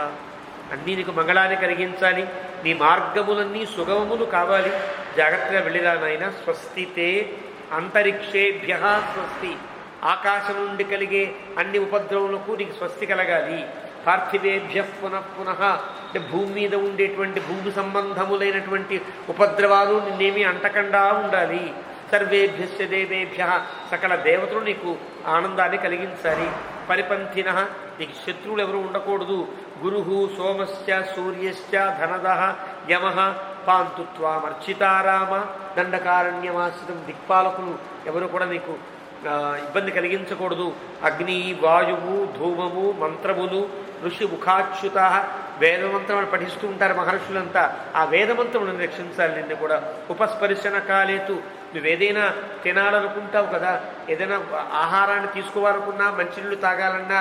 A: అన్నీ నీకు మంగళాన్ని కలిగించాలి, నీ మార్గములన్నీ సుగమములు కావాలి. జాగ్రత్తగా వెళ్ళిరా నాయన. స్వస్తితే అంతరిక్షేభ్య స్వస్తి, ఆకాశం నుండి కలిగే అన్ని ఉపద్రవములకు నీకు స్వస్తి కలగాలి. పార్థివేభ్య పునః పునః అంటే భూమి మీద ఉండేటువంటి భూమి సంబంధములైనటువంటి ఉపద్రవాలు నిన్నేమీ అంటకుండా ఉండాలి. సర్వేభ్యశ్చ దేవేభ్య సకల దేవతలు నీకు ఆనందాన్ని కలిగించాలి. పరిపంథిన నీకు శత్రువులు ఎవరు ఉండకూడదు. గురు సోమశ్చ సూర్యశ్చ ధనద యమ పాంతు త్వామర్చితారామ. దండకారణ్యమాశ్రితం దిక్పాలకులు ఎవరు కూడా నీకు ఇబ్బంది కలిగించకూడదు. అగ్ని, వాయువు, ధూమము, మంత్రములు, ఋషి ముఖాచ్యుత వేదమంత్రములు పఠిస్తూ ఉంటారు మహర్షులంతా. ఆ వేదమంత్రములను రక్షించాలి నిన్ను కూడా. ఉపస్పర్శన కాలేతు నువ్వేదైనా తినాలనుకుంటావు కదా, ఏదైనా ఆహారాన్ని తీసుకోవాలనుకున్నా, మంచినీళ్ళు తాగాలన్నా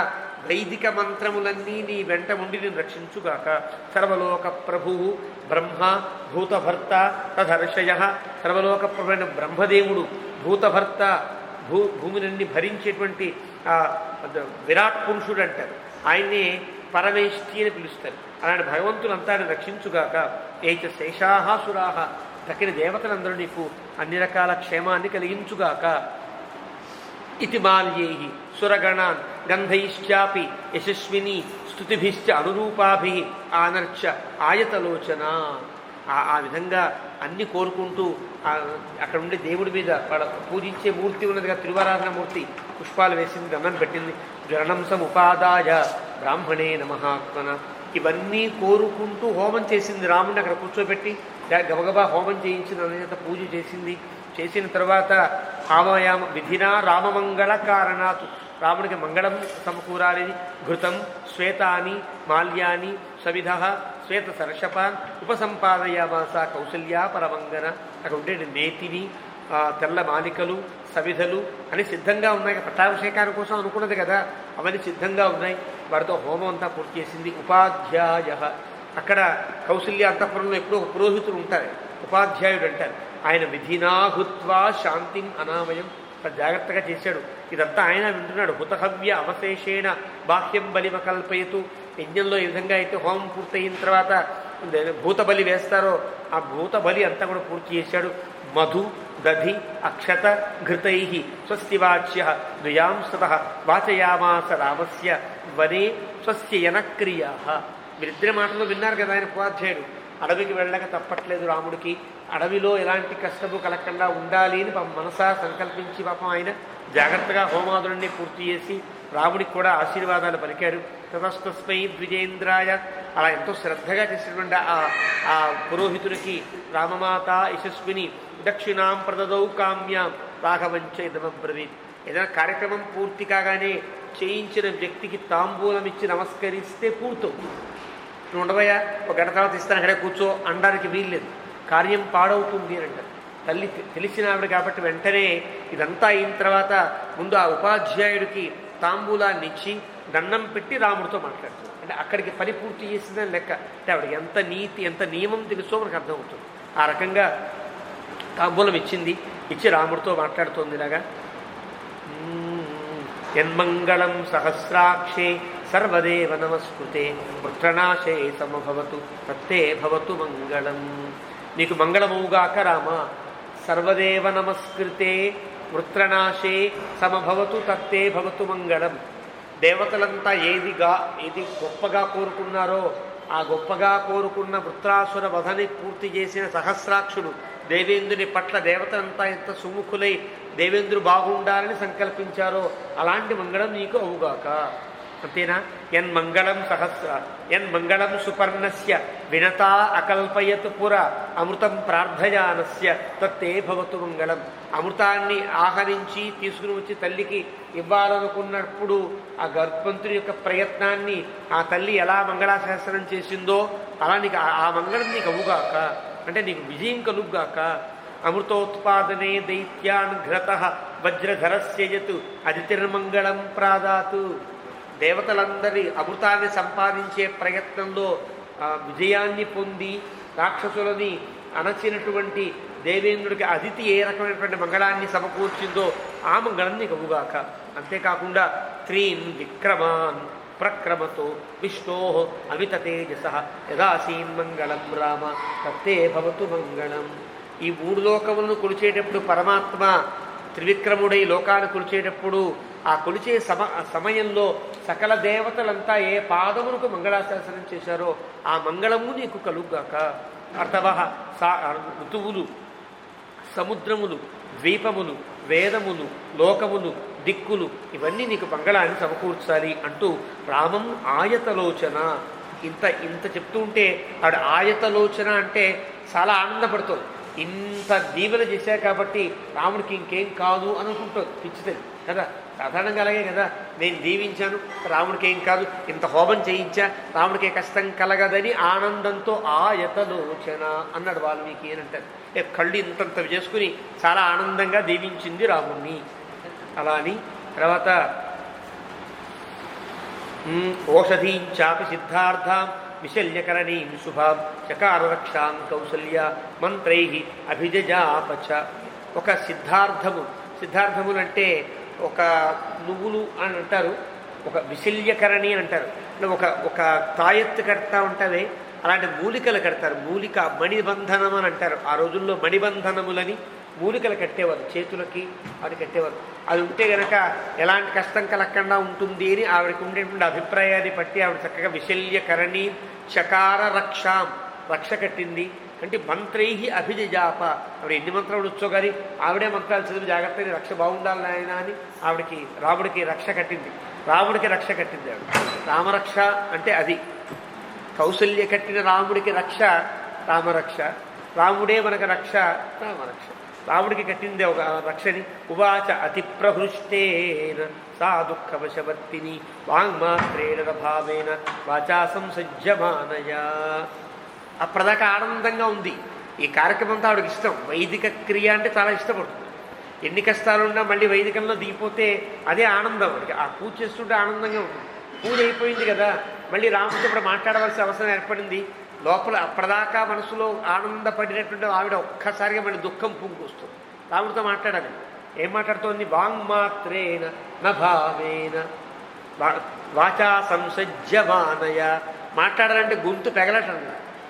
A: వైదిక మంత్రములన్నీ నీ వెంట ఉండి నేను రక్షించుగాక. సర్వలోక ప్రభువు బ్రహ్మ భూతభర్త తదర్శయ. సర్వలోక ప్రభువైన బ్రహ్మదేవుడు భూతభర్త, భూమిని భరించేటువంటి విరాట్ పురుషుడు అంటారు. ఆయన్ని పరమేష్ఠి అని పిలుస్తారు. అలాంటి భగవంతులంతా రక్షించుగాక. ఏచ శేషాహ సురాహ దక్కిన దేవతలందరూ నీకు అన్ని రకాల క్షేమాన్ని కలిగించుగాక. ఇతి మాల్యై సురగణాన్ గంధైశ్చాపి యశస్విని స్తుతిభిశ్చ అనురూపాభి ఆనర్చ ఆయతలోచన. ఆ విధంగా అన్ని కోరుకుంటూ అక్కడ ఉండే దేవుడి మీద పూజించే మూర్తి ఉన్నదిగా, తిరువారాధన మూర్తి, పుష్పాలు వేసింది, దండం పెట్టింది. జ్వరణం సముపాదాయ బ్రాహ్మణే నమహాత్మన. ఇవన్నీ కోరుకుంటూ హోమం చేసింది. రాముడిని అక్కడ కూర్చోబెట్టి గబగబా హోమం చేయించింది, అందుచేత పూజ చేసింది. చేసిన తర్వాత ఆమయామ విధినా రామమంగళ కారణాత్, రాముడికి మంగళం సమకూరాలి. ఘృతం శ్వేతాని మాల్యాని సవిధ శ్వేత సర్షపాన్ ఉపసంపాదయామాస కౌసల్యా పరమంగన. అక్కడ ఉండే నేతిని, తెల్ల మాలికలు, సవిధలు అని సిద్ధంగా ఉన్నాయి. పట్టాభిషేకాల కోసం అనుకున్నది కదా, అవన్నీ సిద్ధంగా ఉన్నాయి. వారితో హోమం అంతా పూర్తి చేసింది. ఉపాధ్యాయ, అక్కడ కౌసల్య అంతఃపురంలో ఎప్పుడూ ఒక పురోహితుడు ఉంటారు, ఉపాధ్యాయుడు అంటారు. ఆయన విధినాహుత్వా శాంతిం అనామయం జాగ్రత్తగా చేశాడు. ఇదంతా ఆయన వింటున్నాడు. హుతహవ్య అవశేషేణ బాహ్యం బలిమ కల్పయతు. యజ్ఞంలో ఈ విధంగా అయితే హోమం పూర్తయిన తర్వాత భూతబలి వేస్తారో ఆ భూతబలి అంతా కూడా పూర్తి చేశాడు. మధు దధి అక్షత ఘృతై స్వస్తివాచ్య ద్వయాంశత వాచయామాస రామస్య వనే స్వస్య యనక్రియా. మీరిద్దరి మాటలు విన్నారు కదా, ఆయన ఉపాధ్యాయుడు అడవికి వెళ్ళక తప్పట్లేదు రాముడికి, అడవిలో ఎలాంటి కష్టము కలగకుండా ఉండాలి అని మనసా సంకల్పించి పాపం ఆయన జాగ్రత్తగా హోమాదులన్నీ పూర్తి చేసి రాముడికి కూడా ఆశీర్వాదాలు పలికారు. తతస్తస్మై ద్విజేంద్రాయ, అలా ఎంతో శ్రద్ధగా చేసినటువంటి ఆ పురోహితుడికి రామమాత యశస్విని దక్షిణాం ప్రదదౌ కామ్యాం రాఘవంచ ఇదమబ్రవీత్. ఏదైనా కార్యక్రమం పూర్తి కాగానే చేయించిన వ్యక్తికి తాంబూలం ఇచ్చి నమస్కరిస్తే పూర్తవుతుంది. నువ్వు ఉండవయ్యా, ఒక గంట తర్వాత ఇస్తాను అక్కడే కూర్చో అనడానికి వీల్లేదు, కార్యం పాడవుతుంది అని అంటారు. తల్లి తెలిసిన ఆవిడ కాబట్టి వెంటనే ఇదంతా అయిన తర్వాత ముందు ఆ ఉపాధ్యాయుడికి తాంబూలాన్ని ఇచ్చి దండం పెట్టి రాముడితో మాట్లాడుతుంది. అంటే అక్కడికి పని పూర్తి చేసిందని లెక్క. అంటే ఆవిడకి ఎంత నీతి ఎంత నియమం తెలుసో మనకు అర్థమవుతుంది. ఆ రకంగా తాంబూలం ఇచ్చింది, ఇచ్చి రాముడితో మాట్లాడుతోంది. ఇలాగా యన్మంగళం సహస్రాక్షే సర్వదేవ నమస్కృతే వృత్రనాశే సమభవతు తత్తే భవతు మంగళం. నీకు మంగళమవుగాక రామ. సర్వదేవ నమస్కృతే వృత్రనాశే సమభవతు తత్తే భవతు మంగళం. దేవతలంతా ఏది గొప్పగా కోరుకున్నారో ఆ గొప్పగా కోరుకున్న వృత్రాసుర వధని పూర్తి చేసిన సహస్రాక్షుడు దేవేంద్రుని పట్ల దేవతలంతా ఎంత సుముఖులై దేవేంద్రుడు బాగుండాలని సంకల్పించారో అలాంటి మంగళం నీకు అవుగాక. అంతేనా? యన్మంగళం సుపర్ణస్య వినతా అకల్పయత్ పుర అమృతం ప్రార్థయానస్య తత్తే భవతు మంగళం. అమృతాన్ని ఆహరించి తీసుకుని వచ్చి తల్లికి ఇవ్వాలనుకున్నప్పుడు ఆ గర్భవంతుడి యొక్క ప్రయత్నాన్ని ఆ తల్లి ఎలా మంగళాశాసనం చేసిందో అలా నీకు ఆ మంగళం నీకు అవుగాక, అంటే నీకు విజయం కలుగుగాక. అమృతోత్పాదనే దైత్యాన్ ఘ్రత వజ్రధరస్యయతు అదితిర్మంగళం ప్రాదాతు. దేవతలందరి అమృతాన్ని సంపాదించే ప్రయత్నంలో విజయాన్ని పొంది రాక్షసులని అణచినటువంటి దేవేంద్రుడికి అదితి ఏ రకమైనటువంటి మంగళాన్ని సమకూర్చిందో ఆ మంగళం నీకు అవుగాక. అంతేకాకుండా త్రీన్ విక్రమాన్ ప్రక్రమతో విష్ణో అమిత తేజస యదాసీన్ మంగళం రామ తత్తే భవతు మంగళం. ఈ మూడు లోకములను కొలిచేటప్పుడు పరమాత్మ త్రివిక్రముడై లోకాన్ని కొలిచేటప్పుడు ఆ కొలిచే సమయంలో సకల దేవతలంతా ఏ పాదములకు మంగళాశాసనం చేశారో ఆ మంగళము నీకు కలుగుగాక. అర్థవ ఋతువులు, సముద్రములు, ద్వీపములు, వేదములు, లోకములు, దిక్కులు ఇవన్నీ నీకు మంగళాన్ని సమకూర్చాలి అంటూ రామం ఆయతలోచన. ఇంత చెప్తూ ఉంటే ఆవిడ ఆయతలోచన అంటే చాలా ఆనందపడుతుంది. ఇంత దీవెన చేశారు కాబట్టి రాముడికి ఇంకేం కాదు అనుకుంటుంది పిచ్చితల్లి కదా. సాధారణంగా అలాగే కదా, నేను దీవించాను రాముడికి ఏం కాదు, ఇంత హోమం చేయించా రాముడికి కష్టం కలగదని ఆనందంతో ఆయతలోచన అన్నాడు వాల్మీకి అని అంటారు. కళ్ళు ఇంతంత చేసుకుని చాలా ఆనందంగా దీవించింది రాముణ్ణి. అలా అని తర్వాత ఓషధీంచాపి సిద్ధార్థాం విశల్యకరణీం శుభాం చకారరక్షాం కౌసల్య మంత్రై అభిజజాపచ. ఒక సిద్ధార్థములంటే ఒక నువ్వులు అని అంటారు, ఒక విశల్యకరణి అని అంటారు. ఒక తాయెత్తు కడతా ఉంటుంది, అలాంటి మూలికలు కడతారు. మూలిక మణిబంధనం అని అంటారు. ఆ రోజుల్లో మణిబంధనములని మూలికలు కట్టేవారు, చేతులకి అది కట్టేవారు. అది ఉంటే గనక ఎలాంటి కష్టం కలగకుండా ఉంటుంది అని ఆవిడకి ఉండేటువంటి అభిప్రాయాన్ని బట్టి ఆవిడ చక్కగా విశల్యకరణి చకార రక్షాం రక్ష కట్టింది. అంటే మంత్రై అభిజాప. ఆవిడ ఎన్ని మంత్రాలు వచ్చో కానీ ఆవిడే మంత్రాలు చదివి జాగ్రత్తగా రక్ష బాగుండాలి ఆయన అని ఆవిడకి రాముడికి రక్ష కట్టింది. ఆవిడ రామరక్ష అంటే అది. కౌసల్య కట్టిన రాముడికి రక్ష రామరక్ష, రాముడే మనకు రక్ష రామరక్ష. రాముడికి కట్టిందే ఒక రక్షని. ఉవాచ అతి ప్రహృష్టేన సా దుఃఖవశవర్తిని వాంగ్మాత్రేణ భావేన వాచా సంసజ్జమానయా. అప్పటిదాకా ఆనందంగా ఉంది. ఈ కార్యక్రమం అంతా ఆవిడకి ఇష్టం. వైదిక క్రియ అంటే చాలా ఇష్టపడుతుంది. ఎన్ని కష్టాలున్నా మళ్ళీ వైదికంలో దిగిపోతే అదే ఆనందం ఆవిడకి. ఆ పూజ చేస్తుంటే ఆనందంగా ఉంటుంది. పూజ అయిపోయింది కదా, మళ్ళీ రాముడితో ఇప్పుడు మాట్లాడవలసిన అవసరం ఏర్పడింది. లోపల అప్పటిదాకా మనసులో ఆనందపడినటువంటి ఆవిడ ఒక్కసారిగా మళ్ళీ దుఃఖం పొంగుకొస్తుంది. రాముడితో మాట్లాడాలి. ఏం మాట్లాడుతోంది? వాంగ్మాత్రేణ నభావేన వాచా సంసజ్జమానయ. మాట్లాడాలంటే గొంతు పెగలటం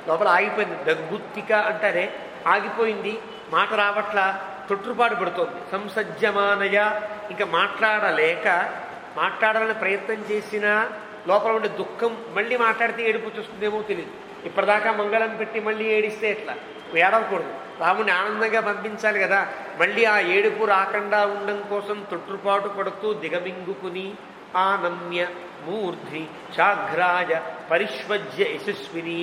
A: లోపల ఆగిపోయింది. దగ్గుత్తిక అంటారే, ఆగిపోయింది, మాట రావట్ల, తొట్టుపాటు పడుతోంది. సంసజ్జమానయ ఇంకా మాట్లాడాలని ప్రయత్నం చేసినా లోపల ఉండే దుఃఖం మళ్ళీ మాట్లాడితే ఏడుపు వచ్చేస్తుందేమో తెలియదు. ఇప్పటిదాకా మంగళం పెట్టి మళ్ళీ ఏడిస్తే ఎట్లా? ఏడవకూడదు. రాముని ఆనందంగా పంపించాలి కదా. మళ్ళీ ఆ ఏడుపు రాకుండా ఉండడం కోసం తొట్టుపాటు పడుతూ దిగమింగుకుని ఆనమ్య మూర్ధ్ని చాఘ్రాజ పరిష్వజ్య యశస్విని.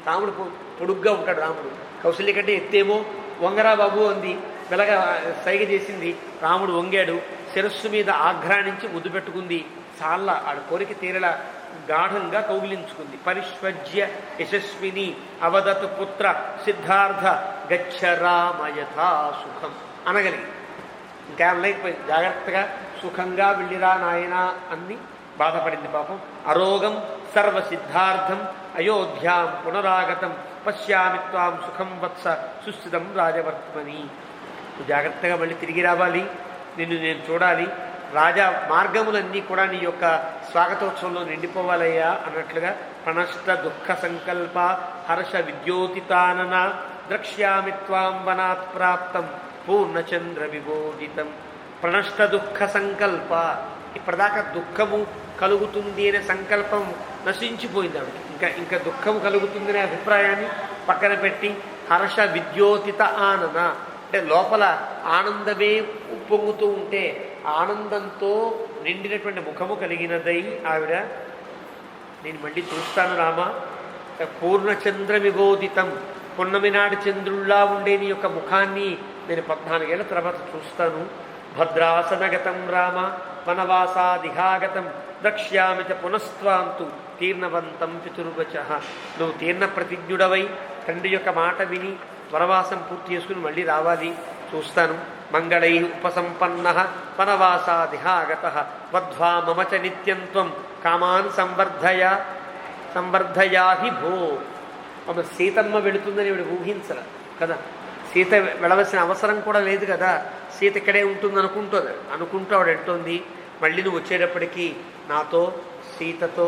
A: రాముడు పొడుగ్గా ఉంటాడు. రాముడు కౌశల్య కంటే ఎత్తేమో. వంగరా బాబు అంది, వెలగా సైగ చేసింది. రాముడు వంగాడు, శిరస్సు మీద ఆఘ్రానించి ముద్దు పెట్టుకుంది. చాలా ఆడు కోరిక తీరలా గాఢంగా కౌగిలించుకుంది. పరిష్వజ్య యశస్విని అవదతు పుత్ర సిద్ధార్థ గచ్చ రామయథా సుఖం అనగలిగి ఇంకేం లేకపోయింది. జాగ్రత్తగా సుఖంగా వెళ్ళిరా నాయనా అన్ని బాధపడింది పాపం. అరోగం సర్వసిద్ధార్థం అయోధ్యాం పునరాగతం పశ్యామి త్వాం సుఖం వత్స సుస్థితం రాజవర్త్మని. జాగ్రత్తగా మళ్ళీ తిరిగి రావాలి, నిన్ను నేను చూడాలి, రాజా మార్గములన్నీ కూడా నీ యొక్క స్వాగతోత్సవంలో నిండిపోవాలయ్యా అన్నట్లుగా ప్రణష్ట దుఃఖ సంకల్ప హర్ష విద్యోతితానన ద్రక్ష్యామి త్వాం వనాత్ ప్రాప్తం పూర్ణచంద్ర విబోధితం. ప్రణష్ట దుఃఖ సంకల్ప, ఇప్పటిదాకా దుఃఖము కలుగుతుంది అనే సంకల్పం నశించిపోయింది ఆవిడకి. ఇంకా దుఃఖము కలుగుతుందనే అభిప్రాయాన్ని పక్కన పెట్టి హర్ష విద్యోతిత ఆనన అంటే లోపల ఆనందమే ఉప్పొంగుతూ ఉంటే ఆనందంతో నిండినటువంటి ముఖము కలిగినదై ఆవిడ నేను మళ్ళీ చూస్తాను రామా. పూర్ణచంద్ర విబోధితం, పున్నమి నాడు చంద్రుల్లా ఉండే నీ యొక్క ముఖాన్ని నేను 14 ఏళ్ల తర్వాత చూస్తాను. భద్రాసనగతం రామ వనవాసాదిహాగతం ద్రక్ష్యామి చ పునస్త్వాంతు తీర్ణవంతం పితుర్వచ. నువ్వు తీర్ణ ప్రతిజ్ఞుడవై తండ్రి యొక్క మాట విని వనవాసం పూర్తి చేసుకుని మళ్ళీ రావాలి, చూస్తాను. మంగళై ఉపసంపన్న వనవాసాదిహాగత వధ్వా మమ చ నిత్యం త్వం కామాన్ సంవర్ధయాహి భో. ఆమె సీతమ్మ వెళుతుందని ఇవిడ ఊహించల కదా. సీత వెళ్ళవలసిన అవసరం కూడా లేదు కదా. సీత ఇక్కడే ఉంటుంది అనుకుంటూ ఆవిడ అంటోంది, మళ్ళీ నువ్వు వచ్చేటప్పటికీ నాతో సీతతో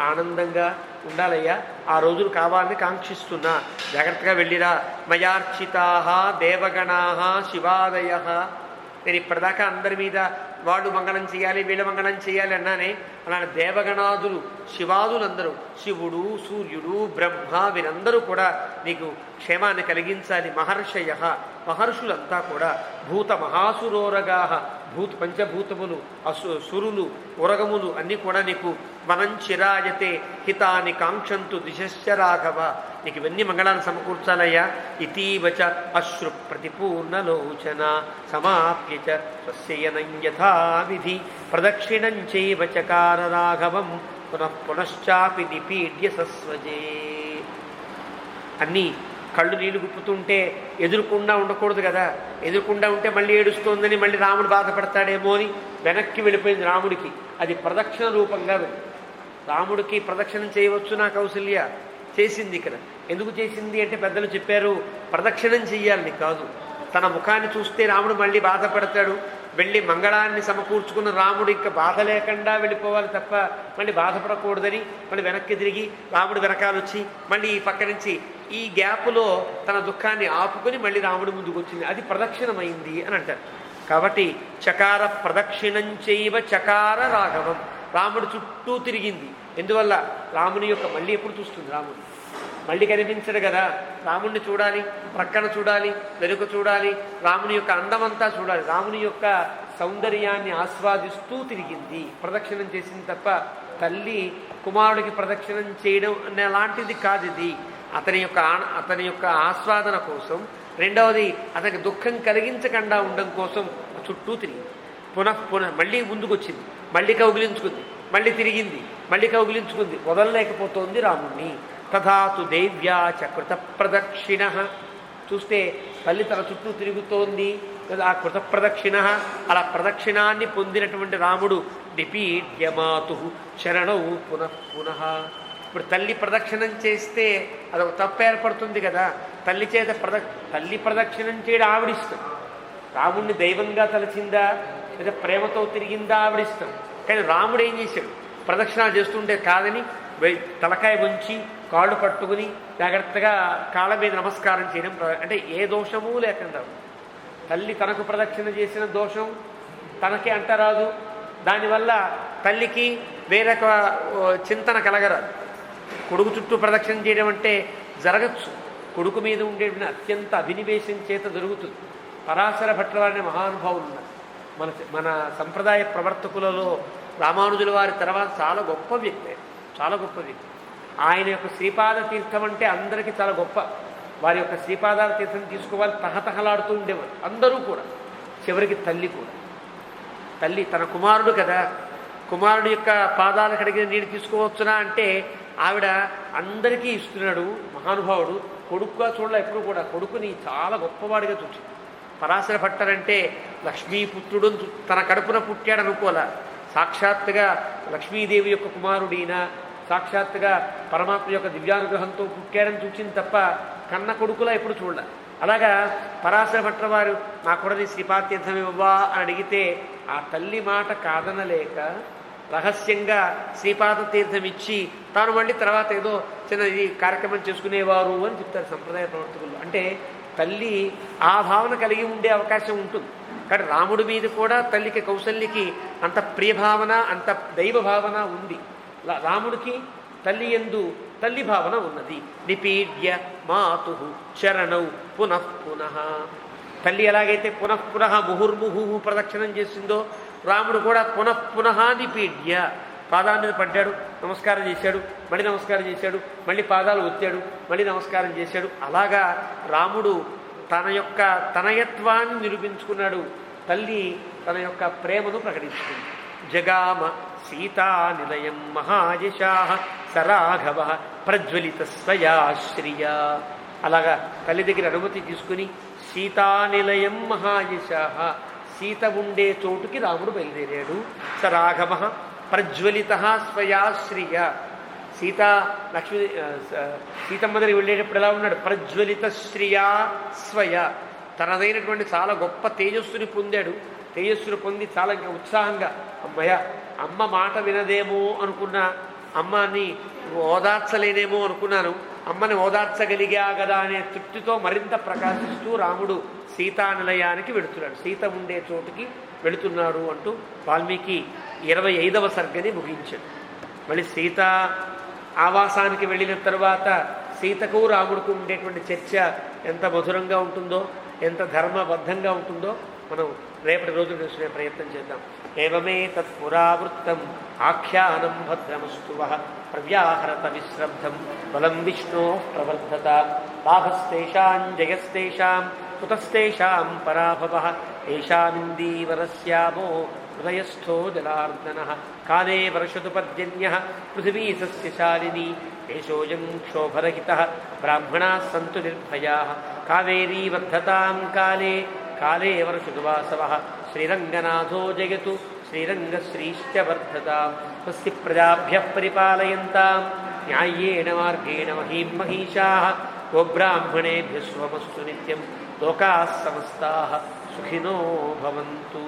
A: ఆనందంగా ఉండాలయ్యా, ఆ రోజులు కావాలని కాంక్షిస్తున్నా, జాగ్రత్తగా వెళ్ళిరా. మయార్చితా దేవగణా శివాదయ. నేను ఇప్పటిదాకా అందరి మీద వాళ్ళు మంగళం చేయాలి వీళ్ళ మంగళం చేయాలి అన్నానే, అలాంటి దేవగణాదులు శివాదులందరూ, శివుడు సూర్యుడు బ్రహ్మ వీరందరూ కూడా నీకు క్షేమాన్ని కలిగించాలి. మహర్షయ మహర్షులంతా కూడా భూత మహాసురోరగా పంచభూతములు సురులు ఉరగములు అన్నీ కూడా నీకు వనం చిరాయతే హితాని కాంక్షంతు దిశశ్చ రాఘవ. నీకు ఇవన్నీ మంగళాన్ని సమకూర్చాలయ్యా. ఇతీవచ అశ్రు ప్రతిపూర్ణలోచన సమాప్య చ స్వస్యయనం యథావిధి ప్రదక్షిణం చైవ చకార రాఘవం పునశ్చాపి నిపీడ్య సస్వజే. అన్నీ కళ్ళు నీళ్లు గుప్పుతుంటే ఎదురుకుండా ఉండకూడదు కదా. ఎదురుకుండా ఉంటే మళ్ళీ ఏడుస్తోందని మళ్ళీ రాముడు బాధపడతాడేమో అని వెనక్కి వెళ్ళిపోయింది రాముడికి. అది ప్రదక్షిణ రూపంగా వెళ్ళి రాముడికి ప్రదక్షిణం చేయవచ్చు నా కౌసల్య చేసింది. ఇక్కడ ఎందుకు చేసింది అంటే పెద్దలు చెప్పారు, ప్రదక్షిణం చెయ్యాలని కాదు. తన ముఖాన్ని చూస్తే రాముడు మళ్ళీ బాధపడతాడు. వెళ్ళి మంగళాన్ని సమకూర్చుకున్న రాముడు ఇంకా బాధ లేకుండా వెళ్ళిపోవాలి తప్ప మళ్ళీ బాధపడకూడదని మళ్ళీ వెనక్కి తిరిగి రాముడు వెనకాలొచ్చి మళ్ళీ ఈ పక్క నుంచి ఈ గ్యాపులో తన దుఃఖాన్ని ఆపుకొని మళ్ళీ రాముడు ముందుకు వచ్చింది. అది ప్రదక్షిణమైంది అని అంటారు. కాబట్టి చకార ప్రదక్షిణం చేయవ చకార రాఘవం. రాముడు చుట్టూ తిరిగింది. ఎందువల్ల రాముని యొక్క మళ్ళీ ఎప్పుడు చూస్తుంది రాముడు మళ్ళీ కనిపించడు కదా. రాముడిని చూడాలి, ప్రక్కన చూడాలి, వెనుక చూడాలి, రాముని యొక్క అందమంతా చూడాలి, రాముని యొక్క సౌందర్యాన్ని ఆస్వాదిస్తూ తిరిగింది. ప్రదక్షిణం చేసింది తప్ప తల్లి కుమారుడికి ప్రదక్షిణం చేయడం అనే లాంటిది కాదు. ఇది అతని యొక్క ఆస్వాదన కోసం. రెండవది అతనికి దుఃఖం కలిగించకుండా ఉండడం కోసం చుట్టూ తిరిగింది. పునః మళ్ళీ ముందుకు వచ్చింది, మళ్ళీ కౌగిలించుకుంది, మళ్ళీ తిరిగింది, మళ్ళీ కౌగిలించుకుంది. వదలలేకపోతోంది రాముణ్ణి. తథాతు దేవ్యా చ కృత ప్రదక్షిణ. చూస్తే తల్లి తన చుట్టూ తిరుగుతోంది కదా. ఆ కృత ప్రదక్షిణ, అలా ప్రదక్షిణాన్ని పొందినటువంటి రాముడు నిపీడ్యమాతు శరణౌ పునః. ఇప్పుడు తల్లి ప్రదక్షిణం చేస్తే అదొక తప్పు ఏర్పడుతుంది కదా. తల్లి చేత తల్లి ప్రదక్షిణం చేయడం ఆవిడిష్టం. రాముడిని దైవంగా తలచిందా లేదా ప్రేమతో తిరిగిందా ఆవిడిష్టం. కానీ రాముడు ఏం చేశాడు, ప్రదక్షిణాలు చేస్తుంటే కాదని తలకాయ ఉంచి కాళ్ళు పట్టుకుని జాగ్రత్తగా కాళ్ళ మీద నమస్కారం చేయడం. అంటే ఏ దోషము లేకుండా తల్లి తనకు ప్రదక్షిణ చేసిన దోషం తనకే అంటరాదు. దానివల్ల తల్లికి వేరొక చింతన కలగరాదు. కొడుకు చుట్టూ ప్రదక్షిణ చేయడం అంటే జరగచ్చు, కొడుకు మీద ఉండేటువంటి అత్యంత అభినివేశం చేత జరుగుతుంది. పరాశర భట్ల వారిని మహానుభావులు ఉన్నారు మన మన సంప్రదాయ ప్రవర్తకులలో. రామానుజుల వారి తర్వాత చాలా గొప్ప వ్యక్తి, చాలా గొప్ప వ్యక్తి. ఆయన యొక్క శ్రీపాద తీర్థం అంటే అందరికీ చాలా గొప్ప. వారి యొక్క శ్రీపాదాల తీర్థం తీసుకోవాలి తహతహలాడుతూ ఉండేవారు అందరూ కూడా. చివరికి తల్లి కూడా, తల్లి తన కుమారుడు కదా, కుమారుడు యొక్క పాదాలు కడిగిన నీళ్ళు తీసుకోవచ్చునా అంటే ఆవిడ అందరికీ ఇస్తున్నాడు మహానుభావుడు. కొడుకుగా చూడలే ఎప్పుడు కూడా, కొడుకుని చాలా గొప్పవాడిగా చూచింది. పరాశర భట్టరంటే లక్ష్మీపుత్రుడు తన కడుపున పుట్టాడు అనుకోలే, సాక్షాత్తుగా లక్ష్మీదేవి యొక్క కుమారుడైన సాక్షాత్తుగా పరమాత్మ యొక్క దివ్యానుగ్రహంతో పుట్టాడని చూచింది తప్ప కన్న కొడుకులా ఎప్పుడు చూడలే. అలాగా పరాశర భట్ల వారు నా కొడని శ్రీపాదతీర్థం ఇవ్వవా అని అడిగితే ఆ తల్లి మాట కాదనలేక రహస్యంగా శ్రీపాద తీర్థం ఇచ్చి తాను మళ్ళీ తర్వాత ఏదో చిన్న ఇది కార్యక్రమం చేసుకునేవారు అని చెప్తారు సంప్రదాయ ప్రవర్తకులు. అంటే తల్లి ఆ భావన కలిగి ఉండే అవకాశం ఉంటుంది. కానీ రాముడి మీద కూడా తల్లికి కౌసల్యకి అంత ప్రియభావన, అంత దైవ భావన ఉంది. రాముడికి తల్లి యందు తల్లి భావన ఉన్నది. నిపీడ్య మాతు చరణౌ పునః పునః. తల్లి ఎలాగైతే పునఃపునః ముహుర్ముహు ప్రదక్షిణం చేసిందో రాముడు కూడా పునఃపునః నిపీడ్య పాదాల మీద పడ్డాడు, నమస్కారం చేశాడు, మళ్ళీ నమస్కారం చేశాడు, మళ్ళీ పాదాలు ఒత్తాడు, మళ్ళీ నమస్కారం చేశాడు. అలాగా రాముడు తన యొక్క తనయత్వాన్ని నిరూపించుకున్నాడు. తల్లి తన యొక్క ప్రేమను ప్రకటించుకుంది. జగామ సీతా నిలయం మహాయశా సరాఘవ ప్రజ్వలిత స్వయాశ్రియ. అలాగా తల్లి దగ్గర అనుమతి తీసుకుని సీతానిలయం మహాయశా, సీత ఉండే చోటుకి రాముడు బయలుదేరాడు. సరాఘవ ప్రజ్వలిత స్వయాశ్రియ. సీతమ్మ దగ్గరికి వెళ్ళేటప్పుడు ఎలా ఉన్నాడు? ప్రజ్వలిత శ్రియా స్వయ. తనదైనటువంటి చాలా గొప్ప తేజస్సుని పొందాడు. తేజస్సును పొంది చాలా ఇంకా ఉత్సాహంగా, అమ్మయ్య అమ్మ మాట వినదేమో అనుకున్నా, అమ్మని ఓదార్చలేనేమో అనుకున్నాను, అమ్మని ఓదార్చగలిగా కదా అనే తృప్తితో మరింత ప్రకాశిస్తూ రాముడు సీతానిలయానికి వెళుతున్నాడు, సీత ఉండే చోటుకి వెళుతున్నాడు అంటూ వాల్మీకి 25వ సర్గని ముగించాడు. మళ్ళీ సీత ఆవాసానికి వెళ్ళిన తర్వాత సీతకు రాముడికి ఉండేటువంటి చర్చ ఎంత మధురంగా ఉంటుందో, ఎంత ధర్మబద్ధంగా ఉంటుందో మనం రేపటి రోజు తెలుసుకునే ప్రయత్నం చేద్దాం. ఏవమే తత్పురావృత్తం ఆఖ్యానం భద్రమస్తు ప్రవ్యాహరత విశ్రబ్ధం బలం విష్ణో ప్రవర్ధత. లాభస్తేషాం జయస్తేషాం కుతస్తేషాం పరాభవ. ఏషామిందీవరస్యామో హృదయస్థో జలార్దన. కాలే వర్షతు పర్జన్య పృథివీ సస్యశాలిని. ఏషోయం క్షోభరహిత బ్రాహ్మణా సంతు నిర్భయా. కావేరీ వర్ధతాం కాలే కాలే వర్షతు వాసవ. శ్రీరంగనాథో జయతు శ్రీరంగశ్రీశ్చ వర్ధతాం. స్వస్తి ప్రజాభ్యః పరిపాలయంతాం న్యాయేన మార్గేణ మహీం మహిషాః. గోబ్రాహ్మణేభ్యः శుభమస్తు నిత్యం. లోకాः సమస్తాः సుఖినో భవంతు.